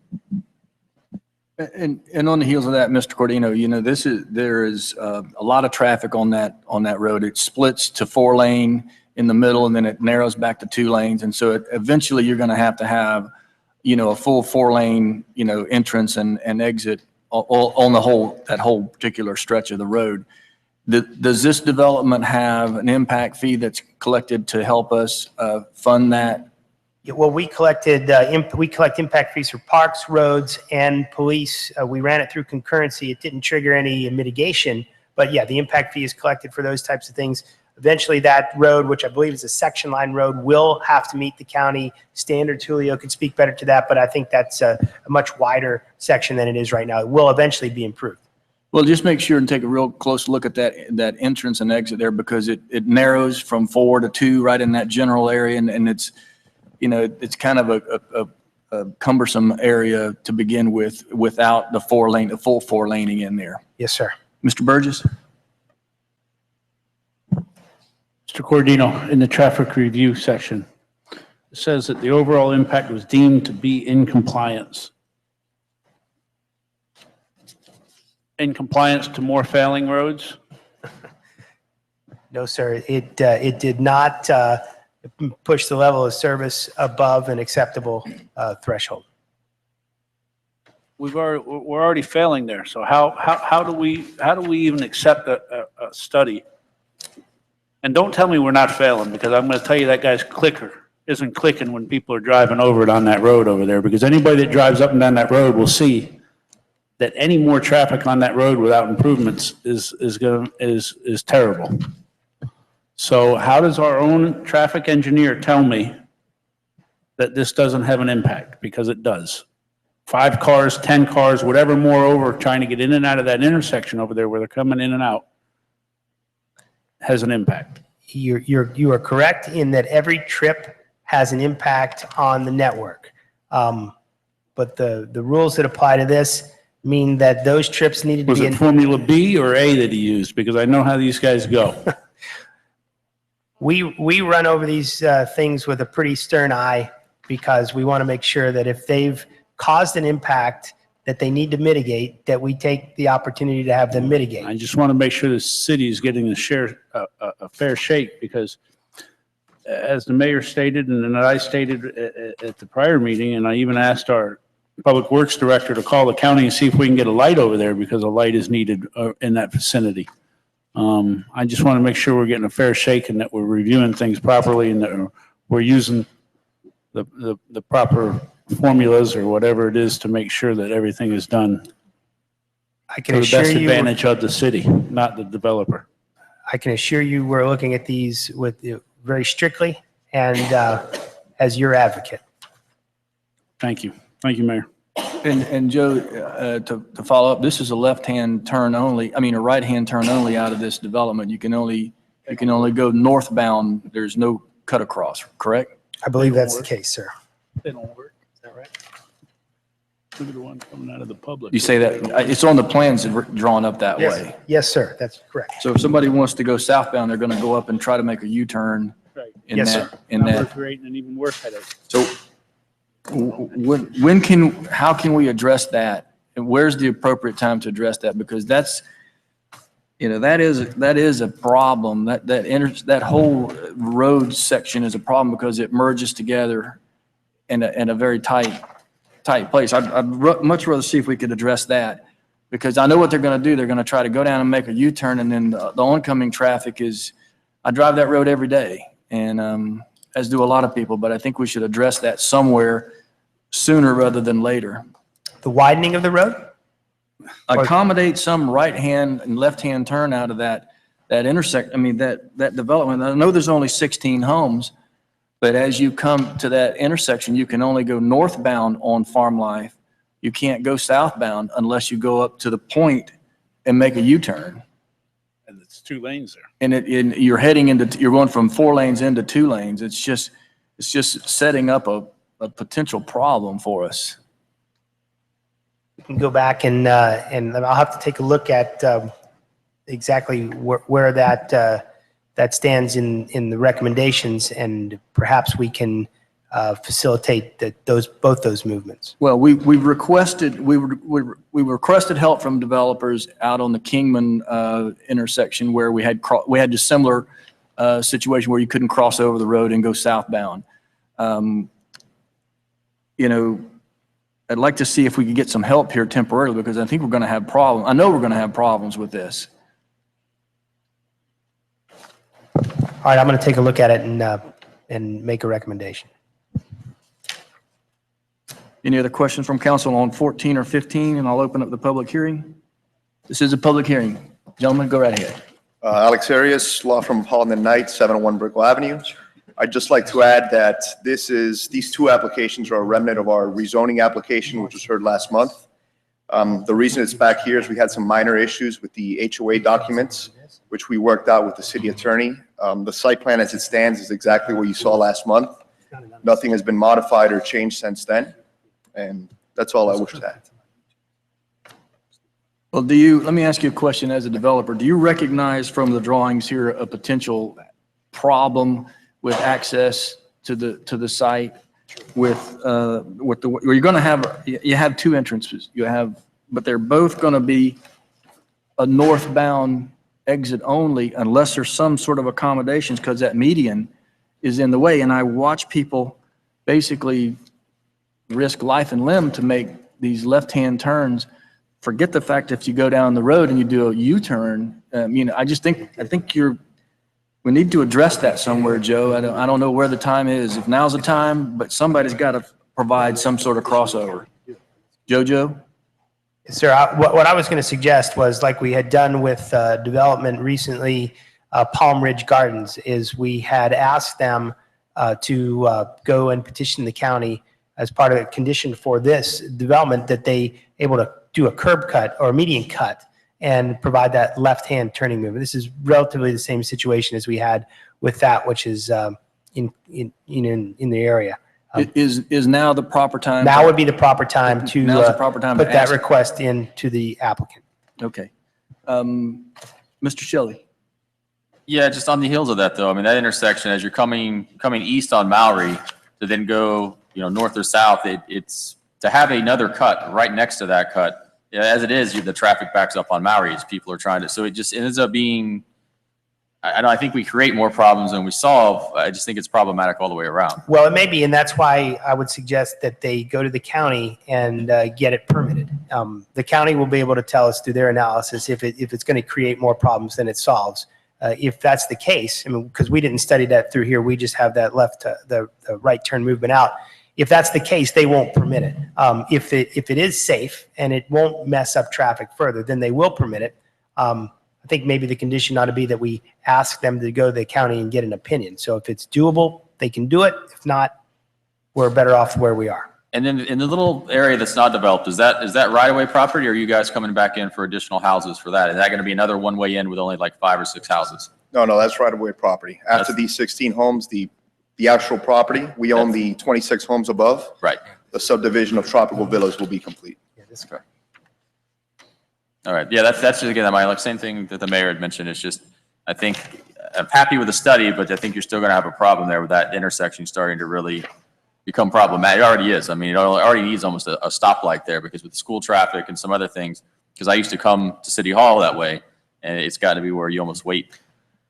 And on the heels of that, Mr. Cordino, there is a lot of traffic on that road. It splits to 4-lane in the middle, and then it narrows back to 2 lanes. And so eventually you're going to have a full 4-lane, entrance and exit on that whole particular stretch of the road. Does this development have an impact fee that's collected to help us fund that? Yeah, well, we collect impact fees for parks, roads, and police. We ran it through concurrency. It didn't trigger any mitigation, but yeah, the impact fee is collected for those types of things. Eventually, that road, which I believe is a section line road, will have to meet the county standards. Julio could speak better to that, but I think that's a much wider section than it is right now. It will eventually be improved. Well, just make sure and take a real close look at that entrance and exit there, because it narrows from 4 to 2 right in that general area, and it's kind of a cumbersome area to begin with without the full 4 laning in there. Yes, sir. Mr. Burgess? Mr. Cordino, in the traffic review section, it says that the overall impact was deemed to be in compliance. In compliance to more failing roads? No, sir. It did not push the level of service above an acceptable threshold. We're already failing there. So how do we even accept a study? And don't tell me we're not failing, because I'm going to tell you that guy's clicker isn't clicking when people are driving over it on that road over there, because anybody that drives up and down that road will see that any more traffic on that road without improvements is terrible. So how does our own traffic engineer tell me that this doesn't have an impact? Because it does. 5 cars, 10 cars, whatever more over trying to get in and out of that intersection over there where they're coming in and out has an impact. You are correct in that every trip has an impact on the network. But the rules that apply to this mean that those trips needed to Was be. it Formula B or A that he used? Because I know how these guys go. We run over these things with a pretty stern eye because we want to make sure that if they've caused an impact that they need to mitigate, that we take the opportunity to have them mitigate. I just want to make sure the city is getting a fair shake, because as the mayor stated, and then I stated at the prior meeting, and I even asked our Public Works Director to call the county and see if we can get a light over there, because a light is needed in that vicinity. I just want to make sure we're getting a fair shake and that we're reviewing things properly and that we're using the proper formulas or whatever it is to make sure that everything is done I can for the assure best you, advantage of the city, not the developer. I can assure you, we're looking at these with very strictly and as your advocate. Thank you. Thank you, Mayor. And Joe, to follow up, this is a left-hand turn only, I mean, a right-hand turn only out of this development. You can only go northbound. There's no cut across, correct? I believe that's the case, sir. They don't work. Is that right? Look at the one coming out of the public. You say that, it's on the plans drawn up that Yes. way. Yes, sir. That's correct. So if somebody wants to go southbound, they're going to go up and try to make a U-turn Right. in Yes, that, sir. in Now we're that. creating an even worse headache. So how can we address that? And where's the appropriate time to address that? Because that's, that is a problem. That whole road section is a problem because it merges together in a very tight place. I'd much rather see if we could address that, because I know what they're going to do. They're going to try to go down and make a U-turn, and then the oncoming traffic is, I drive that road every day, and as do a lot of people, but I think we should address that somewhere sooner rather than later. The widening of the road? Accommodate some right-hand and left-hand turn out of that intersect, I mean, that development. I know there's only 16 homes, but as you come to that intersection, you can only go northbound on Farm Life. You can't go southbound unless you go up to the point and make a U-turn. And it's 2 lanes there. And you're you're going from 4 lanes into 2 lanes. It's just setting up a potential problem for us. We can go back and I'll have to take a look at exactly where that stands in the recommendations, and perhaps we can facilitate both those movements. Well, we requested help from developers out on the Kingman intersection where we had a similar situation where you couldn't cross over the road and go southbound. I'd like to see if we could get some help here temporarily, because I think we're going to have problems. I know we're going to have problems with this. All right, I'm going to take a look at it and make a recommendation. Any other questions from council on 14 or 15? And I'll open up the public hearing. This is a public hearing. Gentlemen, go right ahead. Alex Arias, law firm Holland and Knight, 701 Brickell Avenue. I'd just like to add that these 2 applications are a remnant of our rezoning application, which was heard last month. The reason it's back here is we had some minor issues with the HOA documents, which we worked out with the city attorney. The site plan as it stands is exactly what you saw last month. Nothing has been modified or changed since then. And that's all I wish to add. Well, let me ask you a question as a developer. Do you recognize from the drawings here a potential problem with access to the site where you're going to have, you have 2 entrances, but they're both going to be a northbound exit only unless there's some sort of accommodations, because that median is in the way. And I watch people basically risk life and limb to make these left-hand turns. Forget the fact if you go down the road and you do a U-turn. I think we need to address that somewhere, Joe. I don't know where the time is, if now's the time, but somebody's got to provide some sort of crossover. Jojo? Sir, what I was going to suggest was, like we had done with development recently, Palm Ridge Gardens, is we had asked them to go and petition the county as part of a condition for this development that they able to do a curb cut or a median cut and provide that left-hand turning movement. This is relatively the same situation as we had with that, which is in the area. Is now the proper time? Now would be the proper time to Now's the proper time to put that ask. request in to the applicant. Okay. Mr. Shelley? Yeah, just on the heels of that, though, I mean, that intersection, as you're coming east on Maury to then go, north or south, it's to have another cut right next to that cut. Yeah, as it is, the traffic backs up on Maury as people are trying to, so it just ends up being, I think we create more problems than we solve. I just think it's problematic all the way around. Well, it may be, and that's why I would suggest that they go to the county and get it permitted. The county will be able to tell us through their analysis if it's going to create more problems than it solves. If that's the case, I mean, because we didn't study that through here, we just have that left, the right turn movement out. If that's the case, they won't permit it. If it is safe and it won't mess up traffic further, then they will permit it. I think maybe the condition ought to be that we ask them to go to the county and get an opinion. So if it's doable, they can do it. If not, we're better off where we are. And then in the little area that's not developed, is that right-of-way property, or are you guys coming back in for additional houses for that? Is that going to be another one-way in with only like 5 or 6 houses? No, that's right-of-way property. After these 16 homes, the actual property, we own the 26 homes above. Right. The subdivision of Tropical Villas will be complete. Yeah, that's correct. All right. Yeah, that's just, again, my same thing that the mayor had mentioned. It's just, I think, I'm happy with the study, but I think you're still going to have a problem there with that intersection starting to really become problematic. It already is. I mean, it already needs almost a stoplight there because with school traffic and some other things, because I used to come to City Hall that way, and it's got to be where you almost wait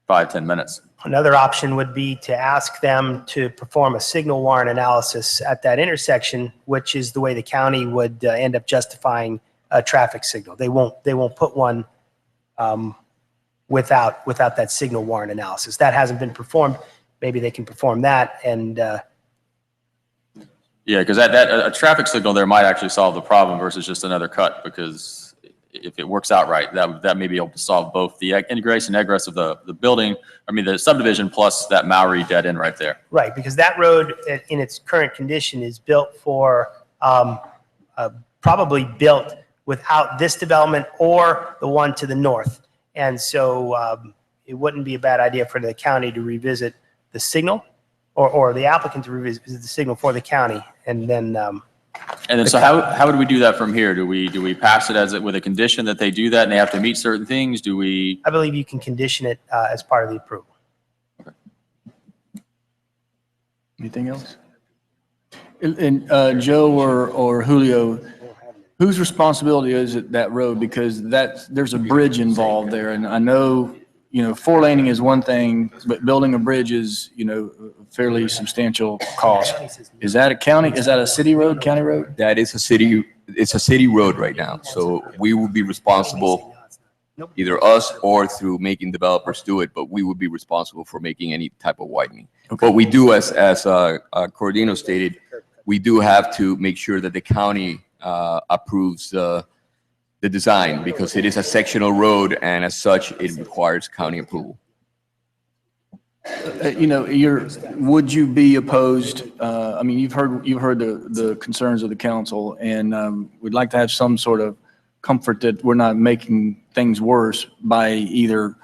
5-10 minutes. Another option would be to ask them to perform a signal warrant analysis at that intersection, which is the way the county would end up justifying a traffic signal. They won't put one without that signal warrant analysis. That hasn't been performed. Maybe they can perform that. And yeah, because a traffic signal there might actually solve the problem versus just another cut, because if it works out right, that may be able to solve both the ingress and egress of the building, the subdivision, plus that Maury dead end right there. right, because that road in its current condition is built for, probably built without this development or the one to the north. And so it wouldn't be a bad idea for the county to revisit the signal, or the applicant to revisit the signal for the county. And then so how would we do that from here? Do we pass it with a condition that they do that and they have to meet certain things? Do we? I believe you can condition it as part of the approval. Anything else? And Joe or Julio, whose responsibility is it, that road? Because there's a bridge involved there, and I know, 4-laning is one thing, but building a bridge is, a fairly substantial cost. Is that a city road, county road? That is it's a city road right now. So we will be responsible, either us or through making developers do it, but we would be responsible for making any type of widening. Okay. But we do, as Cordino stated, we do have to make sure that the county approves the design, because it is a sectional road, and as such, it requires county approval. Would you be opposed? You've heard the concerns of the council, and we'd like to have some sort of comfort that we're not making things worse by either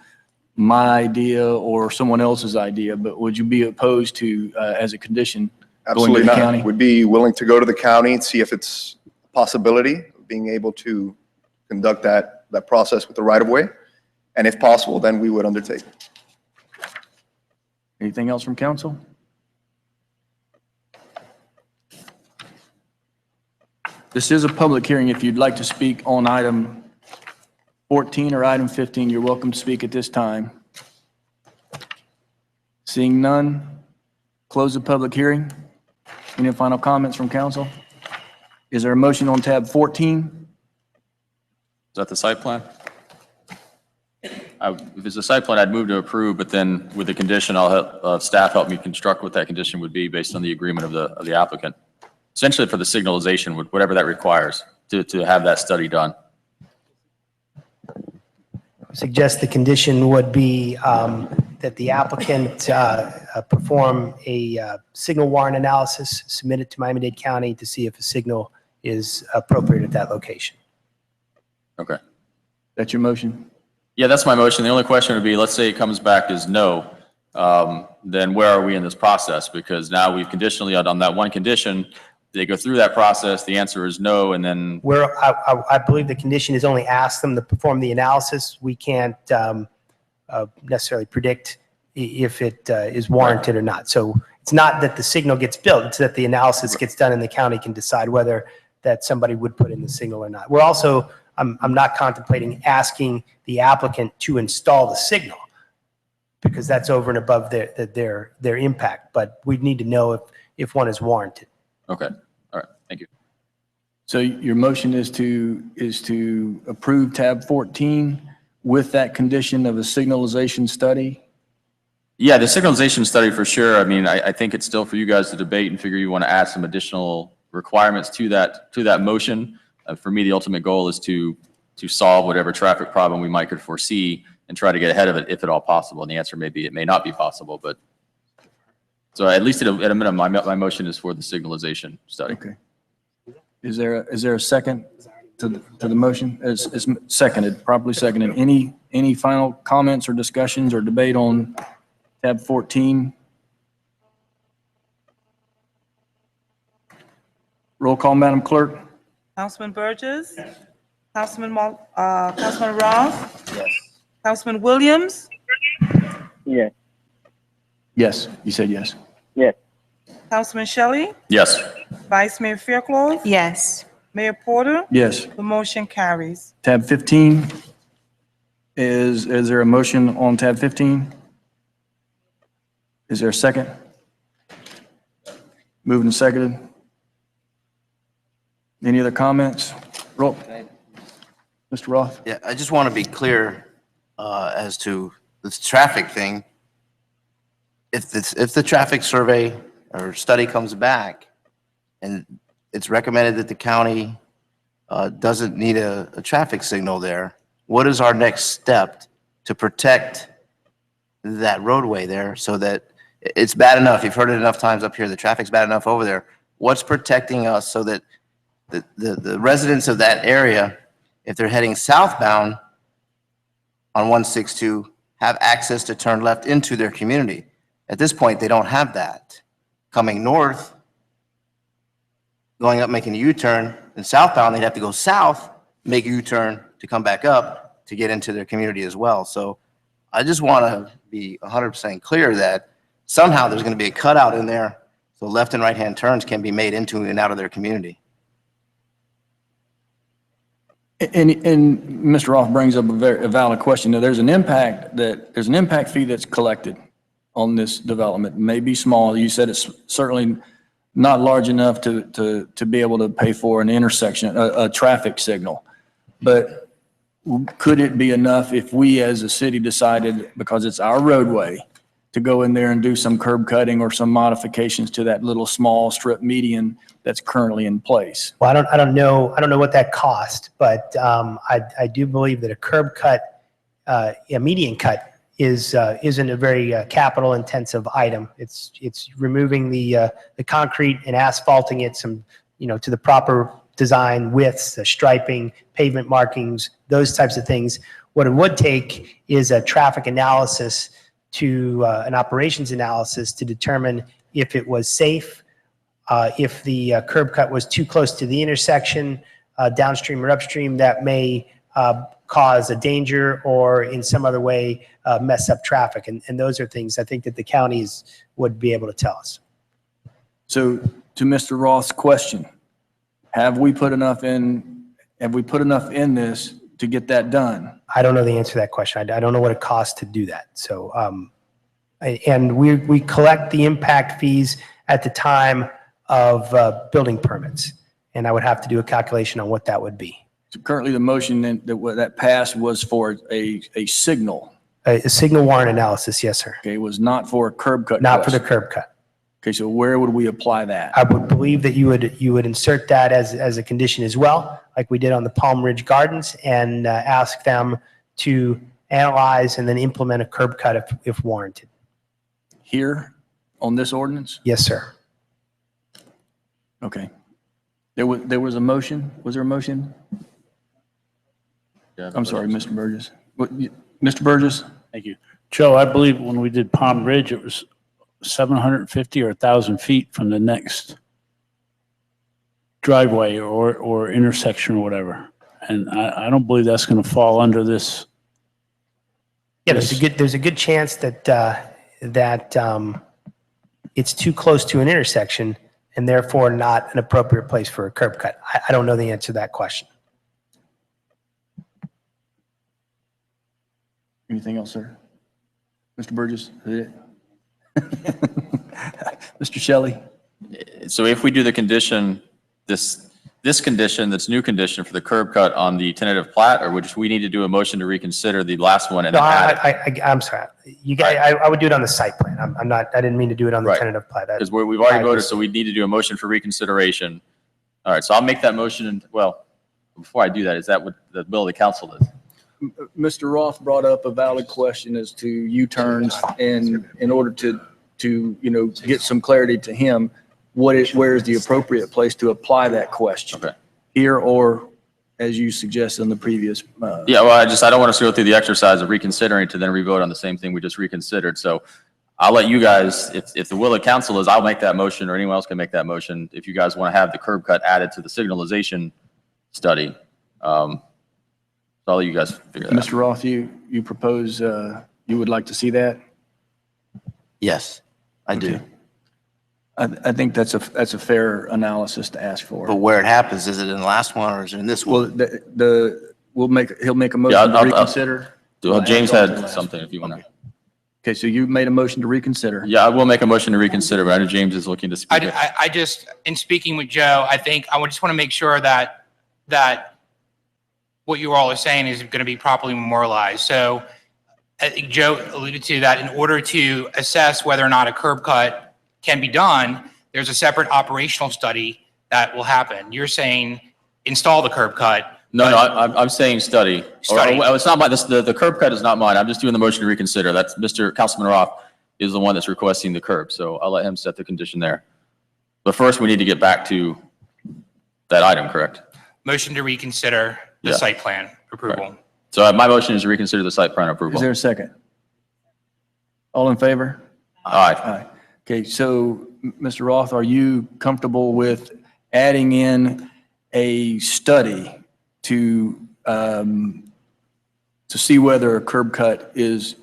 my idea or someone else's idea. But would you be opposed to, as a condition, Absolutely going to the not. county? We'd be willing to go to the county and see if it's a possibility of being able to conduct that process with the right-of-way. And if possible, then we would undertake it. Anything else from council? This is a public hearing. If you'd like to speak on item 14 or item 15, you're welcome to speak at this time. Seeing none, close the public hearing. Any final comments from council? Is there a motion on tab 14? Is that the site plan? If it's a site plan, I'd move to approve, but then with the condition, I'll have staff help me construct what that condition would be based on the agreement of the applicant. Essentially for the signalization, whatever that requires to have that study done. Suggest the condition would be that the applicant perform a signal warrant analysis, submit it to Miami-Dade County to see if a signal is appropriate at that location. Okay. That's your motion? Yeah, that's my motion. The only question would be, let's say it comes back as no. then where are we in this process? Because now we've conditionally, on that one condition, they go through that process, the answer is no, and then, I believe the condition is only ask them to perform the analysis. We can't necessarily predict if it is warranted or not. So it's not that the signal gets built, it's that the analysis gets done and the county can decide whether that somebody would put in the signal or not. We're also, I'm not contemplating asking the applicant to install the signal because that's over and above their impact, but we need to know if one is warranted. okay, all right, thank you. So your motion is to approve tab 14 with that condition of a signalization study? Yeah, the signalization study for sure. I mean, I think it's still for you guys to debate and figure you want to add some additional requirements to that motion. For me, the ultimate goal is to solve whatever traffic problem we might could foresee and try to get ahead of it if at all possible. And the answer may be it may not be possible, but so at least at a minimum, my motion is for the signalization study. Okay. Is there a second to the motion? It's seconded, properly seconded. Any final comments or discussions or debate on tab 14? Roll call, Madam Clerk. Councilman Burgess? Councilman Roth? Yes. Councilman Williams? Yes. Yes, you said yes. Yes. Councilman Shelley? Yes. Vice Mayor Fairclough? Yes. Mayor Porter? Yes. The motion carries. Tab 15, is there a motion on tab 15? Is there a second? Moved and seconded. Any other comments? Roll. Mr. Roth? Yeah, I just want to be clear as to this traffic thing. If the traffic survey or study comes back and it's recommended that the county doesn't need a traffic signal there, what is our next step to protect that roadway there so that it's bad enough? You've heard it enough times up here. The traffic's bad enough over there. What's protecting us so that the residents of that area, if they're heading southbound on 162, have access to turn left into their community? At this point, they don't have that. Coming north, going up, making a U-turn, and southbound, they'd have to go south, make a U-turn to come back up to get into their community as well. So I just want to be 100% clear that somehow there's going to be a cutout in there so left and right-hand turns can be made into and out of their community. And Mr. Roth brings up a valid question. Now, there's an impact fee that's collected on this development. It may be small. You said it's certainly not large enough to be able to pay for an intersection, a traffic signal. But could it be enough if we as a city decided, because it's our roadway, to go in there and do some curb cutting or some modifications to that little small strip median that's currently in place? Well, I don't know what that cost, but I do believe that a curb cut, a median cut isn't a very capital intensive item. It's removing the concrete and asphalting it to the proper design widths, the striping, pavement markings, those types of things. What it would take is a traffic analysis to an operations analysis to determine if it was safe, if the curb cut was too close to the intersection, downstream or upstream, that may cause a danger or in some other way mess up traffic. And those are things I think that the counties would be able to tell us. So to Mr. Roth's question, have we put enough in this to get that done? I don't know the answer to that question. I don't know what it costs to do that. So, and we collect the impact fees at the time of building permits. And I would have to do a calculation on what that would be. So currently the motion that passed was for a signal. A signal warrant analysis, yes, sir. Okay, it was not for a curb cut. Not for the curb cut. Okay, so where would we apply that? I would believe that you would insert that as a condition as well, like we did on the Palm Ridge Gardens, and ask them to analyze and then implement a curb cut if warranted. Here on this ordinance? Yes, sir. Okay. There was a motion. Was there a motion? Yeah, I'm sorry, Mr. Burgess. Mr. Burgess? Thank you. Joe, I believe when we did Palm Ridge, it was 750 or 1,000 feet from the next driveway or intersection or whatever. And I don't believe that's going to fall under this. Yeah, there's a good chance that it's too close to an intersection and therefore not an appropriate place for a curb cut. I don't know the answer to that question. Anything else, sir? Mr. Burgess? Is that it? Mr. Shelley? So if we do the condition, this condition, this new condition for the curb cut on the tentative plat, or would we need to do a motion to reconsider the last one and No, then add it? I'm sorry. You guys, I would do it on the site plan. I didn't mean to do it on the Right. tentative plat. Because we've already voted, so we need to do a motion for reconsideration. All right, so I'll make that motion, and, well, before I do that, is that what the will of the council is? Mr. Roth brought up a valid question as to U-turns, and in order to get some clarity to him, where is the appropriate place to apply that question? Okay. Here or, as you suggested in the previous. Yeah, well, I don't want us to go through the exercise of reconsidering to then revote on the same thing we just reconsidered. So I'll let you guys, if the will of council is, I'll make that motion, or anyone else can make that motion. If you guys want to have the curb cut added to the signalization study, so I'll let you guys figure that out. Mr. Roth, you propose, you would like to see that? Yes, I do. I think that's a fair analysis to ask for. But where it happens, is it in the last one or is it in this one? Well, he'll make a motion to reconsider. James had something if you want to. Okay, so you made a motion to reconsider. Yeah, I will make a motion to reconsider, but I know James is looking to speak. I just, in speaking with Joe, I think I just want to make sure that what you all are saying is going to be properly memorialized. So I think Joe alluded to that in order to assess whether or not a curb cut can be done, there's a separate operational study that will happen. You're saying install the curb cut. No, I'm saying study. Study. Or it's not mine. The curb cut is not mine. I'm just doing the motion to reconsider. That's Mr. Councilman Roth is the one that's requesting the curb. So I'll let him set the condition there. But first, we need to get back to that item, correct? Motion to reconsider the Yeah. site plan approval. Right. So my motion is to reconsider the site plan approval. Is there a second? All in favor? Aye. Aye. Okay, so Mr. Roth, are you comfortable with adding in a study to see whether a curb cut is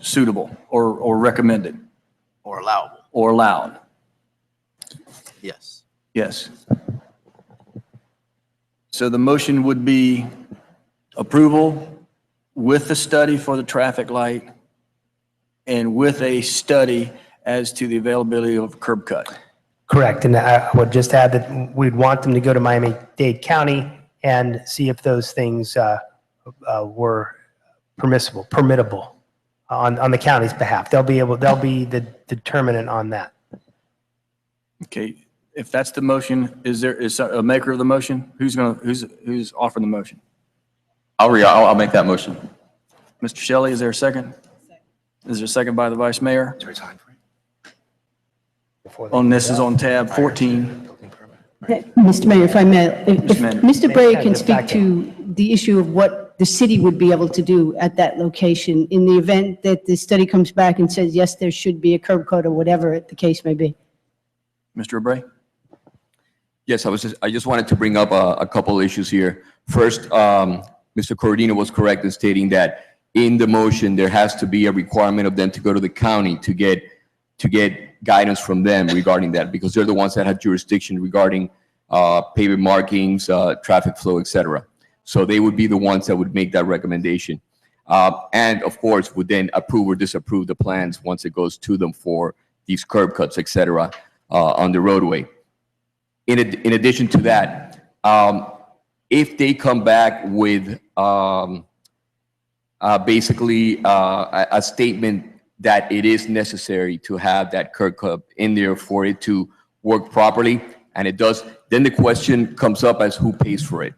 suitable or recommended Or allowable? or allowed? Yes. Yes. So the motion would be approval with the study for the traffic light and with a study as to the availability of curb cut. Correct. And I would just add that we'd want them to go to Miami-Dade County and see if those things were permittable on the county's behalf. They'll be the determinant on that. Okay, if that's the motion, is a maker of the motion? Who's offering the motion? I'll make that motion. Mr. Shelley, is there a second? Is there a second by the Vice Mayor? On this is on tab 14. Mr. Mayor, if I may, if Ma'am. Mr. Bray can Get back speak to the issue of what the city would be able to do at that location in the event that the study comes back and says, yes, there should be a curb cut or whatever the case may be. Mr. Bray? Yes, I just wanted to bring up a couple issues here. First, Mr. Corradino was correct in stating that in the motion, there has to be a requirement of them to go to the county to get guidance from them regarding that, because they're the ones that have jurisdiction regarding pavement markings, traffic flow, et cetera. So they would be the ones that would make that recommendation. And of course, would then approve or disapprove the plans once it goes to them for these curb cuts, et cetera, on the roadway. In addition to that, if they come back with basically a statement that it is necessary to have that curb cut in there for it to work properly, and it does, then the question comes up as who pays for it.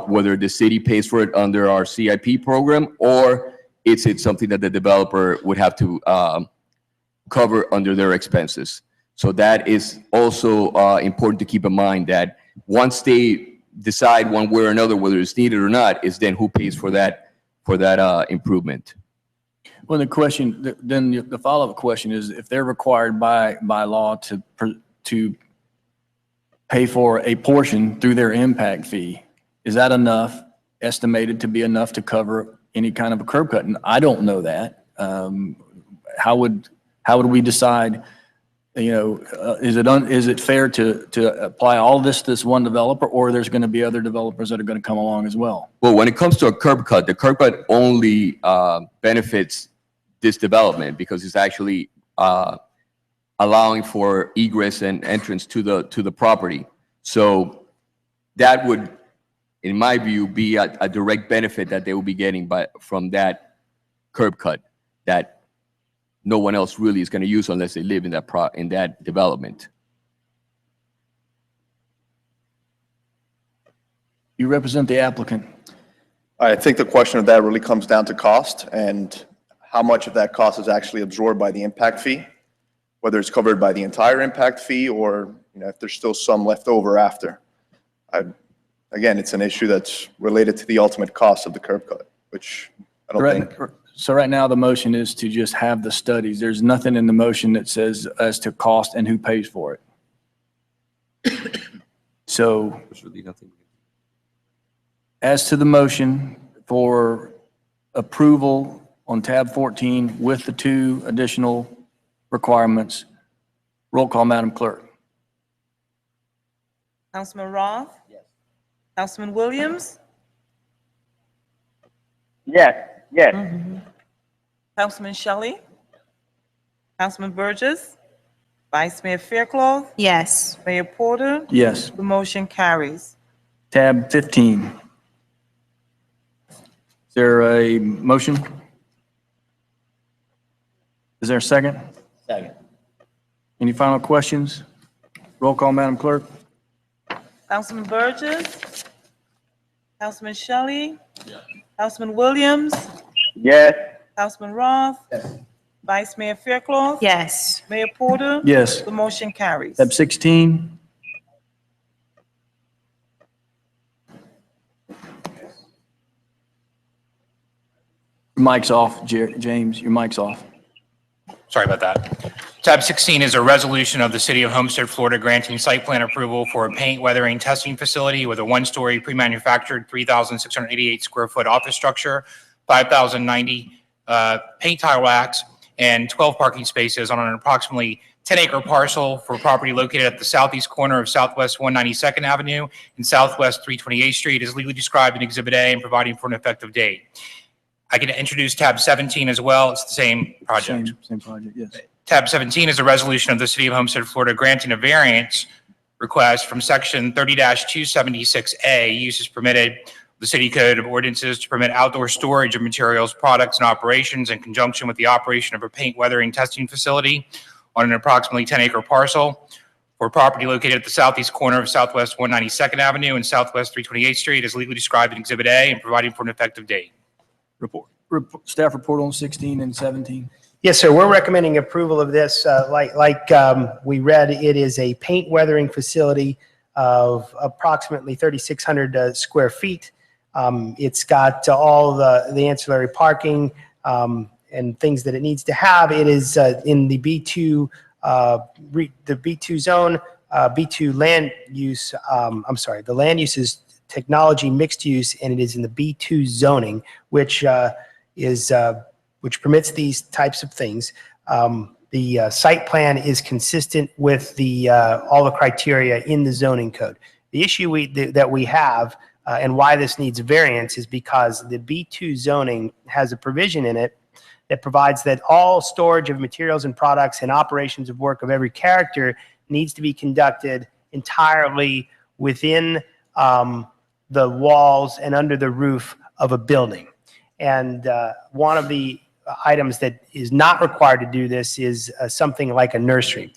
Whether the city pays for it under our CIP program, or is it something that the developer would have to cover under their expenses. So that is also important to keep in mind, that once they decide one way or another whether it's needed or not, is then who pays for that improvement. Well, the question, then the follow-up question is, if they're required by law to pay for a portion through their impact fee, is that enough, estimated to be enough to cover any kind of a curb cut? And I don't know that. How would we decide, is it fair to apply all this to this one developer, or there's going to be other developers that are going to come along as well? Well, when it comes to a curb cut, the curb cut only benefits this development because it's actually allowing for egress and entrance to the property. So that would, in my view, be a direct benefit that they will be getting from that curb cut that no one else really is going to use unless they live in that development. You represent the applicant. I think the question of that really comes down to cost and how much of that cost is actually absorbed by the impact fee, whether it's covered by the entire impact fee or if there's still some left over after. Again, it's an issue that's related to the ultimate cost of the curb cut, which I don't think. So right now, the motion is to just have the studies. There's nothing in the motion that says as to cost and who pays for it. So as to the motion for approval on tab 14 with the 2 additional requirements, roll call, Madam Clerk. Councilman Roth? Yes. Councilman Williams? Yes. Yes. Councilman Shelley? Councilman Burgess? Vice Mayor Faircloth? Yes. Mayor Porter? Yes. The motion carries. Tab 15. Is there a motion? Is there a second? Second. Any final questions? Roll call, Madam Clerk. Councilman Burgess? Councilman Shelley? Yes. Councilman Williams? Yes. Councilman Roth? Yes. Vice Mayor Faircloth? Yes. Mayor Porter? Yes. The motion carries. Tab 16. Your mic's off, James. Your mic's off. Sorry about that. Tab 16 is a resolution of the City of Homestead, Florida, granting site plan approval for a paint weathering testing facility with a 1-story pre-manufactured 3,688 square foot office structure, 5,090 paint tile racks, and 12 parking spaces on an approximately 10-acre parcel for property located at the southeast corner of Southwest 192nd Avenue and Southwest 328th Street, is legally described in Exhibit A and providing for an effective date. I can introduce tab 17 as well. It's the same project. Same project, yes. Tab 17 is a resolution of the City of Homestead, Florida, granting a variance request from Section 30-276A, uses permitted, the City Code of Ordinances to permit outdoor storage of materials, products, and operations in conjunction with the operation of a paint weathering testing facility on an approximately 10-acre parcel for property located at the southeast corner of Southwest 192nd Avenue and Southwest 328th Street, as legally described in Exhibit A and providing for an effective date. Staff report on 16 and 17. Yes, sir. We're recommending approval of this. Like we read, it is a paint weathering facility of approximately 3,600 square feet. It's got all the ancillary parking and things that it needs to have. It is in the B2 the B2 zone, B2 land use. I'm sorry, the land use is technology mixed use, and it is in the B2 zoning, which permits these types of things. The site plan is consistent with all the criteria in the zoning code. The issue that we have and why this needs a variance is because the B2 zoning has a provision in it that provides that all storage of materials and products and operations of work of every character needs to be conducted entirely within the walls and under the roof of a building. And one of the items that is not required to do this is something like a nursery.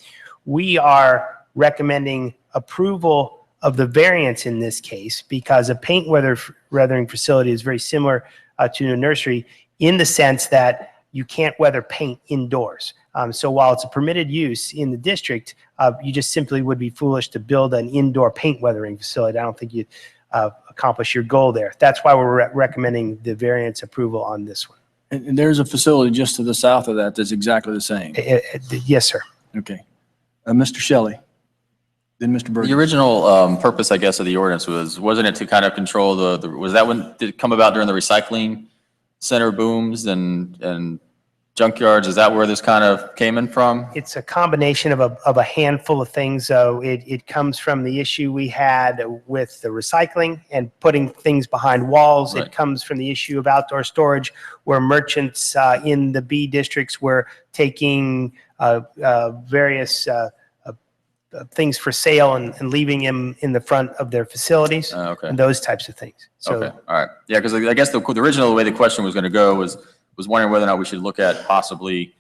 We are recommending approval of the variance in this case because a paint weathering facility is very similar to a nursery in the sense that you can't weather paint indoors. So while it's a permitted use in the district, you just simply would be foolish to build an indoor paint weathering facility. I don't think you'd accomplish your goal there. That's why we're recommending the variance approval on this one. And there's a facility just to the south of that that's exactly the same. Yes, sir. Okay. Mr. Shelley, then Mr. Burgess. The original purpose, I guess, of the ordinance wasn't it to kind of control was that when, did it come about during the recycling center booms and junkyards? Is that where this kind of came in from? It's a combination of a handful of things. So it comes from the issue we had with the recycling and putting things behind walls. Right. It comes from the issue of outdoor storage where merchants in the B districts were taking various things for sale and leaving them in the front of their facilities and those types of things. So, Okay, all right. Yeah, because I guess the original way the question was going to go was wondering whether or not we should look at possibly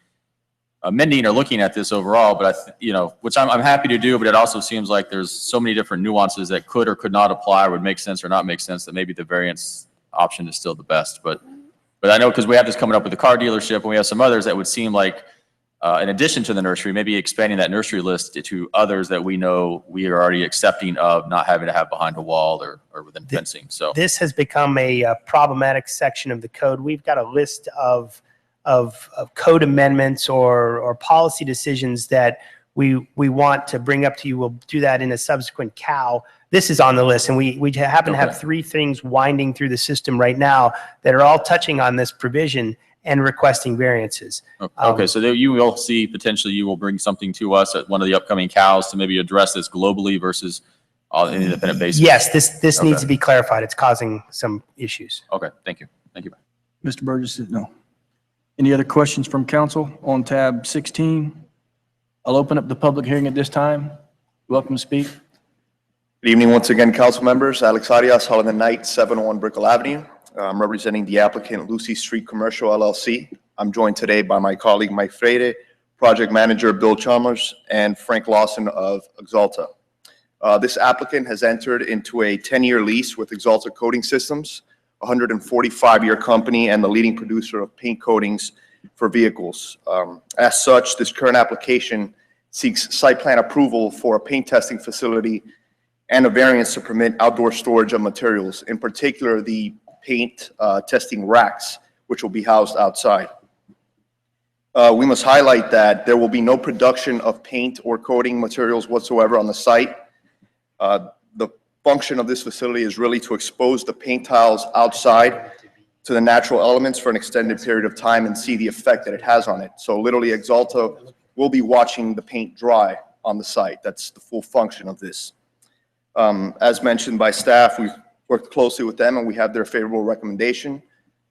amending or looking at this overall, but which I'm happy to do, but it also seems like there's so many different nuances that could or could not apply, or would make sense or not make sense, that maybe the variance option is still the best. But I know, because we have this coming up with the car dealership, and we have some others that would seem like, in addition to the nursery, maybe expanding that nursery list to others that we know we are already accepting of not having to have behind a wall or within fencing. So this has become a problematic section of the code. We've got a list of code amendments or policy decisions that we want to bring up to you. We'll do that in a subsequent COW. This is on the list, and we happen to have 3 things winding through the system right now that are all touching on this provision and requesting variances. Okay, so there you will see, potentially you will bring something to us at one of the upcoming COWs to maybe address this globally versus on an independent basis? Yes, this needs to be clarified. It's causing some issues. Okay, thank you. Thank you. Mr. Burgess, no. Any other questions from council on tab 16? I'll open up the public hearing at this time. Welcome to speak. Good evening once again, council members. Alex Arias, Hall in the Night, 701 Brickell Avenue. I'm representing the applicant Lucy Street Commercial LLC. I'm joined today by my colleague Mike Freire, project manager Bill Chalmers, and Frank Lawson of Exalta. This applicant has entered into a 10-year lease with Exalta Coating Systems, a 145-year company and the leading producer of paint coatings for vehicles. As such, this current application seeks site plan approval for a paint testing facility and a variance to permit outdoor storage of materials, in particular the paint testing racks, which will be housed outside. We must highlight that there will be no production of paint or coating materials whatsoever on the site. The function of this facility is really to expose the paint tiles outside to the natural elements for an extended period of time and see the effect that it has on it. So literally, Exalta will be watching the paint dry on the site. That's the full function of this. As mentioned by staff, we've worked closely with them and we have their favorable recommendation.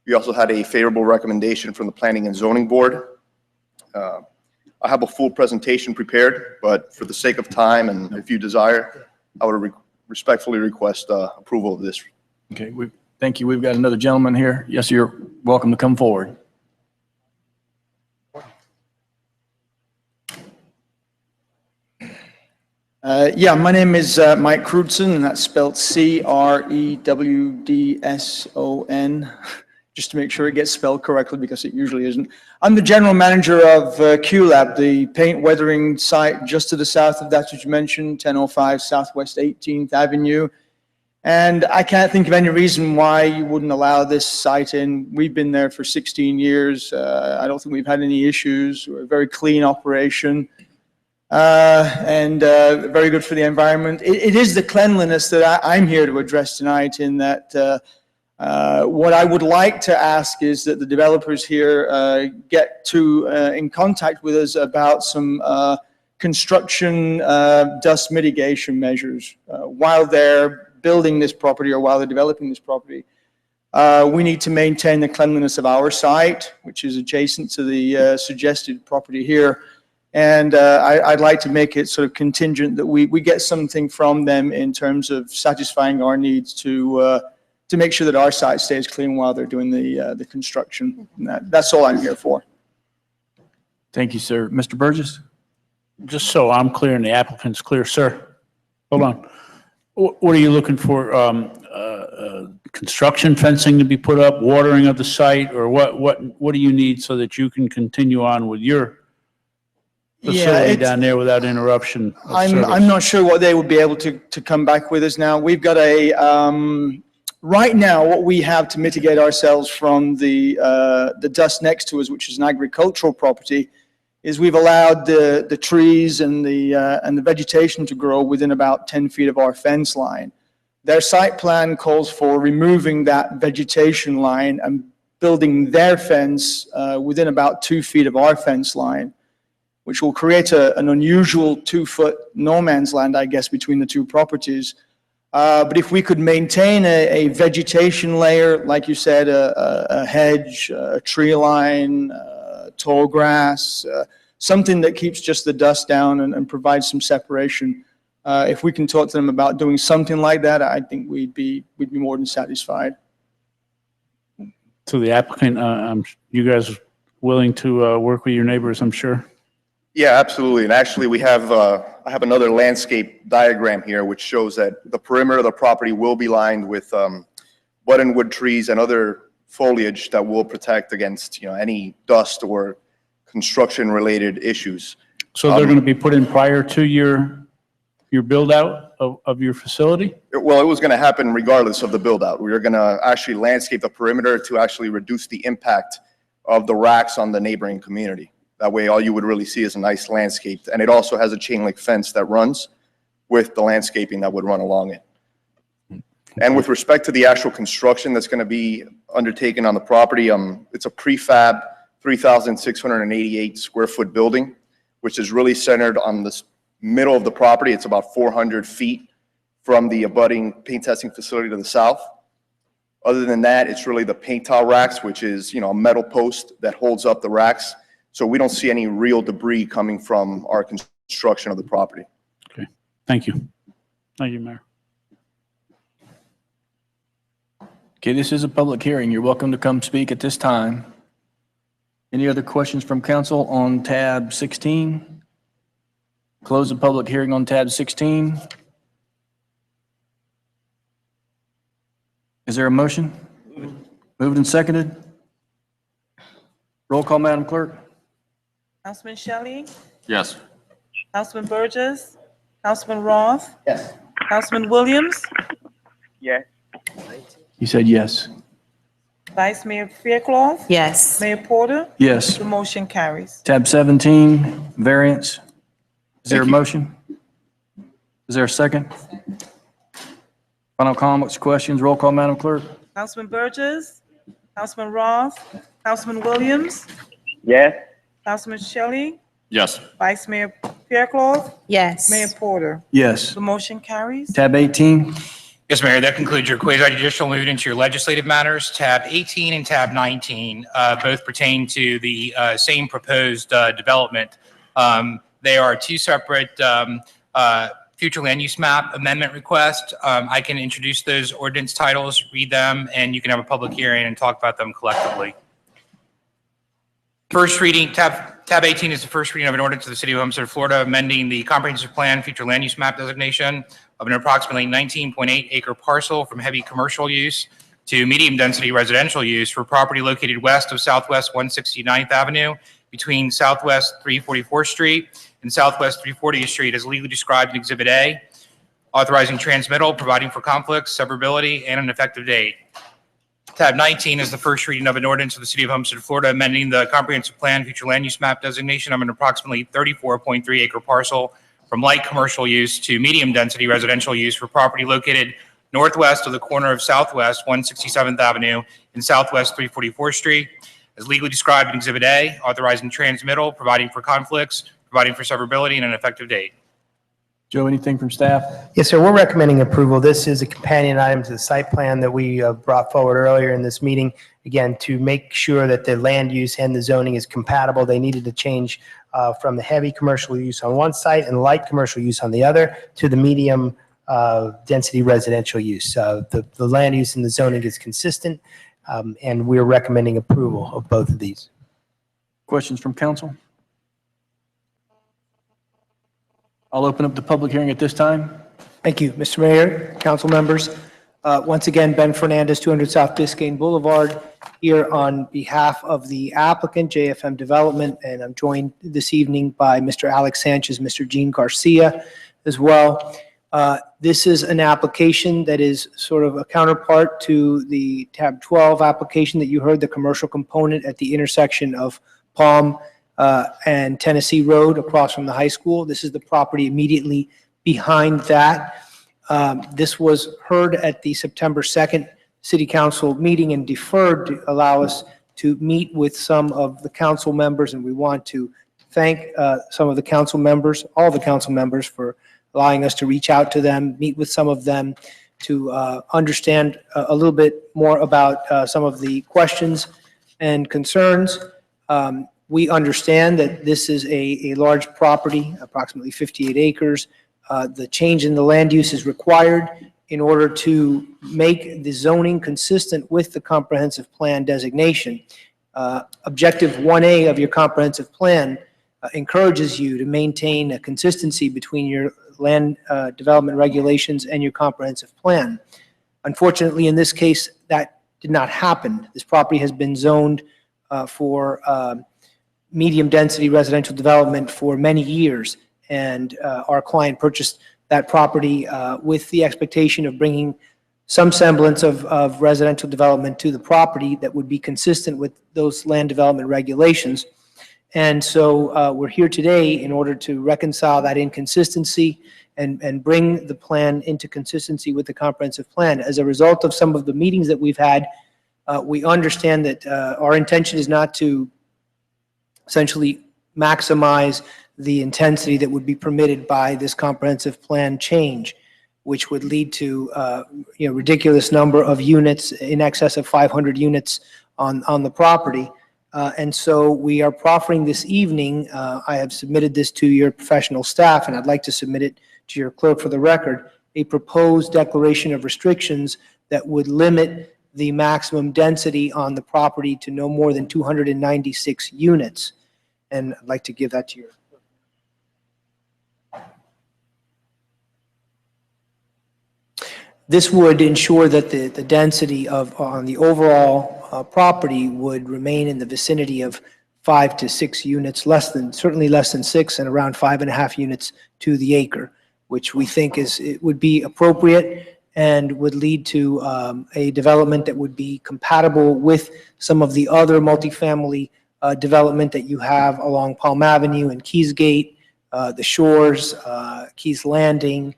We also had a favorable recommendation from the Planning and Zoning Board. I have a full presentation prepared, but for the sake of time and if you desire, I would respectfully request approval of this. Okay, thank you. We've got another gentleman here. Yes, you're welcome to come forward. Yeah, my name is Mike Crudson, and that's spelled Crewdson, just to make sure it gets spelled correctly because it usually isn't. I'm the general manager of QLab, the paint weathering site just to the south of that, as you mentioned, 1005 Southwest 18th Avenue. And I can't think of any reason why you wouldn't allow this site in. We've been there for 16 years. I don't think we've had any issues. We're a very clean operation. And very good for the environment. It is the cleanliness that I'm here to address tonight, in that what I would like to ask is that the developers here get in contact with us about some construction dust mitigation measures while they're building this property or while they're developing this property. We need to maintain the cleanliness of our site, which is adjacent to the suggested property here. And I'd like to make it sort of contingent that we get something from them in terms of satisfying our needs to make sure that our site stays clean while they're doing the construction. And that's all I'm here for. Thank you, sir. Mr. Burgess? Just so I'm clear and the applicant's clear, sir. Hold on. What are you looking for? Construction fencing to be put up, watering of the site, or what do you need so that you can continue on with your facility down there without interruption of service? I'm not sure what they would be able to come back with us now. We've got a Right now, what we have to mitigate ourselves from the dust next to us, which is an agricultural property, is we've allowed the trees and the vegetation to grow within about 10 feet of our fence line. Their site plan calls for removing that vegetation line and building their fence within about 2 feet of our fence line, which will create an unusual 2-foot no man's land, I guess, between the two properties. But if we could maintain a vegetation layer, like you said, a hedge, a tree line, tall grass, something that keeps just the dust down and provides some separation. If we can talk to them about doing something like that, I think we'd be more than satisfied. To the applicant, you guys willing to work with your neighbors, I'm sure? Yeah, absolutely. And actually, we have, I have another landscape diagram here, which shows that the perimeter of the property will be lined with buttonwood trees and other foliage that will protect against, any dust or construction-related issues. So they're going to be put in prior to your build-out of your facility? Well, it was going to happen regardless of the build-out. We were going to actually landscape the perimeter to actually reduce the impact of the racks on the neighboring community. That way, all you would really see is a nice landscape. And it also has a chain link fence that runs with the landscaping that would run along it. And with respect to the actual construction that's going to be undertaken on the property, it's a prefab 3,688 square foot building, which is really centered on the middle of the property. It's about 400 feet from the abutting paint testing facility to the south. Other than that, it's really the paint tile racks, which is, a metal post that holds up the racks. So we don't see any real debris coming from our construction of the property. Okay, thank you. Thank you, Mayor. Okay, this is a public hearing. You're welcome to come speak at this time. Any other questions from council on tab 16? Close the public hearing on tab 16. Is there a motion? Moved and seconded. Roll call, Madam Clerk. Councilman Shelley, Yes. Councilman Burgess, Councilman Roth, Yes. Councilman Williams, Yes. You said yes. Vice Mayor Fairclough, Yes. Mayor Porter. Yes. The motion carries. Tab 17, variance. Is there a motion? Is there a second? Final comments, questions, roll call, Madam Clerk. Councilman Burgess, Councilman Roth, Councilman Williams, Yes. Councilman Shelley, Yes. Vice Mayor Fairclough, Yes. Mayor Porter. Yes. The motion carries. Tab 18, Yes, Mayor, that concludes your quasi-judicial. Moving into your legislative matters. Tab 18 and tab 19 both pertain to the same proposed development. They are two separate future land use map amendment requests. I can introduce those ordinance titles, read them, and you can have a public hearing and talk about them collectively. First reading, tab 18 is the first reading of an ordinance of the City of Homestead, Florida, amending the comprehensive plan future land use map designation of an approximately 19.8 acre parcel from heavy commercial use to medium density residential use for property located west of Southwest 169th Avenue between Southwest 344th Street and Southwest 340th Street as legally described in Exhibit A, authorizing transmittal, providing for conflicts, severability, and an effective date. Tab 19 is the first reading of an ordinance of the City of Homestead, Florida, amending the comprehensive plan future land use map designation of an approximately 34.3 acre parcel from light commercial use to medium density residential use for property located northwest of the corner of Southwest 167th Avenue and Southwest 344th Street, as legally described in Exhibit A, authorizing transmittal, providing for conflicts, providing for severability, and an effective date. Joe, anything from staff? Yes, sir. We're recommending approval. This is a companion item to the site plan that we brought forward earlier in this meeting. Again, to make sure that the land use and the zoning is compatible, they needed to change from the heavy commercial use on one site and light commercial use on the other to the medium density residential use. The land use and the zoning is consistent, and we're recommending approval of both of these. Questions from council? I'll open up the public hearing at this time. Thank you, Mr. Mayor, council members. Once again, Ben Fernandez, 200 South Biscayne Boulevard, here on behalf of the applicant, JFM Development, and I'm joined this evening by Mr. Alex Sanchez, Mr. Gene Garcia as well. This is an application that is sort of a counterpart to the tab 12 application that you heard, the commercial component at the intersection of Palm and Tennessee Road across from the high school. This is the property immediately behind that. This was heard at the September 2nd City Council meeting and deferred to allow us to meet with some of the council members, and we want to thank some of the council members, all the council members, for allowing us to reach out to them, meet with some of them to understand a little bit more about some of the questions and concerns. We understand that this is a large property, approximately 58 acres. The change in the land use is required in order to make the zoning consistent with the comprehensive plan designation. Objective 1A of your comprehensive plan encourages you to maintain a consistency between your land development regulations and your comprehensive plan. Unfortunately, in this case, that did not happen. This property has been zoned for medium-density residential development for many years, and our client purchased that property with the expectation of bringing some semblance of residential development to the property that would be consistent with those land development regulations. And so we're here today in order to reconcile that inconsistency and bring the plan into consistency with the comprehensive plan. As a result of some of the meetings that we've had, we understand that our intention is not to essentially maximize the intensity that would be permitted by this comprehensive plan change, which would lead to ridiculous number of units, in excess of 500 units on the property. And so we are proffering this evening, I have submitted this to your professional staff, and I'd like to submit it to your clerk for the record, a proposed declaration of restrictions that would limit the maximum density on the property to no more than 296 units. And I'd like to give that to you. This would ensure that the density on the overall property would remain in the vicinity of 5 to 6 units, certainly less than 6, and around 5.5 units to the acre, which we think would be appropriate and would lead to a development that would be compatible with some of the other multifamily development that you have along Palm Avenue and Keys Gate, the Shores, Keys Landing,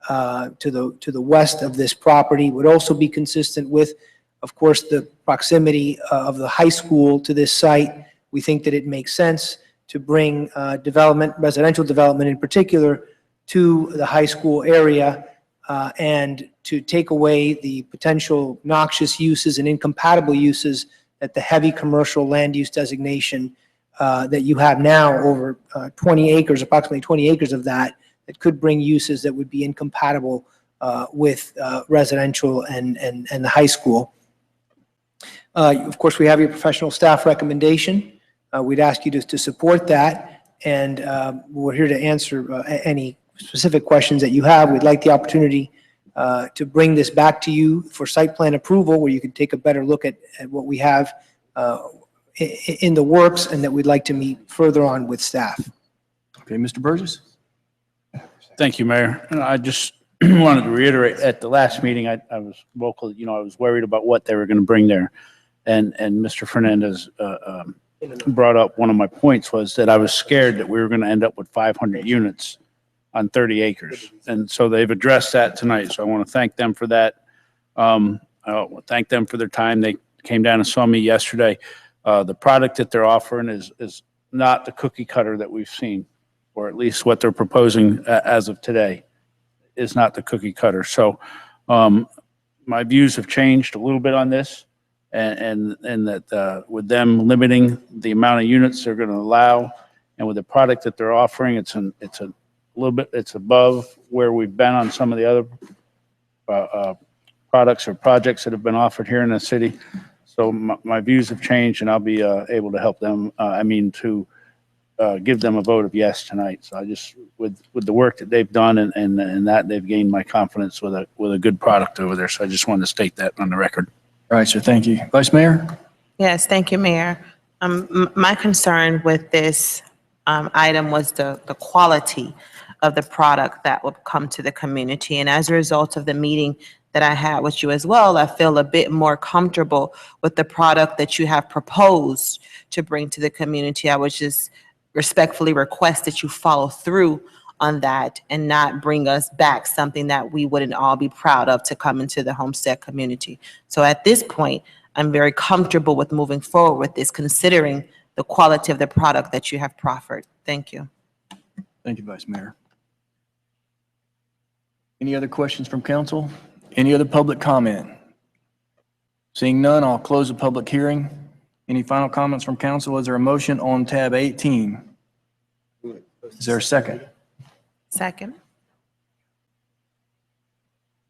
to the west of this property. Would also be consistent with, of course, the proximity of the high school to this site. We think that it makes sense to bring residential development in particular, to the high school area and to take away the potential noxious uses and incompatible uses that the heavy commercial land use designation that you have now, over 20 acres, approximately 20 acres of that could bring uses that would be incompatible with residential and the high school. Of course, we have your professional staff recommendation. We'd ask you to support that, and we're here to answer any specific questions that you have. We'd like the opportunity to bring this back to you for site plan approval, where you can take a better look at what we have in the works, and that we'd like to meet further on with staff. Okay, Mr. Burgess? Thank you, Mayor. And I just wanted to reiterate, at the last meeting, I was vocal, I was worried about what they were going to bring there. And Mr. Fernandez brought up one of my points, was that I was scared that we were going to end up with 500 units on 30 acres. And so they've addressed that tonight. So I want to thank them for that. I thank them for their time. They came down and saw me yesterday. The product that they're offering is not the cookie cutter that we've seen, or at least what they're proposing as of today is not the cookie cutter. So my views have changed a little bit on this, and that with them limiting the amount of units they're going to allow, and with the product that they're offering, it's a little bit, it's above where we've been on some of the other products or projects that have been offered here in the city. So my views have changed, and I'll be able to help them, to give them a vote of yes tonight. So I just, with the work that they've done and that, they've gained my confidence with a good product over there. So I just wanted to state that on the record. All right, sir, thank you. Vice Mayor? Yes, thank you, Mayor. My concern with this item was the quality of the product that will come to the community. And as a result of the meeting that I had with you as well, I feel a bit more comfortable with the product that you have proposed to bring to the community. I would just respectfully request that you follow through on that and not bring us back something that we wouldn't all be proud of to come into the Homestead community. So at this point, I'm very comfortable with moving forward with this, considering the quality of the product that you have proffered. Thank you. Thank you, Vice Mayor. Any other questions from council? Any other public comment? Seeing none, I'll close the public hearing. Any final comments from council? Is there a motion on tab 18? Is there a second? Second.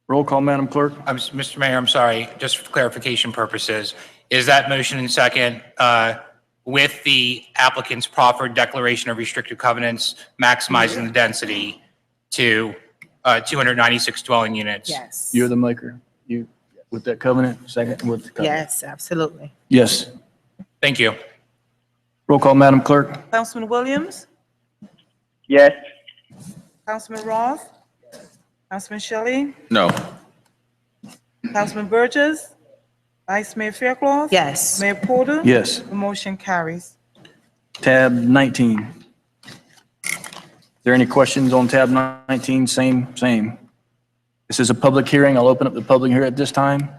Roll call, Madam Clerk. Mr. Mayor, I'm sorry, just for clarification purposes, is that motion and second with the applicant's proffered declaration of restricted covenants maximizing the density to 296 dwelling units? Yes. You're the maker. You, with that covenant, second with the covenant? Yes, absolutely. Yes. Thank you. Roll call, Madam Clerk. Councilman Williams? Yes. Councilman Roth? Councilman Shelley? No. Councilman Burgess? Vice Mayor Fairclough? Yes. Mayor Porter? Yes. The motion carries. Tab 19. Is there any questions on tab 19? Same. This is a public hearing. I'll open up the public hearing at this time.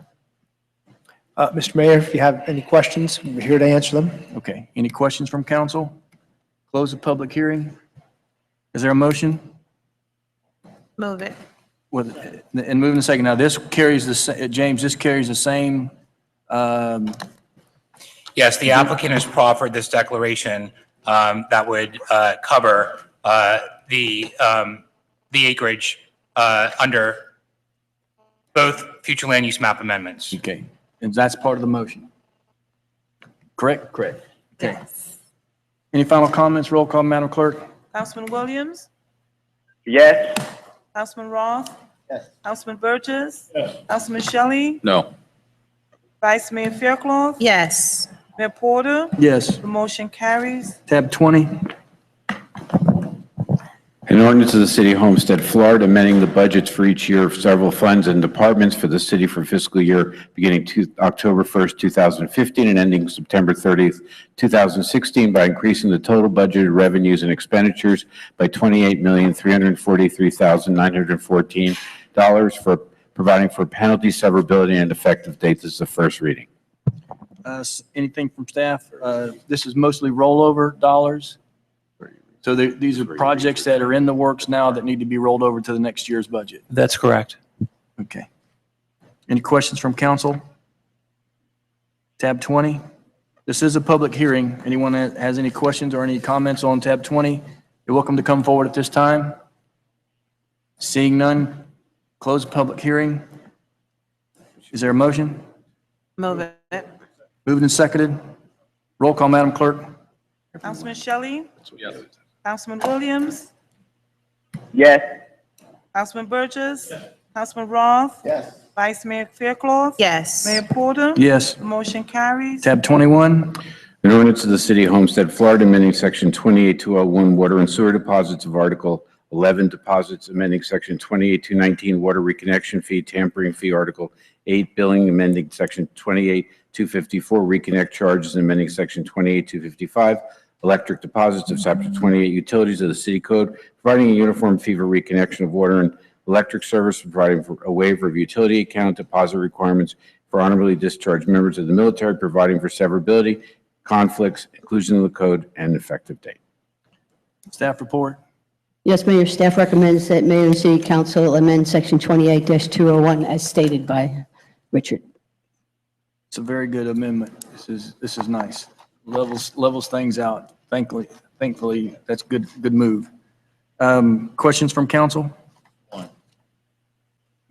Mr. Mayor, if you have any questions, we're here to answer them. Okay. Any questions from council? Close the public hearing. Is there a motion? Move it. And moving a second. Now, this carries James, this carries the same, Yes, the applicant has proffered this declaration that would cover the acreage under both future land use map amendments. okay. And that's part of the motion. Correct? Correct. Okay. Yes. Any final comments? Roll call, Madam Clerk. Councilman Williams? Yes. Councilman Roth? Yes. Councilman Burgess? Yes. Councilman Shelley? No. Vice Mayor Fairclough? Yes. Mayor Porter? Yes. The motion carries. Tab 20. An ordinance of the City of Homestead, Florida, amending the budgets for each year of several funds and departments for the city for fiscal year beginning October 1st, 2015 and ending September 30th, 2016 by increasing the total budgeted revenues and expenditures by $28,343,914 for providing for penalty severability and effective date. This is the first reading. Anything from staff? This is mostly rollover dollars. So these are projects that are in the works now that need to be rolled over to the next year's budget. That's correct. Okay. Any questions from council? Tab 20. This is a public hearing. Anyone that has any questions or any comments on tab 20, you're welcome to come forward at this time. Seeing none, close the public hearing. Is there a motion? Move it. Moved and seconded. Roll call, Madam Clerk. Councilman Shelley? Yes. Councilman Williams? Yes. Councilman Burgess? Councilman Roth? Yes. Vice Mayor Fairclough? Yes. Mayor Porter? Yes. The motion carries. Tab 21. An ordinance of the City of Homestead, Florida, amending Section 28201 Water and Sewer Deposits of Article 11 Deposits, amending Section 28219 Water Reconnection Fee, Tampering Fee, Article 8 Billing, amending Section 28254 Reconnect Charges, and amending Section 28255 Electric Deposits of Chapter 28 Utilities of the City Code, providing a uniform fee for reconnection of water and electric service, providing for a waiver of utility account deposit requirements for honorably discharged members of the military, providing for severability, conflicts, inclusion of the code, and effective date. Staff report. Yes, Mayor, staff recommends that Mayor and City Council amend Section 28-201 as stated by Richard. It's a very good amendment. This is nice. Levels things out. Thankfully, that's good move. Questions from council?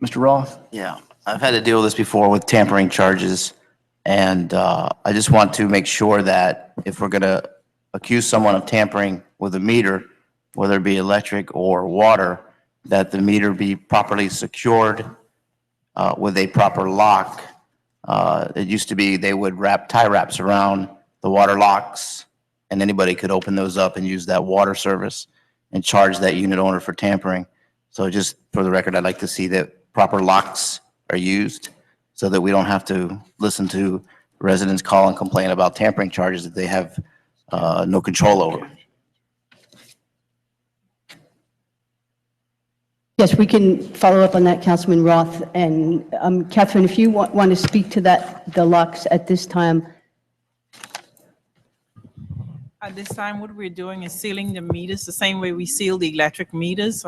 Mr. Roth? Yeah, I've had to deal with this before with tampering charges. And I just want to make sure that if we're going to accuse someone of tampering with a meter, whether it be electric or water, that the meter be properly secured with a proper lock. It used to be they would wrap tie wraps around the water locks and anybody could open those up and use that water service. and charge that unit owner for tampering. So just for the record, I'd like to see that proper locks are used so that we don't have to listen to residents call and complain about tampering charges that they have no control over. Yes, we can follow up on that, Councilman Roth. And Catherine, if you want to speak to that, the locks at this time. At this time, what we're doing is sealing the meters the same way we seal the electric meters.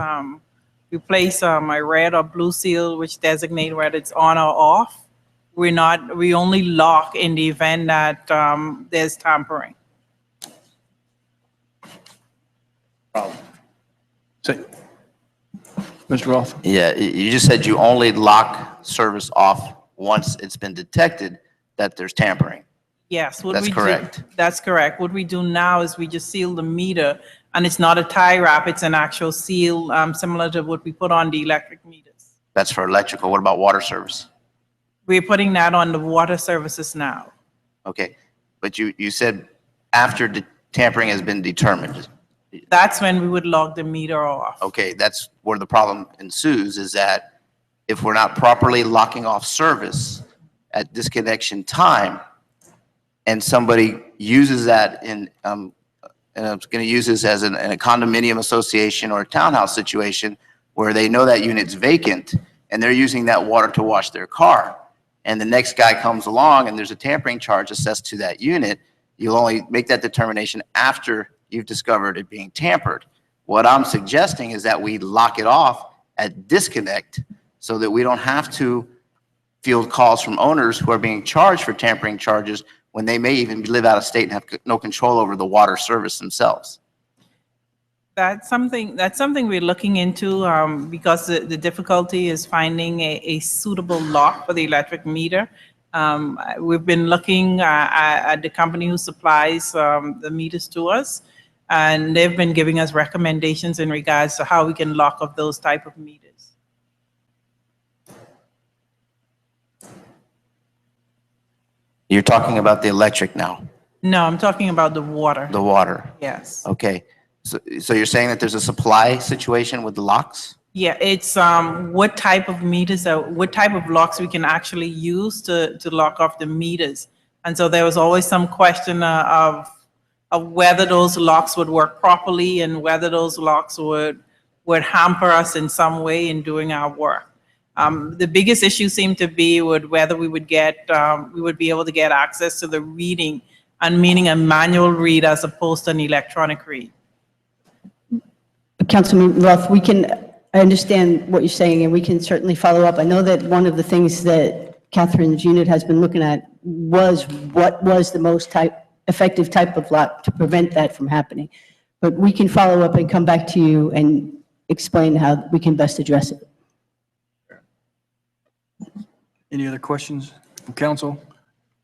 We place a red or blue seal which designate whether it's on or off. We only lock in the event that there's tampering. Mr. Roth? Yeah, you just said you only lock service off once it's been detected that there's tampering. Yes. That's correct. That's correct. What we do now is we just seal the meter, and it's not a tie wrap, it's an actual seal, similar to what we put on the electric meters. That's for electrical. What about water service? We're putting that on the water services now. Okay, but you said after the tampering has been determined. That's when we would log the meter off. Okay, that's where the problem ensues, is that if we're not properly locking off service at disconnection time, and somebody uses that and I'm going to use this as in a condominium association or a townhouse situation where they know that unit's vacant and they're using that water to wash their car, and the next guy comes along and there's a tampering charge assessed to that unit, you'll only make that determination after you've discovered it being tampered. What I'm suggesting is that we lock it off at disconnect so that we don't have to field calls from owners who are being charged for tampering charges when they may even live out of state and have no control over the water service themselves. That's something we're looking into because the difficulty is finding a suitable lock for the electric meter. We've been looking at the company who supplies the meters to us, and they've been giving us recommendations in regards to how we can lock up those type of meters. You're talking about the electric now? No, I'm talking about the water. The water? Yes. Okay. So you're saying that there's a supply situation with the locks? Yeah, it's what type of meters, what type of locks we can actually use to lock off the meters. And so there was always some question of whether those locks would work properly and whether those locks would hamper us in some way in doing our work. The biggest issue seemed to be with whether we would be able to get access to the reading, and meaning a manual read as opposed to an electronic read. Councilman Roth, I understand what you're saying, and we can certainly follow up. I know that one of the things that Catherine's unit has been looking at was what was the most effective type of lock to prevent that from happening. But we can follow up and come back to you and explain how we can best address it. Any other questions from council?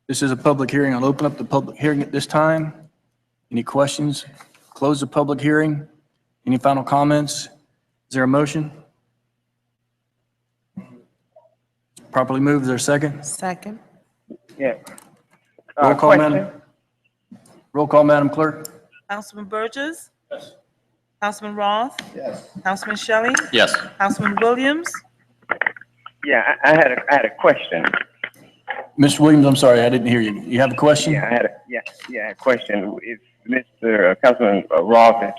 This is a public hearing. I'll open up the public hearing at this time. Any questions? Close the public hearing. Any final comments? Is there a motion? Properly moved. Is there a second? Second. Yeah. Roll call, question. Madam. Roll call, Madam Clerk. Councilman Burgess? Yes. Councilman Roth? Yes. Councilman Shelley? Yes. Councilman Williams? Yeah, I had a question. Mr. Williams, I'm sorry, I didn't hear you. You have a question? Yeah, I had a question. If Mr. Councilman Roth is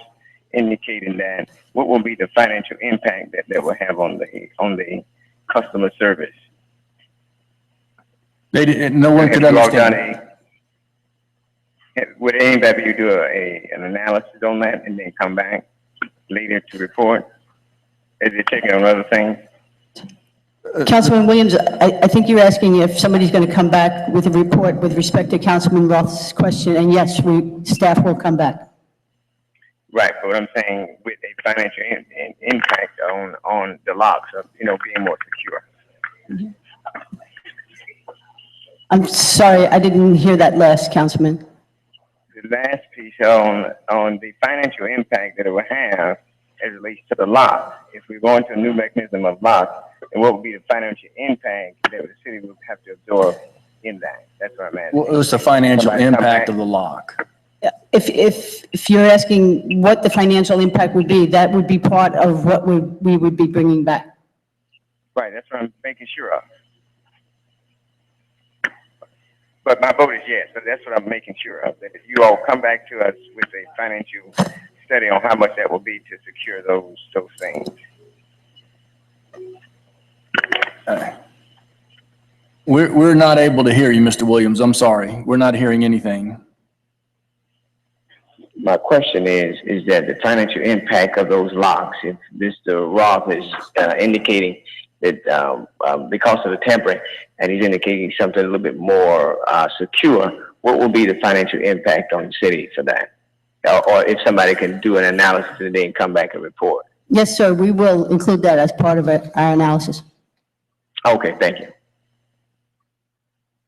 indicating that, what will be the financial impact that will have on the customer service? They didn't, no one could understand. Would anybody do an analysis on that and then come back later to report? Is it checking on other things? Councilman Williams, I think you're asking if somebody's going to come back with a report with respect to Councilman Roth's question, and yes, staff will come back. Right, but what I'm saying with a financial impact on the locks of, being more secure. I'm sorry, I didn't hear that last, Councilman. The last piece on the financial impact that it will have as it relates to the lock. If we go into a new mechanism of lock, and what would be the financial impact that the city would have to absorb in that? That's what I'm asking. What was the financial impact of the lock? If you're asking what the financial impact would be, that would be part of what we would be bringing back. Right, that's what I'm making sure of. But my vote is yes, but that's what I'm making sure of, that if you all come back to us with a financial study on how much that will be to secure those things. We're not able to hear you, Mr. Williams. I'm sorry. We're not hearing anything. My question is that the financial impact of those locks, if Mr. Roth is indicating that because of the tampering, and he's indicating something a little bit more secure, what will be the financial impact on the city for that? Or if somebody can do an analysis today and come back and report. Yes, sir, we will include that as part of our analysis. Okay, thank you.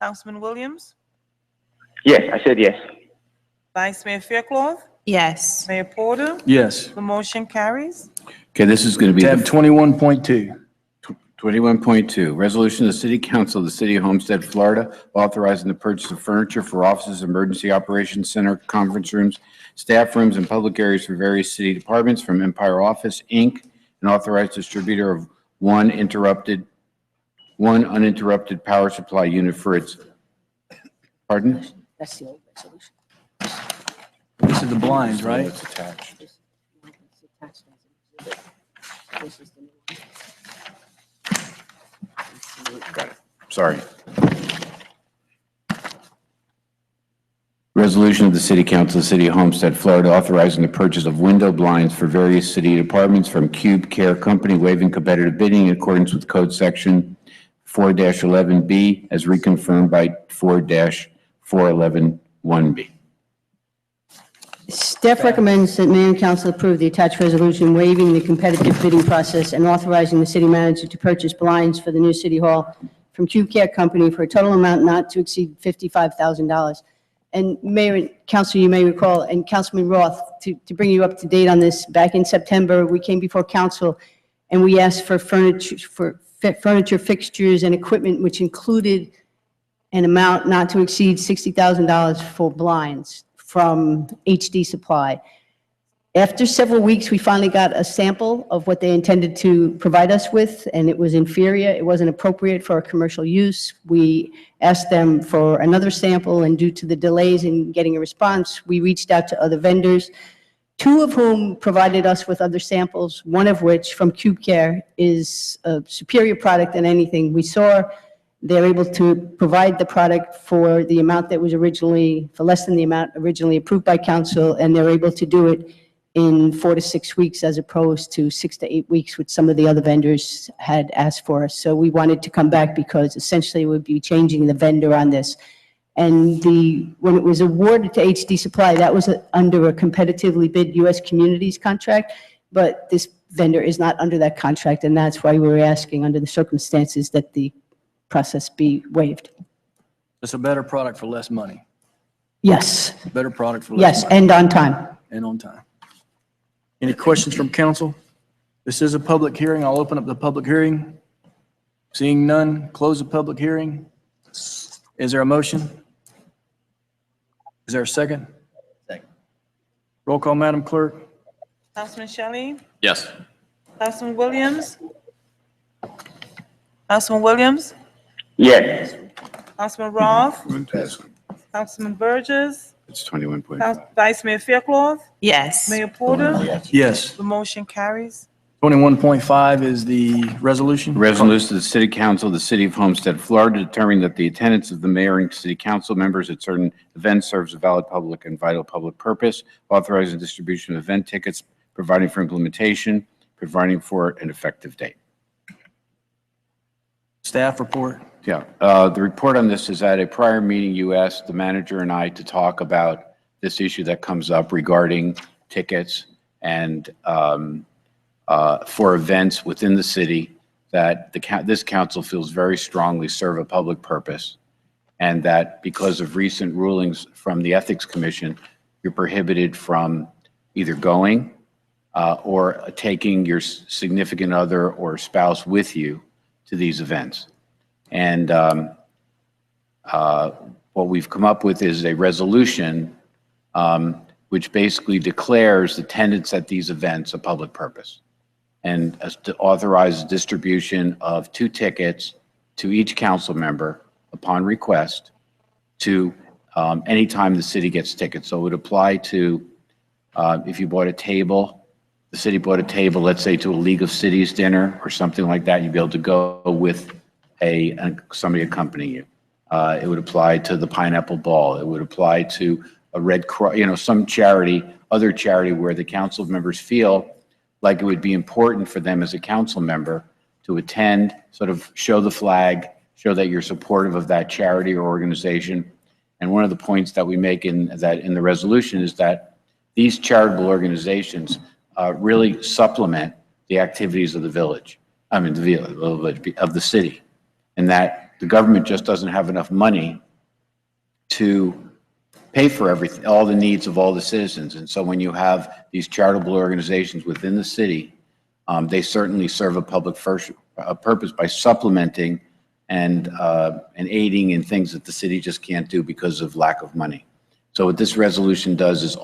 Councilman Williams? Yes, I said yes. Vice Mayor Fairclough? Yes. Mayor Porter? Yes. The motion carries. Okay, this is going to be Tab the 21.2. 21.2, resolution of the City Council of the City of Homestead, Florida, authorizing the purchase of furniture for offices, emergency operations center, conference rooms, staff rooms, and public areas for various city departments from Empire Office, Inc., an authorized distributor of one uninterrupted power supply unit for its, pardon? That's the old resolution. This is the blinds, right? It's attached. Got it. Sorry. Resolution of the City Council of the City of Homestead, Florida, authorizing the purchase of window blinds for various city departments from Cube Care Company, waiving competitive bidding in accordance with Code Section 4-11B, as reconfirmed by 4-4111B. Staff recommends that mayor and council approve the attached resolution waiving the competitive bidding process and authorizing the city manager to purchase blinds for the new city hall from Cube Care Company for a total amount not to exceed $55,000. And Mayor and Council, you may recall, and Councilman Roth, to bring you up to date on this, back in September, we came before council and we asked for furniture, fixtures, and equipment, which included an amount not to exceed $60,000 for blinds from HD Supply. After several weeks, we finally got a sample of what they intended to provide us with, and it was inferior. It wasn't appropriate for our commercial use. We asked them for another sample, and due to the delays in getting a response, we reached out to other vendors, two of whom provided us with other samples, one of which from Cube Care is a superior product than anything we saw. They're able to provide the product for the amount that was originally, for less than the amount originally approved by council, and they're able to do it in 4 to 6 weeks as opposed to 6 to 8 weeks, which some of the other vendors had asked for. So we wanted to come back because essentially we'd be changing the vendor on this. And when it was awarded to HD Supply, that was under a competitively bid U.S. Communities contract, but this vendor is not under that contract, and that's why we were asking under the circumstances that the process be waived. It's a better product for less money. Yes. Better product for less Yes, money. and on time. And on time. Any questions from council? This is a public hearing. I'll open up the public hearing. Seeing none, close the public hearing. Is there a motion? Is there a second? Second. Roll call, Madam Clerk. Councilman Shelley? Yes. Councilman Williams? Councilman Williams? Yes. Councilman Roth? Councilman Burgess? It's 21.5. Vice Mayor Fairclough? Yes. Mayor Porter? Yes. The motion carries. 21.5 is the resolution. Resolution to the City Council of the City of Homestead, Florida, determining that the attendance of the mayor and city council members at certain events serves a valid public and vital public purpose, authorizing distribution of event tickets, providing for implementation, providing for an effective date. Staff report. Yeah, the report on this is at a prior meeting, you asked the manager and I to talk about this issue that comes up regarding tickets and for events within the city that this council feels very strongly serve a public purpose, and that because of recent rulings from the Ethics Commission, you're prohibited from either going or taking your significant other or spouse with you to these events. And what we've come up with is a resolution which basically declares attendance at these events a public purpose, and as to authorize distribution of 2 tickets to each council member upon request to anytime the city gets tickets. So it would apply to if you bought a table, the city bought a table, let's say to a League of Cities dinner or something like that, you'd be able to go with somebody accompanying you. It would apply to the Pineapple Ball. It would apply to a Red Cross, some charity, other charity where the council members feel like it would be important for them as a council member to attend, sort of show the flag, show that you're supportive of that charity or organization. And one of the points that we make in the resolution is that these charitable organizations really supplement the activities of the village, of the city, and that the government just doesn't have enough money to pay for everything, all the needs of all the citizens. And so when you have these charitable organizations within the city, they certainly serve a public purpose by supplementing and aiding in things that the city just can't do because of lack of money. So what this resolution does is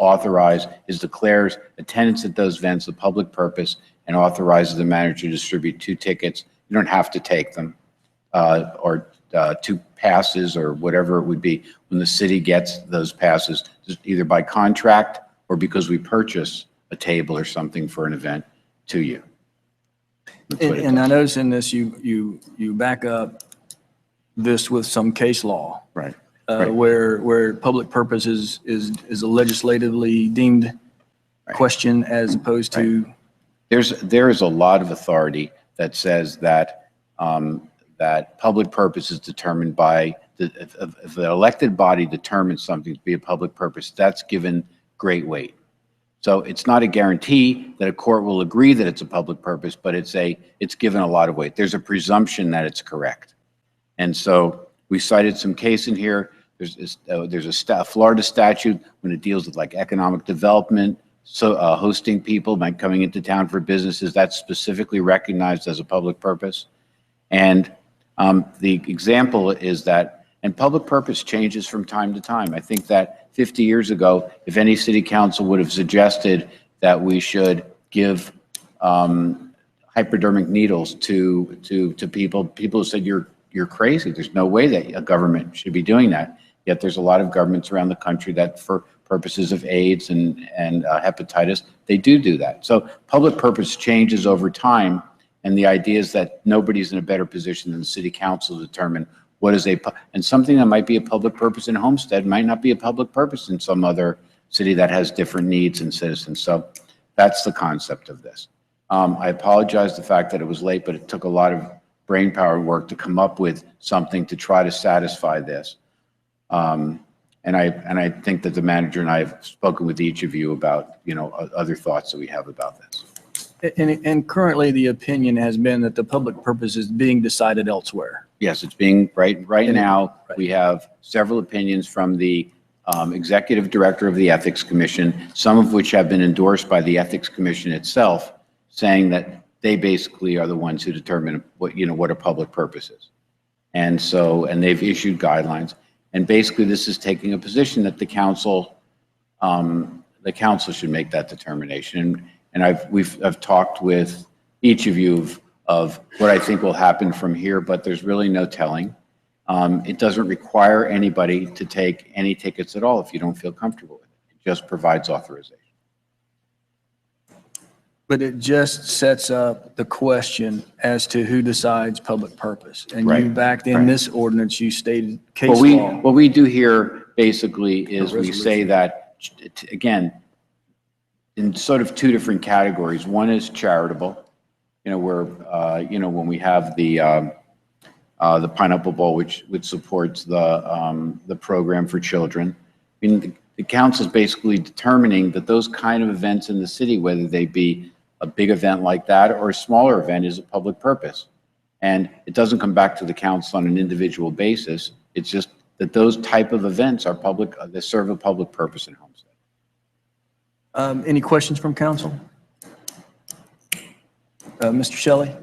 declares attendance at those events a public purpose and authorizes the manager to distribute 2 tickets. You don't have to take them, or 2 passes or whatever it would be when the city gets those passes, either by contract or because we purchase a table or something for an event to you. And I notice in this, you back up this with some case law. Right. Where public purpose is a legislatively deemed question as opposed to. There is a lot of authority that says that that public purpose is determined by if the elected body determines something to be a public purpose, that's given great weight. So it's not a guarantee that a court will agree that it's a public purpose, but it's given a lot of weight. There's a presumption that it's correct. And so we cited some case in here. There's a Florida statute when it deals with like economic development, so hosting people by coming into town for businesses, that's specifically recognized as a public purpose. And the example is that, and public purpose changes from time to time. I think that 50 years ago, if any city council would have suggested that we should give hypodermic needles to people said, you're crazy. There's no way that a government should be doing that. Yet there's a lot of governments around the country that for purposes of AIDS and hepatitis, they do that. So public purpose changes over time. And the idea is that nobody's in a better position than the city council to determine what is and something that might be a public purpose in Homestead might not be a public purpose in some other city that has different needs and citizens. So that's the concept of this. I apologize the fact that it was late, but it took a lot of brain power and work to come up with something to try to satisfy this. And I think that the manager and I have spoken with each of you about, other thoughts that we have about this. And currently the opinion has been that the public purpose is being decided elsewhere. Yes, it's being right now. We have several opinions from the executive director of the Ethics Commission, some of which have been endorsed by the Ethics Commission itself, saying that they basically are the ones who determine what a public purpose is. And they've issued guidelines. And basically this is taking a position that the council should make that determination. And I've talked with each of you of what I think will happen from here, but there's really no telling. It doesn't require anybody to take any tickets at all if you don't feel comfortable with it. It just provides authorization. But it just sets up the question as to who decides public purpose. And you backed in this ordinance, you stated case law. What we do here basically is we say that, again, in sort of 2 different categories. One is charitable, where, when we have the Pineapple Bowl, which supports the program for children. I mean, the council is basically determining that those kind of events in the city, whether they be a big event like that or a smaller event, is a public purpose. And it doesn't come back to the council on an individual basis. It's just that those type of events are public, they serve a public purpose in Homestead. Any questions from council? Mr. Shelley?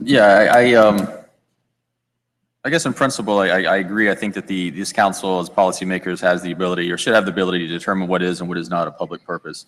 Yeah, I guess in principle, I agree. I think that this council as policymakers has the ability or should have the ability to determine what is and what is not a public purpose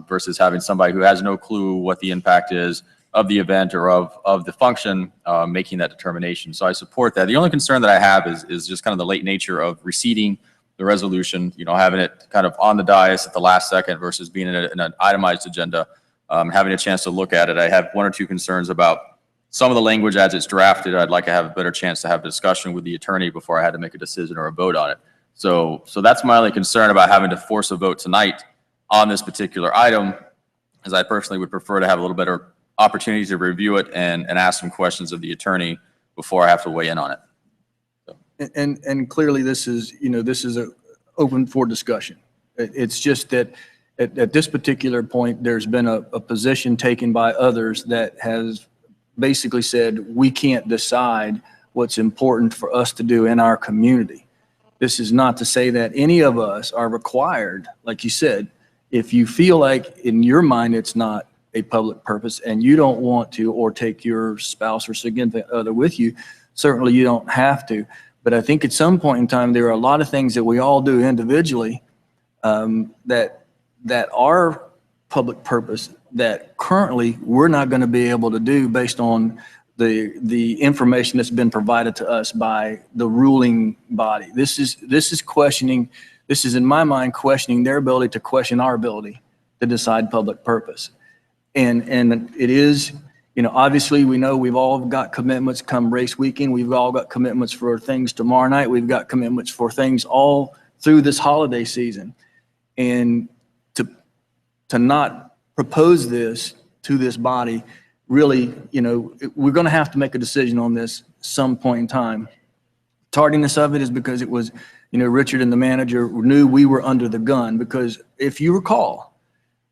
versus having somebody who has no clue what the impact is of the event or of the function making that determination. So I support that. The only concern that I have is just kind of the late nature of receiving the resolution, having it kind of on the dais at the last second versus being in an itemized agenda, having a chance to look at it. I have one or two concerns about some of the language as it's drafted. I'd like to have a better chance to have a discussion with the attorney before I had to make a decision or a vote on it. So that's my only concern about having to force a vote tonight on this particular item, as I personally would prefer to have a little better opportunity to review it and ask some questions of the attorney before I have to weigh in on it. And clearly this is, this is open for discussion. It's just that at this particular point, there's been a position taken by others that has basically said, we can't decide what's important for us to do in our community. This is not to say that any of us are required, like you said, if you feel like in your mind it's not a public purpose and you don't want to, or take your spouse or significant other with you, certainly you don't have to. But I think at some point in time, there are a lot of things that we all do individually that are public purpose that currently we're not going to be able to do based on the information that's been provided to us by the ruling body. This is questioning, this is in my mind questioning their ability to question our ability to decide public purpose. And it is, obviously we know we've all got commitments come race weekend. We've all got commitments for things tomorrow night. We've got commitments for things all through this holiday season. And to not propose this to this body, really, we're going to have to make a decision on this some point in time. Tardiness of it is because it was, Richard and the manager knew we were under the gun, because if you recall,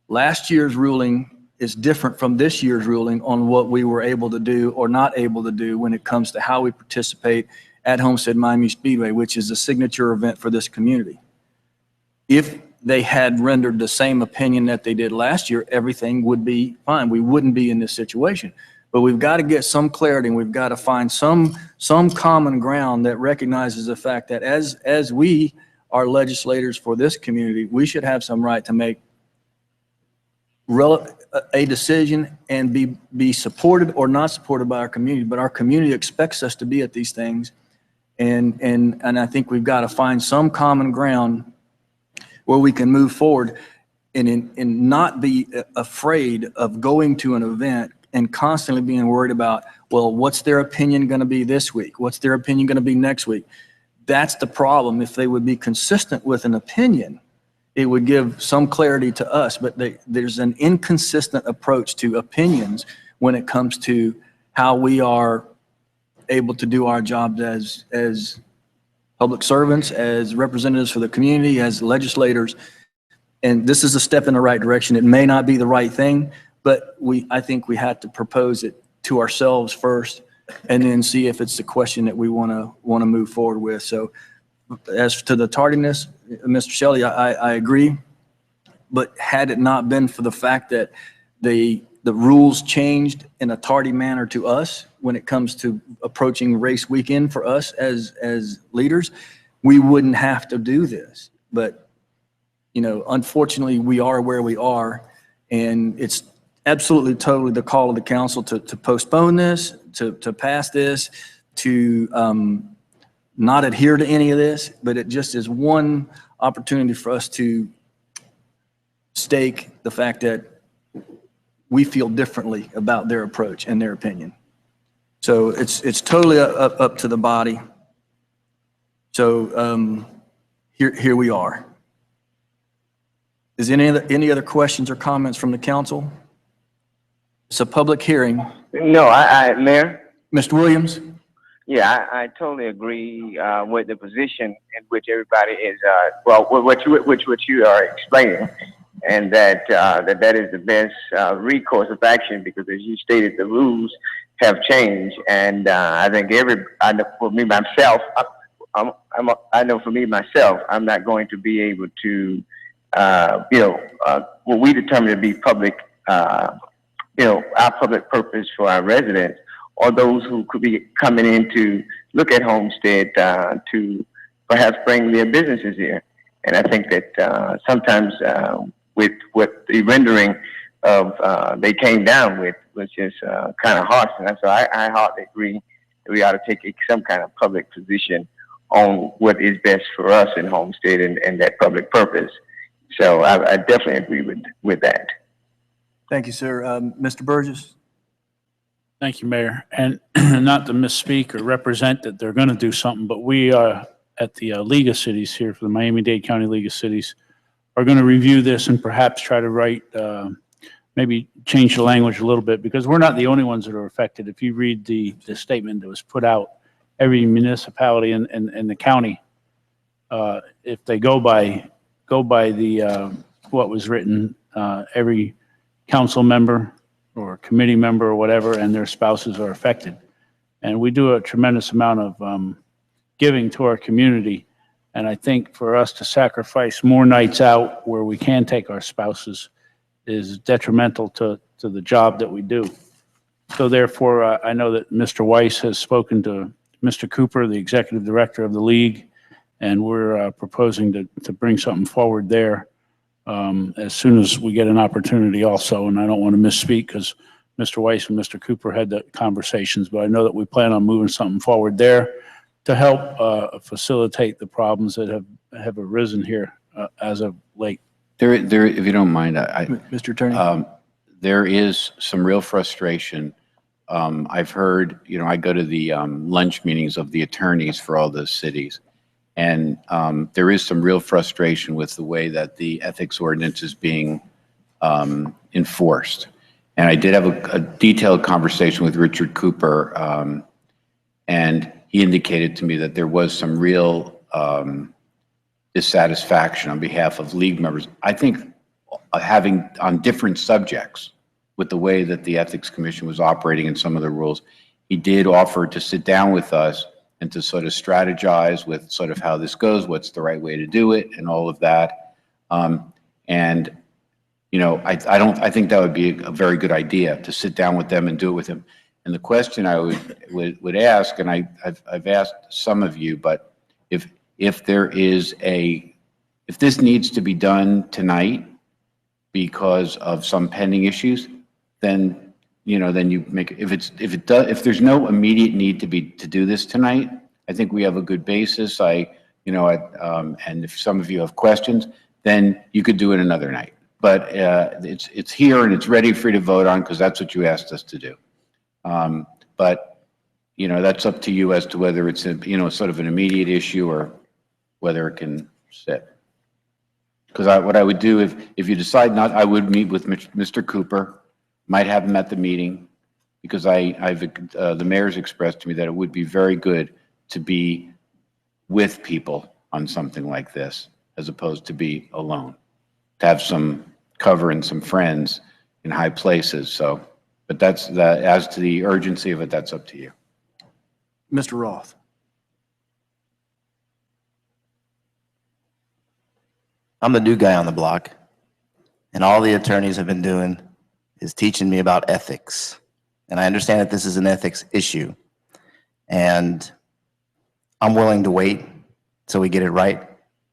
last year's ruling is different from this year's ruling on what we were able to do or not able to do when it comes to how we participate at Homestead Miami Speedway, which is a signature event for this community. If they had rendered the same opinion that they did last year, everything would be fine. We wouldn't be in this situation. But we've got to get some clarity, and we've got to find some common ground that recognizes the fact that as we are legislators for this community, we should have some right to make a decision and be supported or not supported by our community. But our community expects us to be at these things, and I think we've got to find some common ground where we can move forward and not be afraid of going to an event and constantly being worried about, well, what's their opinion going to be this week? What's their opinion going to be next week? That's the problem. If they would be consistent with an opinion, it would give some clarity to us, but there's an inconsistent approach to opinions when it comes to how we are able to do our jobs as public servants, as representatives for the community, as legislators. And this is a step in the right direction. It may not be the right thing, but I think we have to propose it to ourselves first and then see if it's the question that we want to move forward with. So as to the tardiness, Mr. Shelley, I agree. But had it not been for the fact that the rules changed in a tardy manner to us when it comes to approaching race weekend for us as leaders, we wouldn't have to do this. But, unfortunately, we are where we are, and it's absolutely totally the call of the council to postpone this, to pass this, to not adhere to any of this, but it just is one opportunity for us to stake the fact that we feel differently about their approach and their opinion. So it's totally up to the body. So here we are. Is any other questions or comments from the council? It's a public hearing. No, Mayor? Mr. Williams? Yeah, I totally agree with the position in which everybody is, what you are explaining, and that is the best recourse of action, because as you stated, the rules have changed, and I think I know for me myself, I'm not going to be able to, what we determine to be public, our public purpose for our residents, or those who could be coming in to look at Homestead to perhaps bring their businesses here. And I think that sometimes with what the rendering of they came down with was just kind of harsh. And so I hardly agree that we ought to take some kind of public position on what is best for us in Homestead and that public purpose. So I definitely agree with that. Thank you, sir. Mr. Burgess? Thank you, Mayor. And not to misspeak or represent that they're going to do something, but we are at the League of Cities here for the Miami-Dade County League of Cities are going to review this and perhaps try to write, maybe change the language a little bit, because we're not the only ones that are affected. If you read the statement that was put out, every municipality in the county, if they go by the what was written, every council member or committee member or whatever and their spouses are affected. And we do a tremendous amount of giving to our community. And I think for us to sacrifice more nights out where we can take our spouses is detrimental to the job that we do. So therefore, I know that Mr. Weiss has spoken to Mr. Cooper, the executive director of the league, and we're proposing to bring something forward there as soon as we get an opportunity also. And I don't want to misspeak because Mr. Weiss and Mr. Cooper had the conversations, but I know that we plan on moving something forward there to help facilitate the problems that have arisen here as of late. There, if you don't mind, Mr. Attorney? There is some real frustration. I've heard, I go to the lunch meetings of the attorneys for all those cities, and there is some real frustration with the way that the ethics ordinance is being enforced. And I did have a detailed conversation with Richard Cooper, and he indicated to me that there was some real dissatisfaction on behalf of league members. I think having on different subjects with the way that the Ethics Commission was operating and some of the rules, he did offer to sit down with us and to sort of strategize with sort of how this goes, what's the right way to do it, and all of that. And I think that would be a very good idea to sit down with them and do it with him. And the question I would ask, and I've asked some of you, but if this needs to be done tonight because of some pending issues, then you make, if there's no immediate need to do this tonight, I think we have a good basis. And if some of you have questions, then you could do it another night. But it's here and it's ready for you to vote on because that's what you asked us to do. But that's up to you as to whether it's sort of an immediate issue or whether it can sit. Because what I would do if you decide not, I would meet with Mr. Cooper, might have him at the meeting, because the mayor's expressed to me that it would be very good to be with people on something like this, as opposed to be alone, to have some cover and some friends in high places. So, but as to the urgency of it, that's up to you. Mr. Roth? I'm the new guy on the block, and all the attorneys have been doing is teaching me about ethics. And I understand that this is an ethics issue, and I'm willing to wait till we get it right and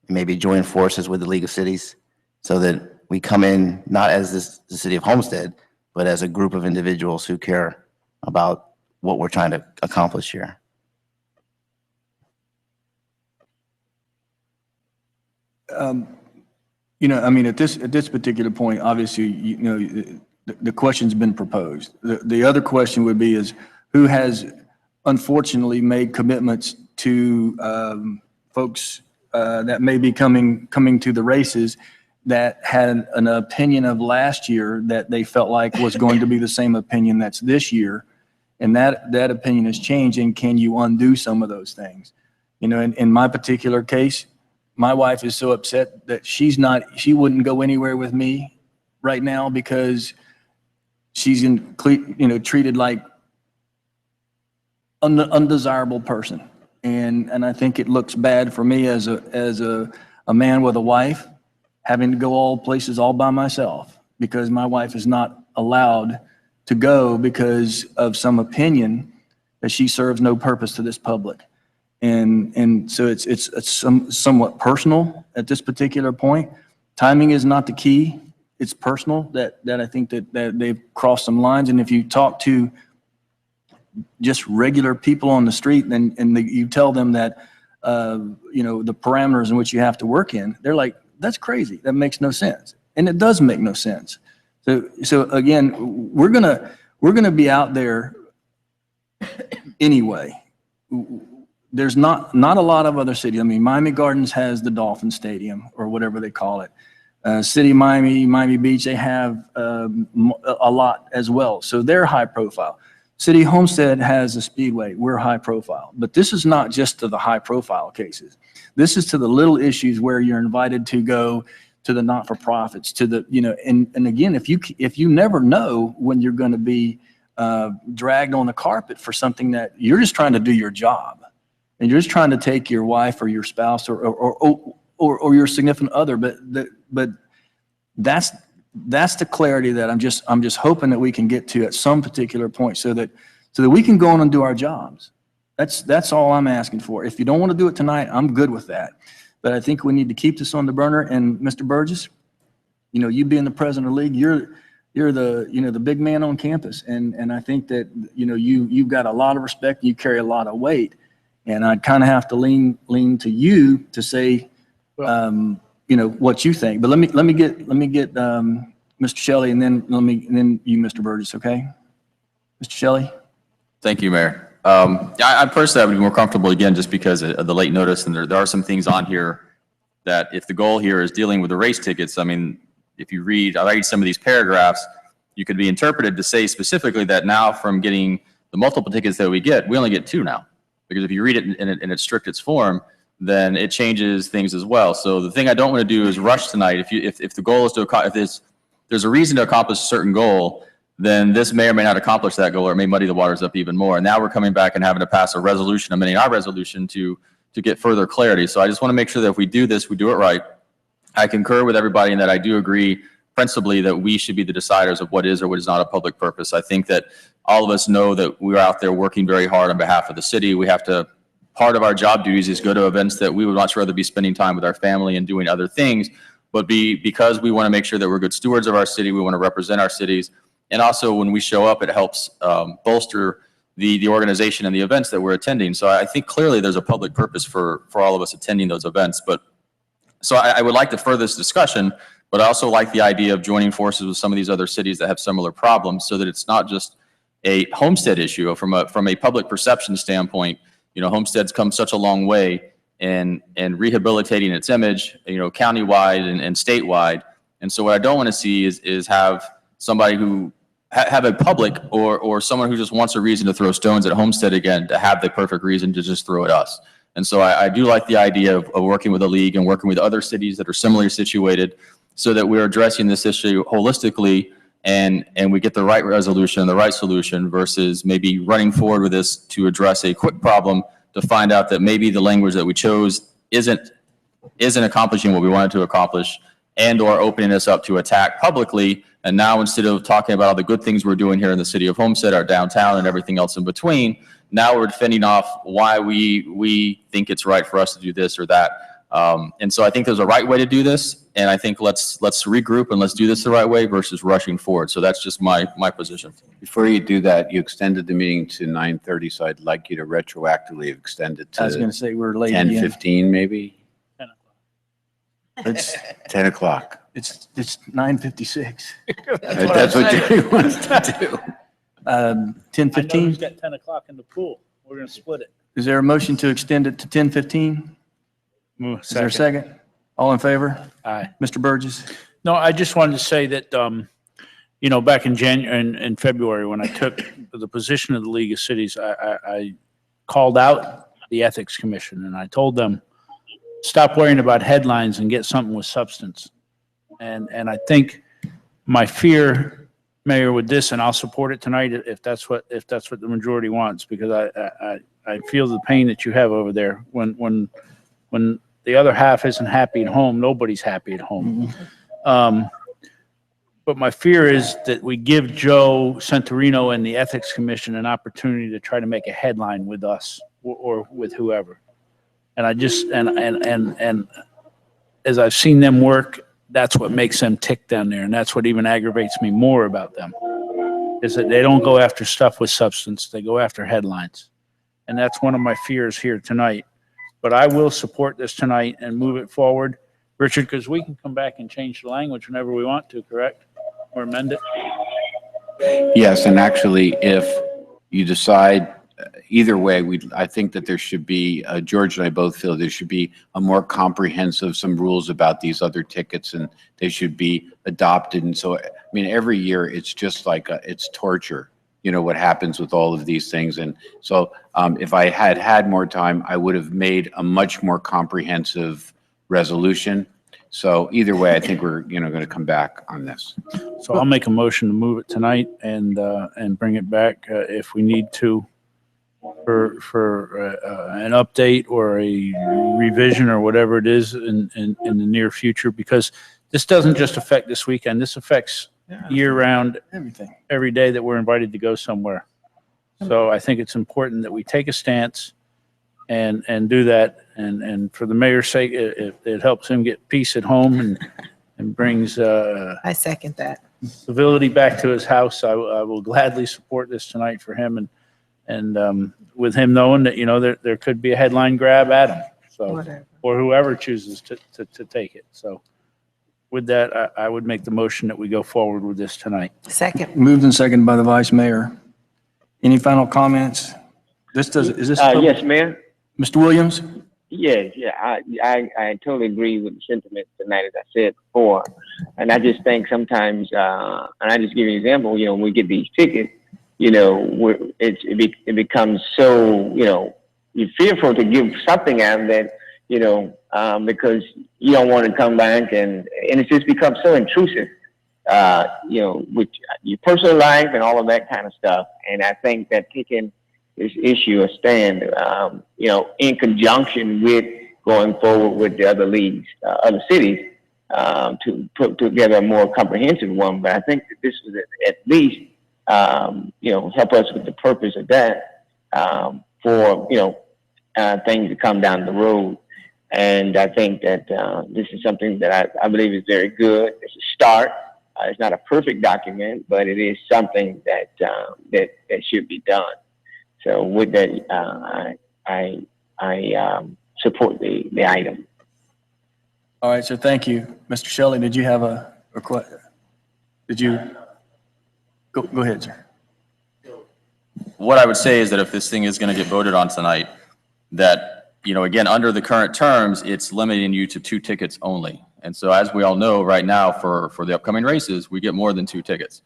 maybe join forces with the League of Cities so that we come in not as the city of Homestead, but as a group of individuals who care about what we're trying to accomplish here. At this particular point, obviously, the question's been proposed. The other question would be is who has unfortunately made commitments to folks that may be coming to the races that had an opinion of last year that they felt like was going to be the same opinion that's this year, and that opinion has changed. And can you undo some of those things? In my particular case, my wife is so upset that she wouldn't go anywhere with me right now because she's treated like an undesirable person. And I think it looks bad for me as a man with a wife having to go all places all by myself because my wife is not allowed to go because of some opinion that she serves no purpose to this public. And so it's somewhat personal at this particular point. Timing is not the key. It's personal that I think that they've crossed some lines. And if you talk to just regular people on the street and you tell them that, the parameters in which you have to work in, they're like, that's crazy. That makes no sense. And it does make no sense. So again, we're gonna be out there anyway. There's not a lot of other cities. I mean, Miami Gardens has the Dolphin Stadium or whatever they call it. City of Miami, Miami Beach, they have a lot as well. So they're high profile. City Homestead has a speedway. We're high profile. But this is not just to the high profile cases. This is to the little issues where you're invited to go to the not-for-profits, to the, and again, if you never know when you're going to be dragged on the carpet for something that you're just trying to do your job. And you're just trying to take your wife or your spouse or your significant other, but that's the clarity that I'm just hoping that we can get to at some particular point, so that we can go on and do our jobs. That's all I'm asking for. If you don't want to do it tonight, I'm good with that. But I think we need to keep this on the burner. And Mr. Burgess, you being the president of the league, you're the the big man on campus, and I think that you've got a lot of respect. You carry a lot of weight. And I'd kind of have to lean to you to say, what you think. But let me get Mr. Shelley, and then you, Mr. Burgess, okay? Mr. Shelley? Thank you, Mayor. I personally would be more comfortable, again, just because of the late notice, and there are some things on here that if the goal here is dealing with the race tickets, I mean, if you read some of these paragraphs, you could be interpreted to say specifically that now from getting the multiple tickets that we only get 2 now. Because if you read it in its strictest form, then it changes things as well. So the thing I don't want to do is rush tonight. If the goal is if there's a reason to accomplish a certain goal, then this may or may not accomplish that goal, or it may muddy the waters up even more. And now we're coming back and having to pass a resolution, amending our resolution to get further clarity. So I just want to make sure that if we do this, we do it right. I concur with everybody in that I do agree principally that we should be the deciders of what is or what is not a public purpose. I think that all of us know that we're out there working very hard on behalf of the city. We have to, part of our job duties is go to events that we would much rather be spending time with our family and doing other things, but because we want to make sure that we're good stewards of our city, we want to represent our cities. And also when we show up, it helps bolster the organization and the events that we're attending. So I think clearly there's a public purpose for all of us attending those events. But so I would like to further this discussion, but I also like the idea of joining forces with some of these other cities that have similar problems, so that it's not just a Homestead issue. From a public perception standpoint, Homestead's come such a long way in rehabilitating its image, countywide and statewide. And so what I don't want to see is have somebody who have a public or someone who just wants a reason to throw stones at Homestead again to have the perfect reason to just throw at us. And so I do like the idea of working with the league and working with other cities that are similarly situated, so that we're addressing this issue holistically and we get the right resolution, the right solution, versus maybe running forward with this to address a quick problem to find out that maybe the language that we chose isn't accomplishing what we wanted to accomplish, and or opening us up to attack publicly. And now instead of talking about all the good things we're doing here in the city of Homestead, our downtown and everything else in between, now we're defending off why we think it's right for us to do this or that. And so I think there's a right way to do this. And I think let's regroup and let's do this the right way versus rushing forward. So that's just my position. Before you do that, you extended the meeting to 9:30, so I'd like you to retroactively extend it to I was going to say we're late again. 10:15 maybe? 10 o'clock. It's 10 o'clock. It's 9:56. That's what Jerry wants to do. 10:15? I know he's got 10 o'clock in the pool. We're going to split it. Is there a motion to extend it to 10:15? Is there a second? All in favor? Aye. Mr. Burgess? No, I just wanted to say that, back in January and February, when I took the position of the League of Cities, I called out the Ethics Commission and I told them, stop worrying about headlines and get something with substance. And I think my fear, Mayor, with this, and I'll support it tonight if that's what the majority wants, because I feel the pain that you have over there when the other half isn't happy at home. Nobody's happy at home. But my fear is that we give Joe Centurino and the Ethics Commission an opportunity to try to make a headline with us or with whoever. And I just, and as I've seen them work, that's what makes them tick down there. And that's what even aggravates me more about them, is that they don't go after stuff with substance. They go after headlines. And that's one of my fears here tonight. But I will support this tonight and move it forward. Richard, because we can come back and change the language whenever we want to, correct? Or amend it? Yes, and actually, if you decide either way, I think that there should be, George and I both feel there should be a more comprehensive, some rules about these other tickets, and they should be adopted. And so, I mean, every year, it's just like, it's torture, you know, what happens with all of these things. And so if I had had more time, I would have made a much more comprehensive resolution. So either way, I think we're, you know, going to come back on this. So I'll make a motion to move it tonight and bring it back if we need to for an update or a revision or whatever it is in the near future, because this doesn't just affect this weekend. This affects year-round, everything, every day that we're invited to go somewhere. So I think it's important that we take a stance and do that. And for the mayor's sake, it helps him get peace at home and brings I second that. civility back to his house. I will gladly support this tonight for him and with him knowing that, you know, there could be a headline grab at him. So, Whatever. or whoever chooses to take it. So with that, I would make the motion that we go forward with this tonight. Second. Moved and seconded by the vice mayor. Any final comments? Is this? Yes, Mayor. Mr. Williams? Yes, yeah, I totally agree with the sentiment tonight, as I said before. And I just think sometimes, and I just give you an example, you know, when we get these tickets, you know, it becomes so, you know, you're fearful to give something out that, you know, because you don't want to come back and it just becomes so intrusive, you know, with your personal life and all of that kind of stuff. And I think that taking this issue a stand, you know, in conjunction with going forward with the other leagues, other cities, to put together a more comprehensive one. But I think that this was at least, you know, help us with the purpose of that, for, you know, things to come down the road. And I think that this is something that I believe is very good. It's a start. It's not a perfect document, but it is something that that should be done. So with that, I support the item. All right, sir, thank you. Mr. Shelley, did you have a request? Did you? Go ahead, sir. What I would say is that if this thing is going to get voted on tonight, that, you know, again, under the current terms, it's limiting you to 2 tickets only. And so as we all know right now for the upcoming races, we get more than 2 tickets.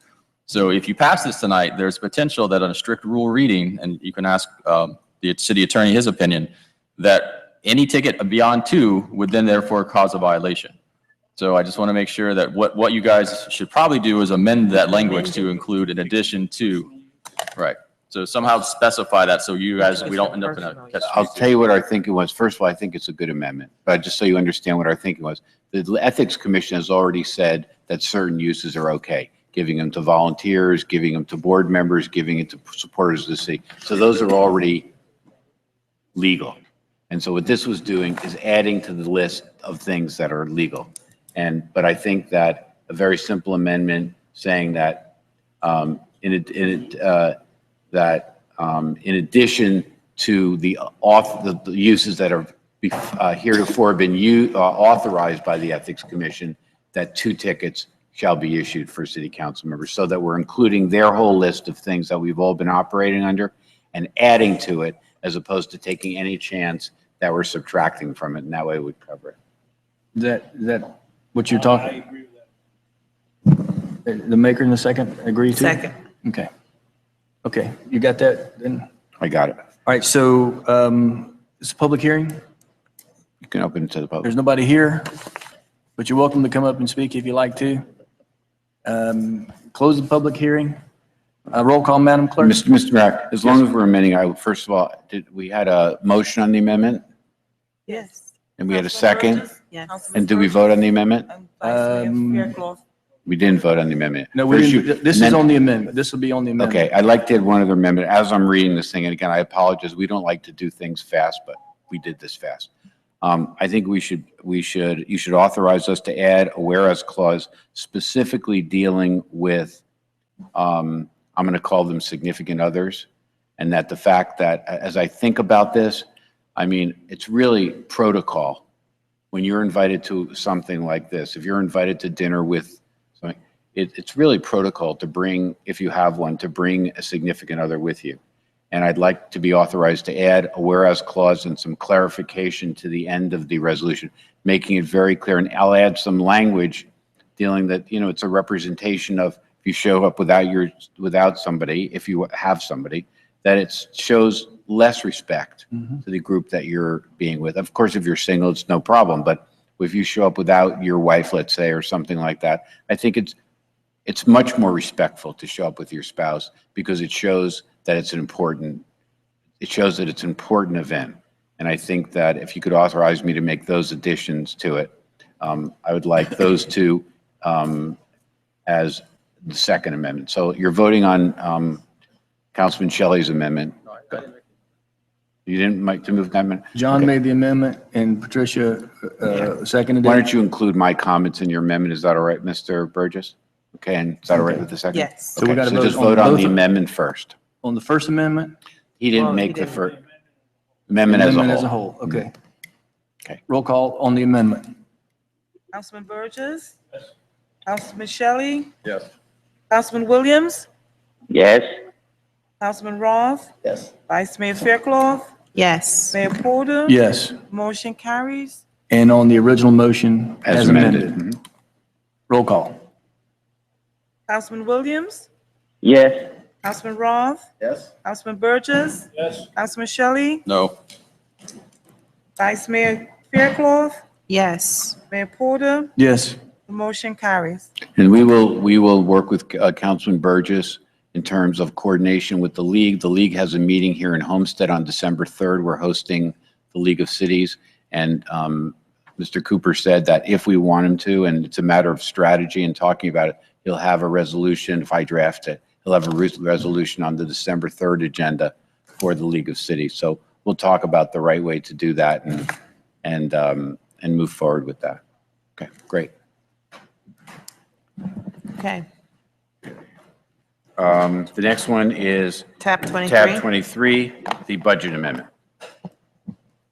So if you pass this tonight, there's potential that on a strict rule reading, and you can ask the city attorney his opinion, that any ticket beyond 2 would then therefore cause a violation. So I just want to make sure that what you guys should probably do is amend that language to include in addition to, right. So somehow specify that so you guys, we don't end up in a catch. I'll tell you what our thinking was. First of all, I think it's a good amendment, but just so you understand what our thinking was, the Ethics Commission has already said that certain uses are okay, giving them to volunteers, giving them to board members, giving it to supporters of the city. So those are already legal. And so what this was doing is adding to the list of things that are legal. But I think that a very simple amendment saying that in addition to the uses that are heretofore been authorized by the Ethics Commission, that 2 tickets shall be issued for city council members, so that we're including their whole list of things that we've all been operating under and adding to it, as opposed to taking any chance that we're subtracting from it, and that way we'd cover it. Is that what you're talking? I agree with that. The maker in the second agree to? Second. Okay. Okay, you got that then? I got it. All right, so it's a public hearing. You can open it to the public. There's nobody here, but you're welcome to come up and speak if you like to. Close the public hearing. Roll call, Madam Clerk. Mr. Mayor, as long as we're amending, first of all, we had a motion on the amendment? Yes. And we had a second? Yes. And did we vote on the amendment? We didn't vote on the amendment. No, we First didn't. you- This is on the amendment. This will be on the amendment. Okay, I'd like to add one other amendment. As I'm reading this thing, and again, I apologize, we don't like to do things fast, but we did this fast. I think you should authorize us to add a whereas clause specifically dealing with, I'm going to call them significant others. And that the fact that, as I think about this, I mean, it's really protocol. When you're invited to something like this, if you're invited to dinner with something, it's really protocol to bring, if you have one, to bring a significant other with you. And I'd like to be authorized to add a whereas clause and some clarification to the end of the resolution, making it very clear. And I'll add some language dealing that, you know, it's a representation of if you show up without somebody, if you have somebody, that it shows less respect to the group that you're being with. Of course, if you're single, it's no problem. But if you show up without your wife, let's say, or something like that, I think it's much more respectful to show up with your spouse because it shows that it's an important event. And I think that if you could authorize me to make those additions to it, I would like those two as the second amendment. So you're voting on Councilman Shelley's amendment. You didn't make to move that amendment? John Okay. made the amendment and Patricia seconded it. Why don't you include my comments in your amendment? Is that all right, Mr. Burgess? Okay, and is that all right with the second? Yes. So we Okay, gotta so vote just on vote on both the of- amendment first. On the first amendment? He didn't make the first amendment as a whole. Okay. Okay. Roll call on the amendment. Councilman Burgess? Councilman Shelley? Yes. Councilman Williams? Yes. Councilman Roth? Yes. Vice Mayor Fairclough? Yes. Mayor Porter? Yes. Motion carries. And on the original motion As as amended. amended. Roll call. Councilman Williams? Yes. Councilman Roth? Yes. Councilman Burgess? Yes. Councilman Shelley? No. Vice Mayor Fairclough? Yes. Mayor Porter? Yes. The motion carries. And we will work with Councilman Burgess in terms of coordination with the league. The league has a meeting here in Homestead on December 3rd. We're hosting the League of Cities. And Mr. Cooper said that if we want him to, and it's a matter of strategy and talking about it, he'll have a resolution, if I draft it, he'll have a resolution on the December 3rd agenda for the League of Cities. So we'll talk about the right way to do that and move forward with that. Okay, great. Okay. The next one is Tab 23. tab 23, the budget amendment.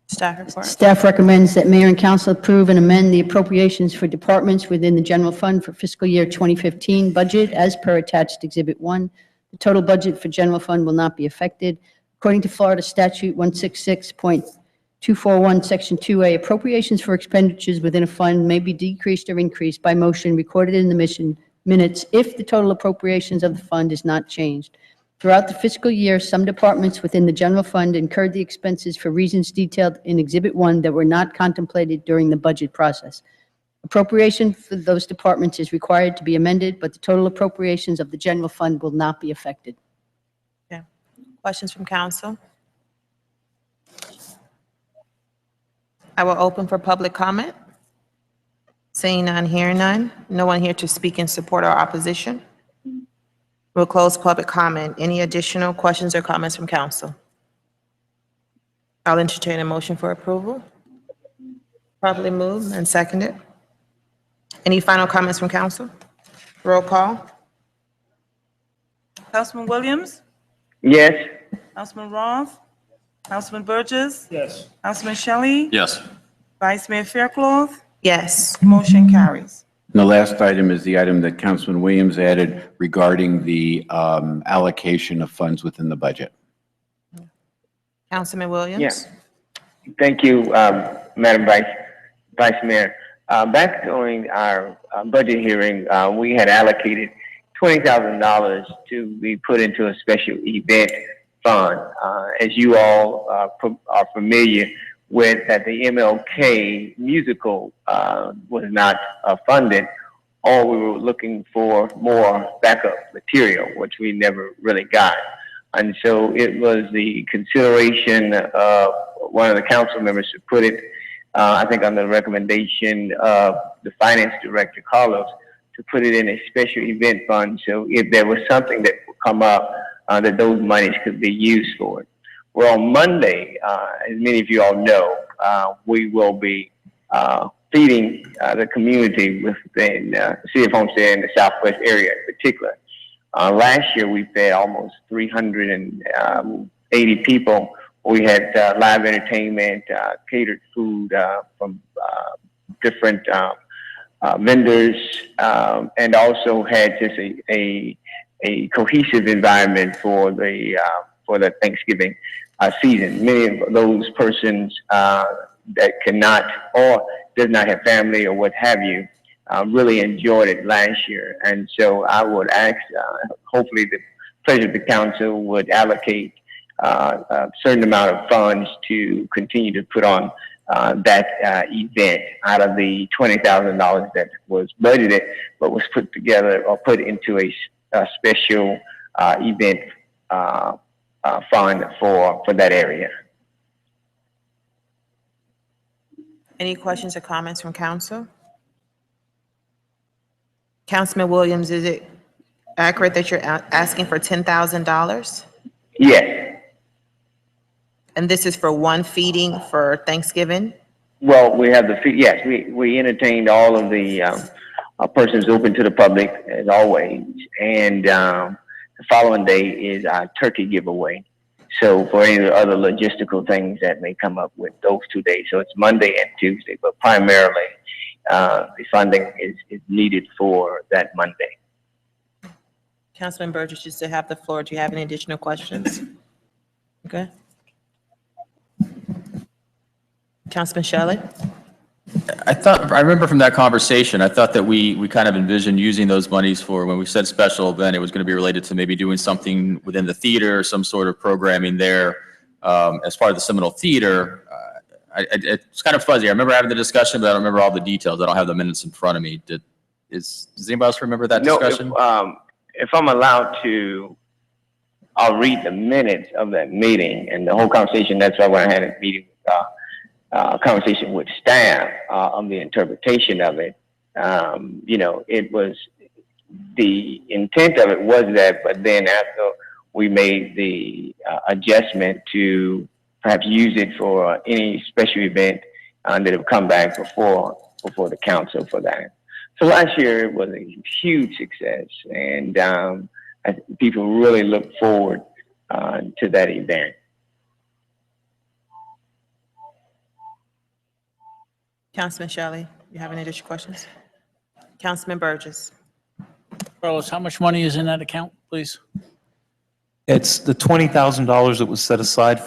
Staff report. Staff recommends that mayor and council approve and amend the appropriations for departments within the general fund for fiscal year 2015 budget as per attached Exhibit 1. The total budget for general fund will not be affected. According to Florida Statute 166.241, Section 2A, appropriations for expenditures within a fund may be decreased or increased by motion recorded in the minutes if the total appropriations of the fund is not changed. Throughout the fiscal year, some departments within the general fund incurred the expenses for reasons detailed in Exhibit 1 that were not contemplated during the budget process. Appropriation for those departments is required to be amended, but the total appropriations of the general fund will not be affected. Okay. Questions from council? I will open for public comment. Seeing none, hearing none. No one here to speak in support or opposition. We'll close public comment. Any additional questions or comments from council? I'll entertain a motion for approval. Properly moved and seconded. Any final comments from council? Roll call. Councilman Williams? Yes. Councilman Roth? Councilman Burgess? Yes. Councilman Shelley? Yes. Vice Mayor Fairclough? Yes. Motion carries. And the last item is the item that Councilman Williams added regarding the allocation of funds within the budget. Councilman Williams? Yes. Thank you, Madam Vice Mayor. Back during our budget hearing, we had allocated $20,000 to be put into a special event fund. As you all are familiar with, that the MLK musical was not funded, or we were looking for more backup material, which we never really got. And so it was the consideration of one of the council members to put it, I think on the recommendation of the finance director, Carlos, to put it in a special event fund. So if there was something that would come up, that those monies could be used for it. Well, on Monday, as many of you all know, we will be feeding the community within the city of Homestead and the Southwest area in particular. Last year, we fed almost 380 people. We had live entertainment, catered food from different vendors, and also had just a cohesive environment for the Thanksgiving season. Many of those persons that cannot or does not have family or what have you really enjoyed it last year. And so I would ask, hopefully the pleasure of the council would allocate a certain amount of funds to continue to put on that event out of the $20,000 that was budgeted, but was put together or put into a special event fund for that area. Any questions or comments from council? Councilman Williams, is it accurate that you're asking for $10,000? Yes. And this is for one feeding for Thanksgiving? Well, we have yes, we entertained all of the persons open to the public as always. And the following day is our turkey giveaway. So for any other logistical things that may come up with those 2 days. So it's Monday and Tuesday, but primarily the funding is needed for that Monday. Councilman Burgess, you still have the floor. Do you have any additional questions? Okay. Councilman Shelley? I remember from that conversation, I thought that we kind of envisioned using those monies for, when we said special event, it was going to be related to maybe doing something within the theater, some sort of programming there. As part of the Seminole Theater, it's kind of fuzzy. I remember having the discussion, but I don't remember all the details. I don't have the minutes in front of me. Does anybody else remember that discussion? No, if I'm allowed to, I'll read the minutes of that meeting and the whole conversation. That's why when I had a meeting, conversation with staff on the interpretation of it, it was, the intent of it was that, but then after we made the adjustment to perhaps use it for any special event that would come back before the council for that. So last year it was a huge success, and I think people really look forward to that event. Councilman Shelley, you have any additional questions? Councilman Burgess? Carlos, how much money is in that account, please? It's the $20,000 that was set aside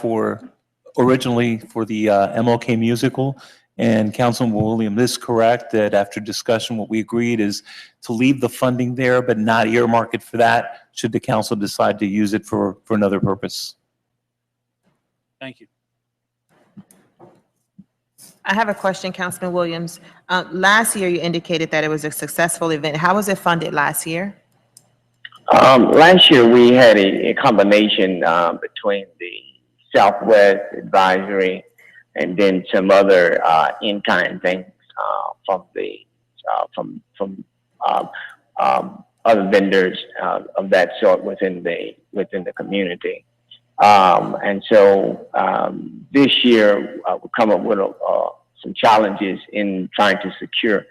originally for the MLK musical. And Councilman Williams is correct that after discussion, what we agreed is to leave the funding there, but not earmark it for that, should the council decide to use it for another purpose. Thank you. I have a question, Councilman Williams. Last year, you indicated that it was a successful event. How was it funded last year? Last year, we had a combination between the Southwest Advisory and then some other in-kind things from other vendors of that sort within the community. And so this year we'll come up with some challenges in trying to secure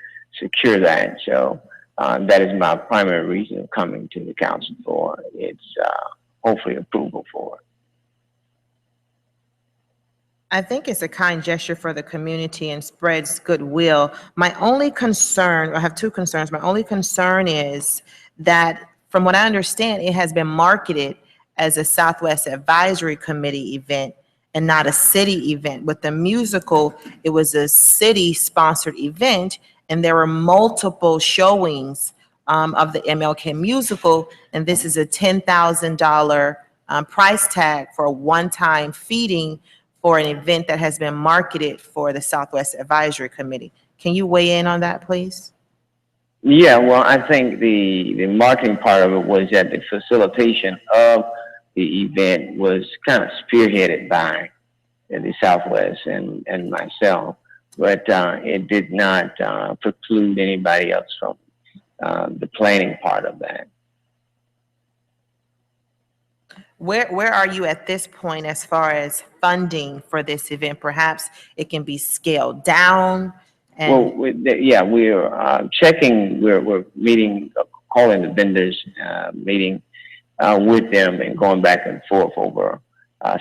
that. So that is my primary reason of coming to the council for its hopefully approval for it. I think it's a kind gesture for the community and spreads goodwill. My only concern, I have two concerns. My only concern is that, from what I understand, it has been marketed as a Southwest Advisory Committee event and not a city event. With the musical, it was a city-sponsored event, and there were multiple showings of the MLK musical, and this is a $10,000 price tag for a one-time feeding for an event that has been marketed for the Southwest Advisory Committee. Can you weigh in on that, please? Yeah, well, I think the marketing part of it was that the facilitation of the event was kind of spearheaded by the Southwest and myself, but it did not preclude anybody else from the planning part of that. Where are you at this point as far as funding for this event? Perhaps it can be scaled down and. Well, yeah, we're checking, we're meeting, calling the vendors, meeting with them and going back and forth over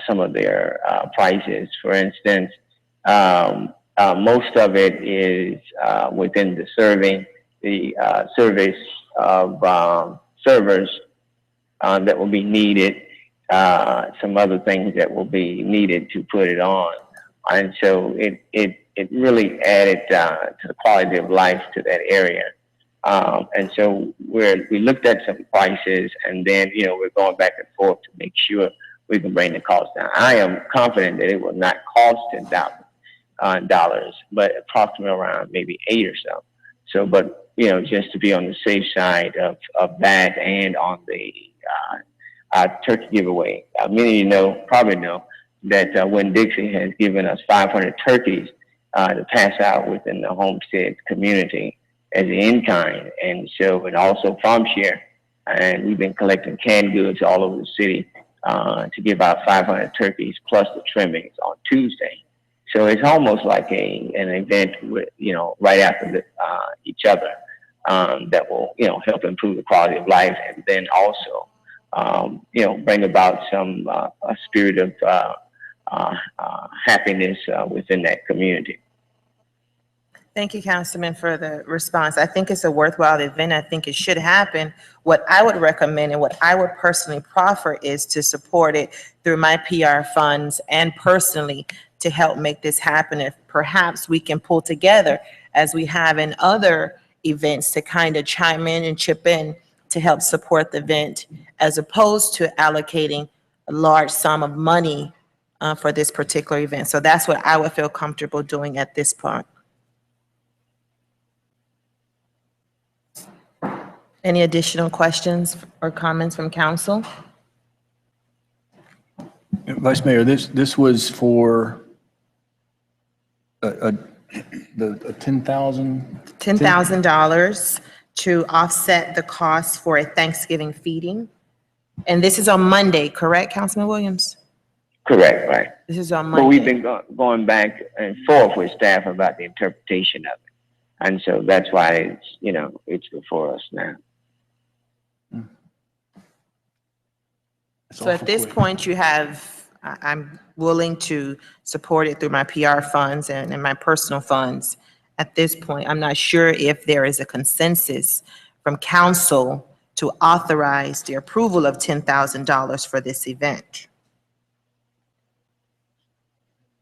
some of their prices. For instance, most of it is within the service of servers that will be needed, some other things that will be needed to put it on. And so it really added to the quality of life to that area. And so we looked at some prices, and then, we're going back and forth to make sure we can bring the cost down. I am confident that it will not cost $10,000, but approximately around maybe 8 or so. So, but, just to be on the safe side of that, and on the turkey giveaway. Many of you probably know that Winn-Dixie has given us 500 turkeys to pass out within the Homestead community as an in-kind, and also farm share. And we've been collecting canned goods all over the city to give out 500 turkeys plus the trimmings on Tuesday. So it's almost like an event with, right after each other that will, help improve the quality of life, and then also, bring about some a spirit of happiness within that community. Thank you, Councilman, for the response. I think it's a worthwhile event. I think it should happen. What I would recommend and what I would personally proffer is to support it through my PR funds and personally to help make this happen. If perhaps we can pull together, as we have in other events, to kind of chime in and chip in to help support the event, as opposed to allocating a large sum of money for this particular event. So that's what I would feel comfortable doing at this point. Any additional questions or comments from council? Vice Mayor, this was for the $10,000? $10,000 to offset the cost for a Thanksgiving feeding. And this is on Monday, correct, Councilman Williams? Correct, right. This is on Monday. But we've been going back and forth with staff about the interpretation of it. And so that's why it's before us now. So at this point, I'm willing to support it through my PR funds and my personal funds. At this point, I'm not sure if there is a consensus from council to authorize the approval of $10,000 for this event.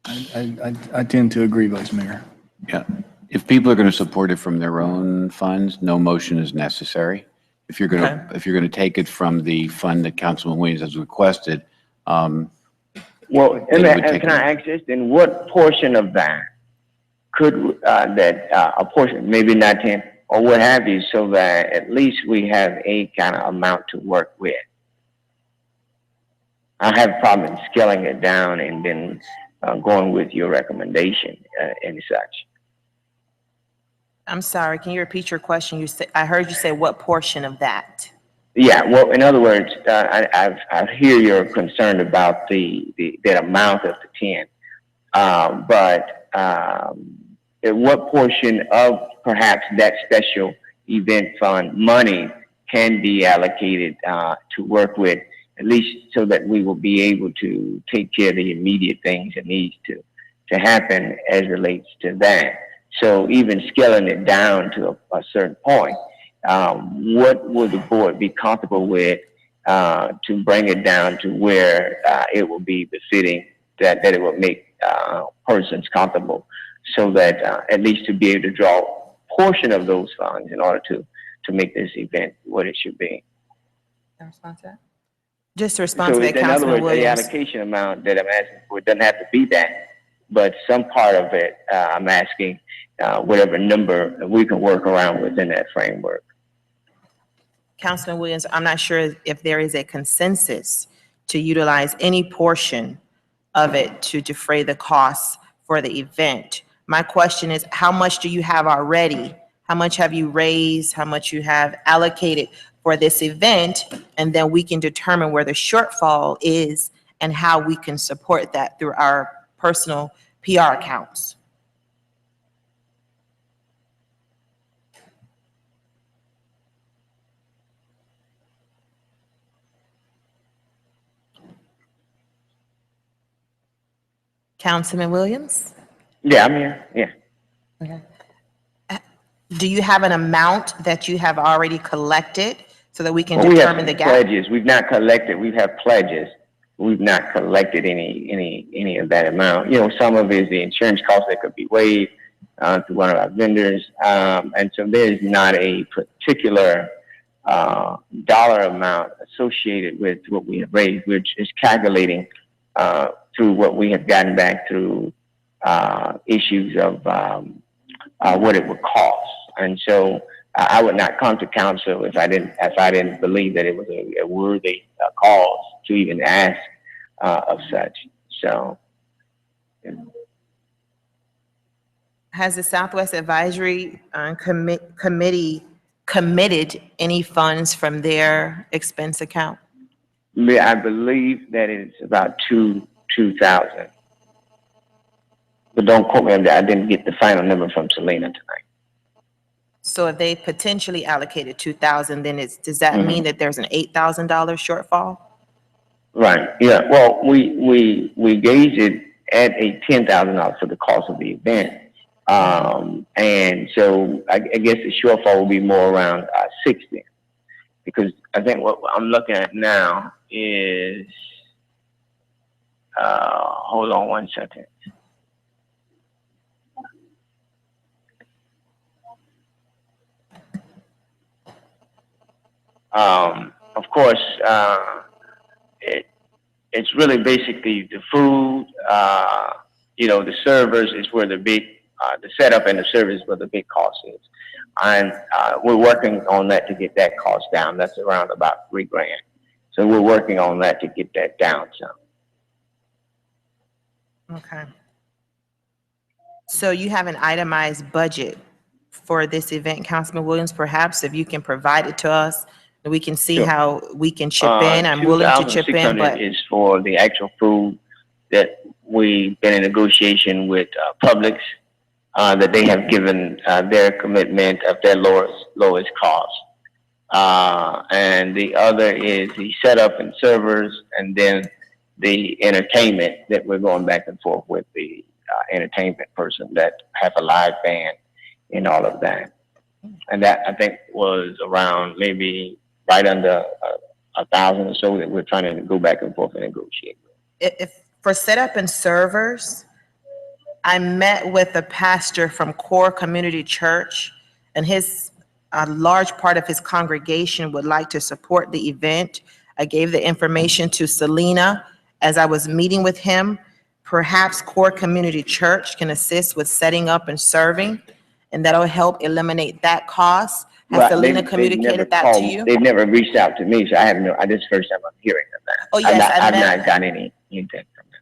I tend to agree, Vice Mayor. Yeah. If people are going to support it from their own funds, no motion is necessary. If you're going to take it from the fund that Councilman Williams has requested, well, can I ask this? Then what portion of that could a portion, maybe not 10 or what have you, so that at least we have a kind of amount to work with? I have a problem in scaling it down and then going with your recommendation and such. I'm sorry, can you repeat your question? I heard you say what portion of that? Yeah, well, in other words, I hear you're concerned about that amount of the 10, but what portion of perhaps that special event fund money can be allocated to work with, at least so that we will be able to take care of the immediate things that needs to happen as relates to that. So even scaling it down to a certain point, what would the board be comfortable with to bring it down to where it will be befitting, that it will make persons comfortable, so that at least to be able to draw a portion of those funds in order to make this event what it should be. Just to respond to that, in other Councilman words, the Williams. allocation amount that I'm asking for doesn't have to be that, but some part of it I'm asking whatever number we can work around within that framework. Councilman Williams, I'm not sure if there is a consensus to utilize any portion of it to defray the costs for the event. My question is, how much do you have already how much have you raised, how much you have allocated for this event, and then we can determine where the shortfall is and how we can support that through our personal PR accounts. Councilman Williams? Yeah, I'm here, yeah. Okay. Do you have an amount that you have already collected so that we can Well, we have determine the gap? pledges. We've not collected, we have pledges. We've not collected any of that amount. You know, some of it is the insurance costs that could be waived through one of our vendors. And so there's not a particular dollar amount associated with what we have raised, which is calculating through what we have gotten back through issues of what it would cost. And so I would not come to council if I didn't believe that it was a worthy cause to even ask of such. So. Has the Southwest Advisory Committee committed any funds from their expense account? I believe that it's about 2,000. But don't quote me on that. I didn't get the final number from Selena tonight. So if they potentially allocated 2,000, then does that mean that there's an $8,000 shortfall? Right. Yeah. Well, we gauged it at a $10,000 for the cost of the event, and so I guess the shortfall will be more around 60, because I think what I'm looking at now is hold on one second. Of course, it's really basically the food, you know, the servers is where the big, the setup and the service where the big cost is. And we're working on that to get that cost down. That's around about $3,000. So we're working on that to get that down some. Okay. So you have an itemized budget for this event, Councilman Williams. Perhaps if you can provide it to us, we can see Sure. how we can chip in. I'm willing to chip in, but is for the actual food that we've been in negotiation with Publix, that they have given their commitment of their lowest cost. And the other is the setup and servers, and then the entertainment that we're going back and forth with the entertainment person that have a live band and all of that. And that, I think, was around maybe right under 1,000 or so that we're trying to go back and forth and negotiate. if for setup and servers, I met with a pastor from Core Community Church, and a large part of his congregation would like to support the event. I gave the information to Selena as I was meeting with him. Perhaps Core Community Church can assist with setting up and serving, and that'll help eliminate that cost. Has Right. Selena They've communicated never that called- to you? They've never reached out to me, so I have no, this is the first time I'm hearing of that. Oh, yes, I've met- not got anything from them.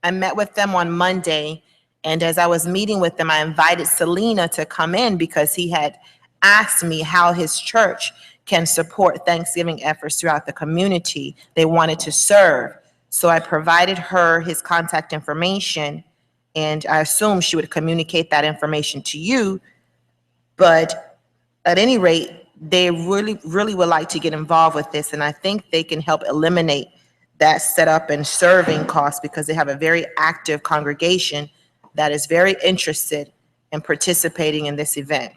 I met with them on Monday, and as I was meeting with them, I invited Selena to come in because he had asked me how his church can support Thanksgiving efforts throughout the community. They wanted to serve. So I provided her his contact information, and I assumed she would communicate that information to you. But at any rate, they really, really would like to get involved with this, and I think they can help eliminate that setup and serving costs because they have a very active congregation that is very interested in participating in this event.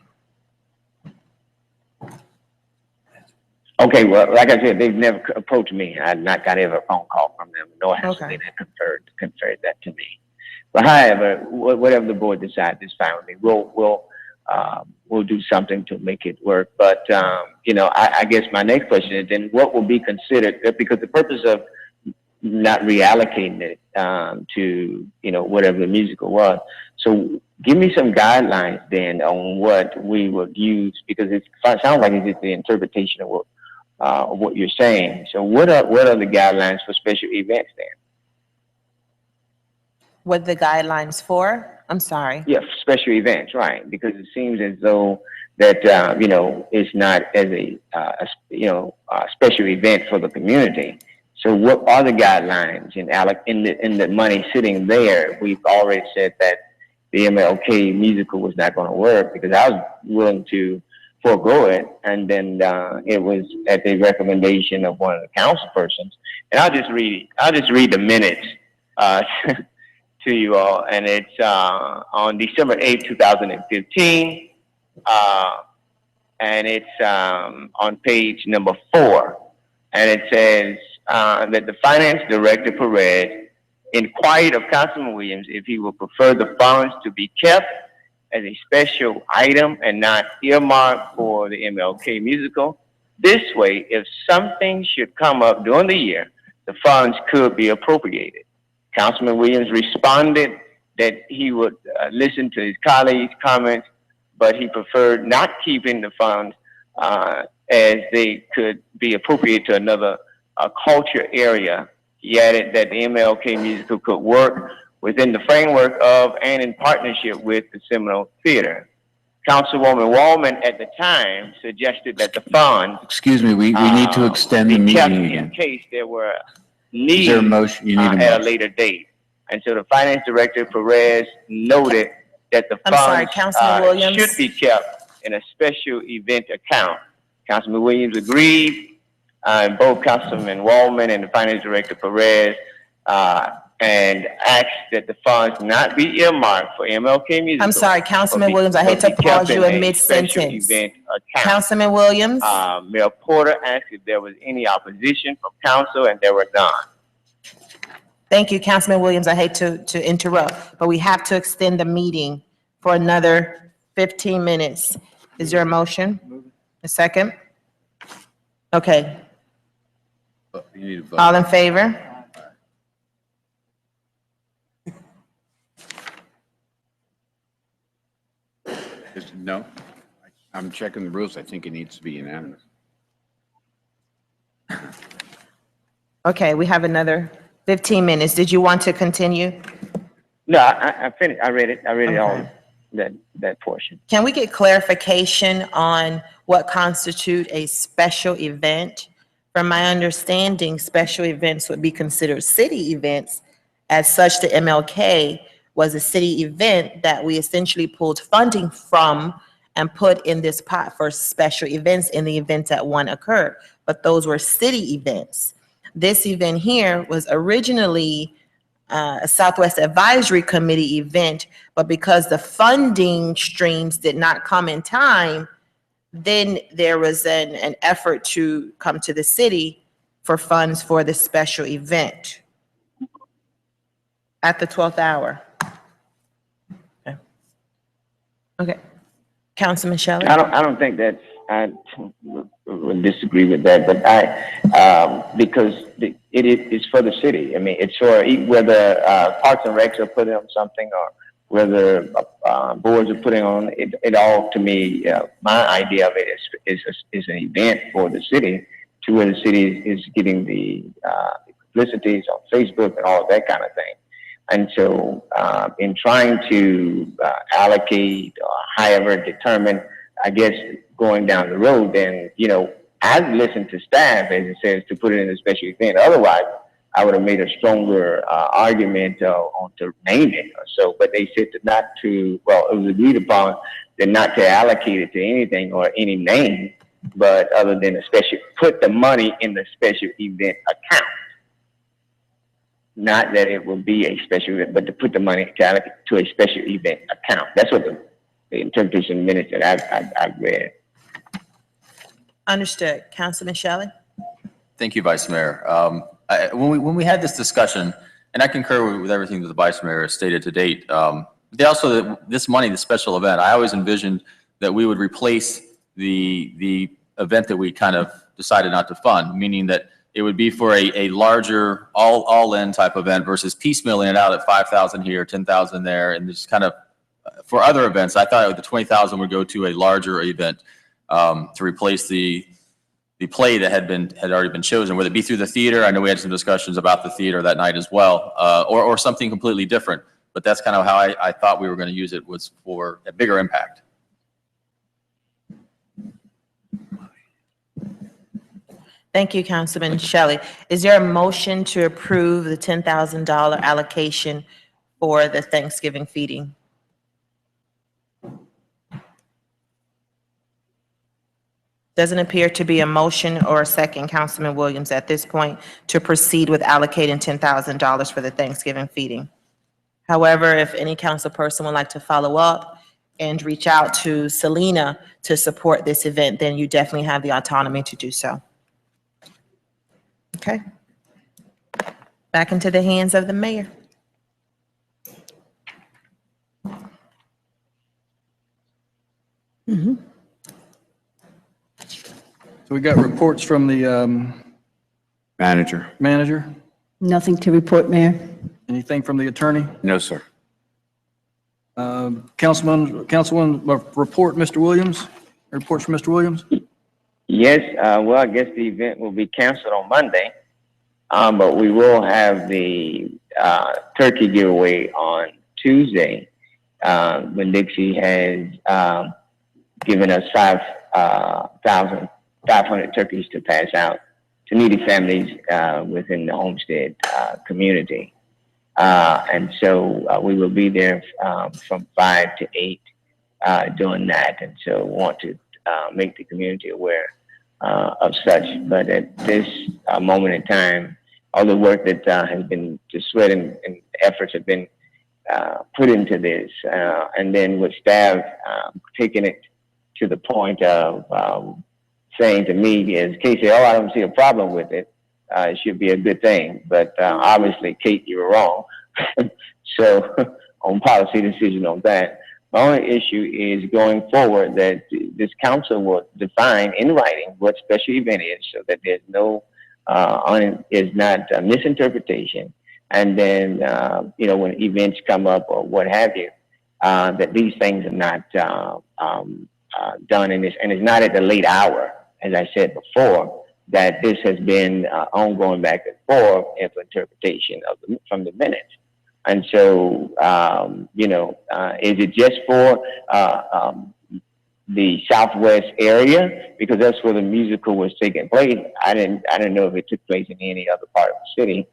Okay, well, like I said, they've never approached me. I've not got ever a phone call from them, nor has Okay. they conferred that to me. But however, whatever the board decides is fine with me. We'll do something to make it work. But, you know, I guess my next question is then what will be considered, because the purpose of not reallocating it to, you know, whatever the musical was. So give me some guidelines then on what we would use, because it sounds like it's just the interpretation of what you're saying. So what are the guidelines for special events then? What the guidelines for? I'm sorry. Yeah, special events, right? Because it seems as though that, you know, it's not as a special event for the community. So what are the guidelines in the money sitting there? We've already said that the MLK musical was not going to work because I was willing to forego it. And then it was at the recommendation of one of the council persons. And I'll just read the minutes to you all. And it's on December 8th, 2015. And it's on page number 4. And it says that the finance director, Perez, inquired of Councilman Williams if he would prefer the funds to be kept as a special item and not earmarked for the MLK musical. This way, if something should come up during the year, the funds could be appropriated. Councilman Williams responded that he would listen to his colleagues' comments, but he preferred not keeping the funds as they could be appropriated to another culture area. He added that the MLK musical could work within the framework of and in partnership with the Seminole Theater. Councilwoman Wallman at the time suggested that the funds. Excuse me, we need to extend the be kept meeting in again. case there were Is needs there a motion? You need a at a motion. later date. And so the finance director, Perez, noted that the I'm sorry, funds Councilman Williams. should be kept in a special event account. Councilman Williams agreed, and both Councilman Wallman and the finance director, Perez, and asked that the funds not be earmarked for MLK musical. I'm sorry, Councilman but Williams, I hate to but be kept pause you in in a mid-sentence. special event account. Councilman Williams? Mayor Porter asked if there was any opposition from council, and there were none. Thank you, Councilman Williams. I hate to interrupt, but we have to extend the meeting for another 15 minutes. Is there a motion? A second? Okay. You need a vote. All in favor? No? I'm checking the rules. I think it needs to be unanimous. Okay, we have another 15 minutes. Did you want to continue? No, I finished. I read it. I read it all, Okay. that portion. Can we get clarification on what constitute a special event? From my understanding, special events would be considered city events. As such, the MLK was a city event that we essentially pulled funding from and put in this pot for special events in the event that one occurred. But those were city events. This event here was originally a Southwest Advisory Committee event, but because the funding streams did not come in time, then there was an effort to come to the city for funds for this special event at the 12th hour. Okay. Councilman Shelley? I don't think that I would disagree with that, but because it is for the city. I mean, it's for whether Parks and Recs are putting on something or whether boards are putting on it all. To me, my idea of it is an event for the city, to where the city is getting the publicities on Facebook and all of that kind of thing. And so in trying to allocate or however determine, I guess, going down the road, then, you know, I've listened to staff, as it says, to put it in a special event. Otherwise, I would have made a stronger argument on to name it or so. But they said not to, well, it was agreed upon that not to allocate it to anything or any name, but other than put the money in the special event account. Not that it will be a special event, but to put the money to a special event account. That's what the interpretation minutes that I've read. Understood. Councilman Shelley? Thank you, Vice Mayor. When we had this discussion, and I concur with everything that the Vice Mayor has stated to date, this money, the special event, I always envisioned that we would replace the event that we kind of decided not to fund, meaning that it would be for a larger all-in type event versus piecemealing it out at 5,000 here, 10,000 there, and just kind of for other events. I thought the 20,000 would go to a larger event to replace the play that had already been chosen, whether it be through the theater. I know we had some discussions about the theater that night as well, or something completely different. But that's kind of how I thought we were going to use it, was for a bigger impact. Thank you, Councilman Shelley. Is there a motion to approve the $10,000 allocation for the Thanksgiving feeding? Doesn't appear to be a motion or a second, Councilman Williams, at this point to proceed with allocating $10,000 for the Thanksgiving feeding. However, if any council person would like to follow up and reach out to Selena to support this event, then you definitely have the autonomy to do so. Okay. Back into the hands of the mayor. So we got reports from the Manager. manager. Nothing to report, Mayor. Anything from the attorney? No, sir. Councilman, report, Mr. Williams? Reports from Mr. Williams? Yes, well, I guess the event will be canceled on Monday, but we will have the turkey giveaway on Tuesday, when Dixie has given us 5,500 turkeys to pass out to needy families within the Homestead community. And so we will be there from 5 to 8 doing that. And so want to make the community aware of such. But at this moment in time, all the work that has been, the sweat and efforts have been put into this. And then with staff taking it to the point of saying to me, as Kate said, oh, I don't see a problem with it. It should be a good thing. But obviously, Kate, you were wrong. So on policy decision on that. My only issue is going forward that this council will define in writing what special event is so that there's no, is not a misinterpretation. And then, you know, when events come up or what have you, that these things are not done in this, and it's not at the late hour, as I said before, that this has been ongoing back and forth for interpretation of from the minutes. And so, you know, is it just for the Southwest area? Because that's where the musical was taking place. I didn't know if it took place in any other part of the city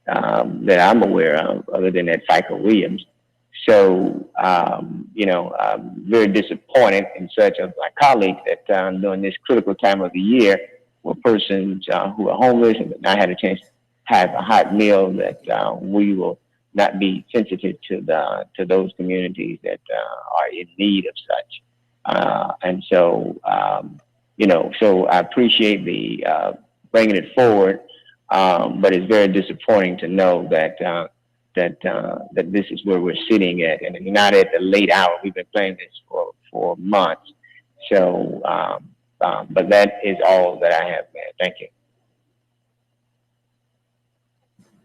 that I'm aware of, other than at FICA Williams. So, you know, I'm very disappointed in such of my colleagues that during this critical time of the year, where persons who are homeless and not had a chance to have a hot meal, that we will not be sensitive to those communities that are in need of such. And so, you know, so I appreciate the bringing it forward, but it's very disappointing to know that that this is where we're sitting at, and not at the late hour. We've been playing this for months. So, but that is all that I have, man. Thank you.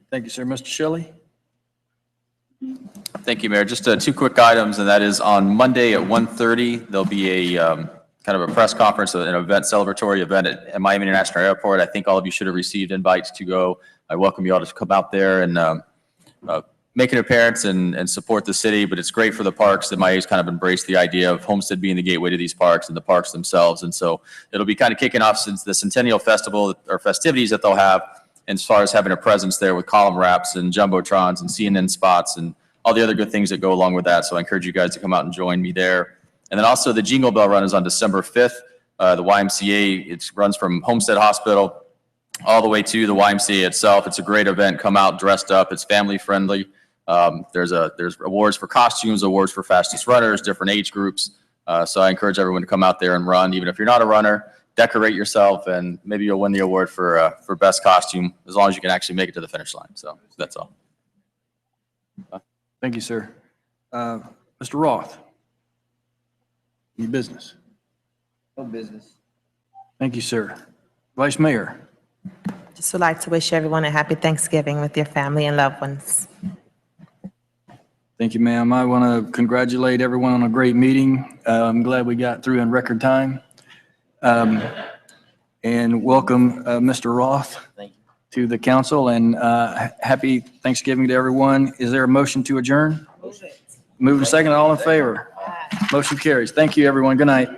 Thank you, sir. Mr. Shelley? Thank you, Mayor. Just two quick items, and that is on Monday at 1:30, there'll be a kind of a press conference, an event, celebratory event at Miami International Airport. I think all of you should have received invites to go. I welcome you all to come out there and make an appearance and support the city, but it's great for the parks that MIA's kind of embraced the idea of Homestead being the gateway to these parks and the parks themselves. And so it'll be kind of kicking off since the Centennial Festival or festivities that they'll have, as far as having a presence there with column wraps and jumbotrons and CNN spots and all the other good things that go along with that. So I encourage you guys to come out and join me there. And then also the Jingle Bell Run is on December 5th. The YMCA, it runs from Homestead Hospital all the way to the YMCA itself. It's a great event. Come out dressed up. It's family friendly. There's awards for costumes, awards for fastest runners, different age groups. So I encourage everyone to come out there and run. Even if you're not a runner, decorate yourself, and maybe you'll win the award for best costume, as long as you can actually make it to the finish line. So that's all. Thank you, sir. Mr. Roth? Any business? No business. Thank you, sir. Vice Mayor? Just would like to wish everyone a happy Thanksgiving with your family and loved ones. Thank you, ma'am. I want to congratulate everyone on a great meeting. I'm glad we got through in record time. And welcome, Mr. Roth, to the council, and happy Thanksgiving to everyone. Is there a motion to adjourn? Moving second, all in favor? Motion carries. Thank you, everyone. Good night.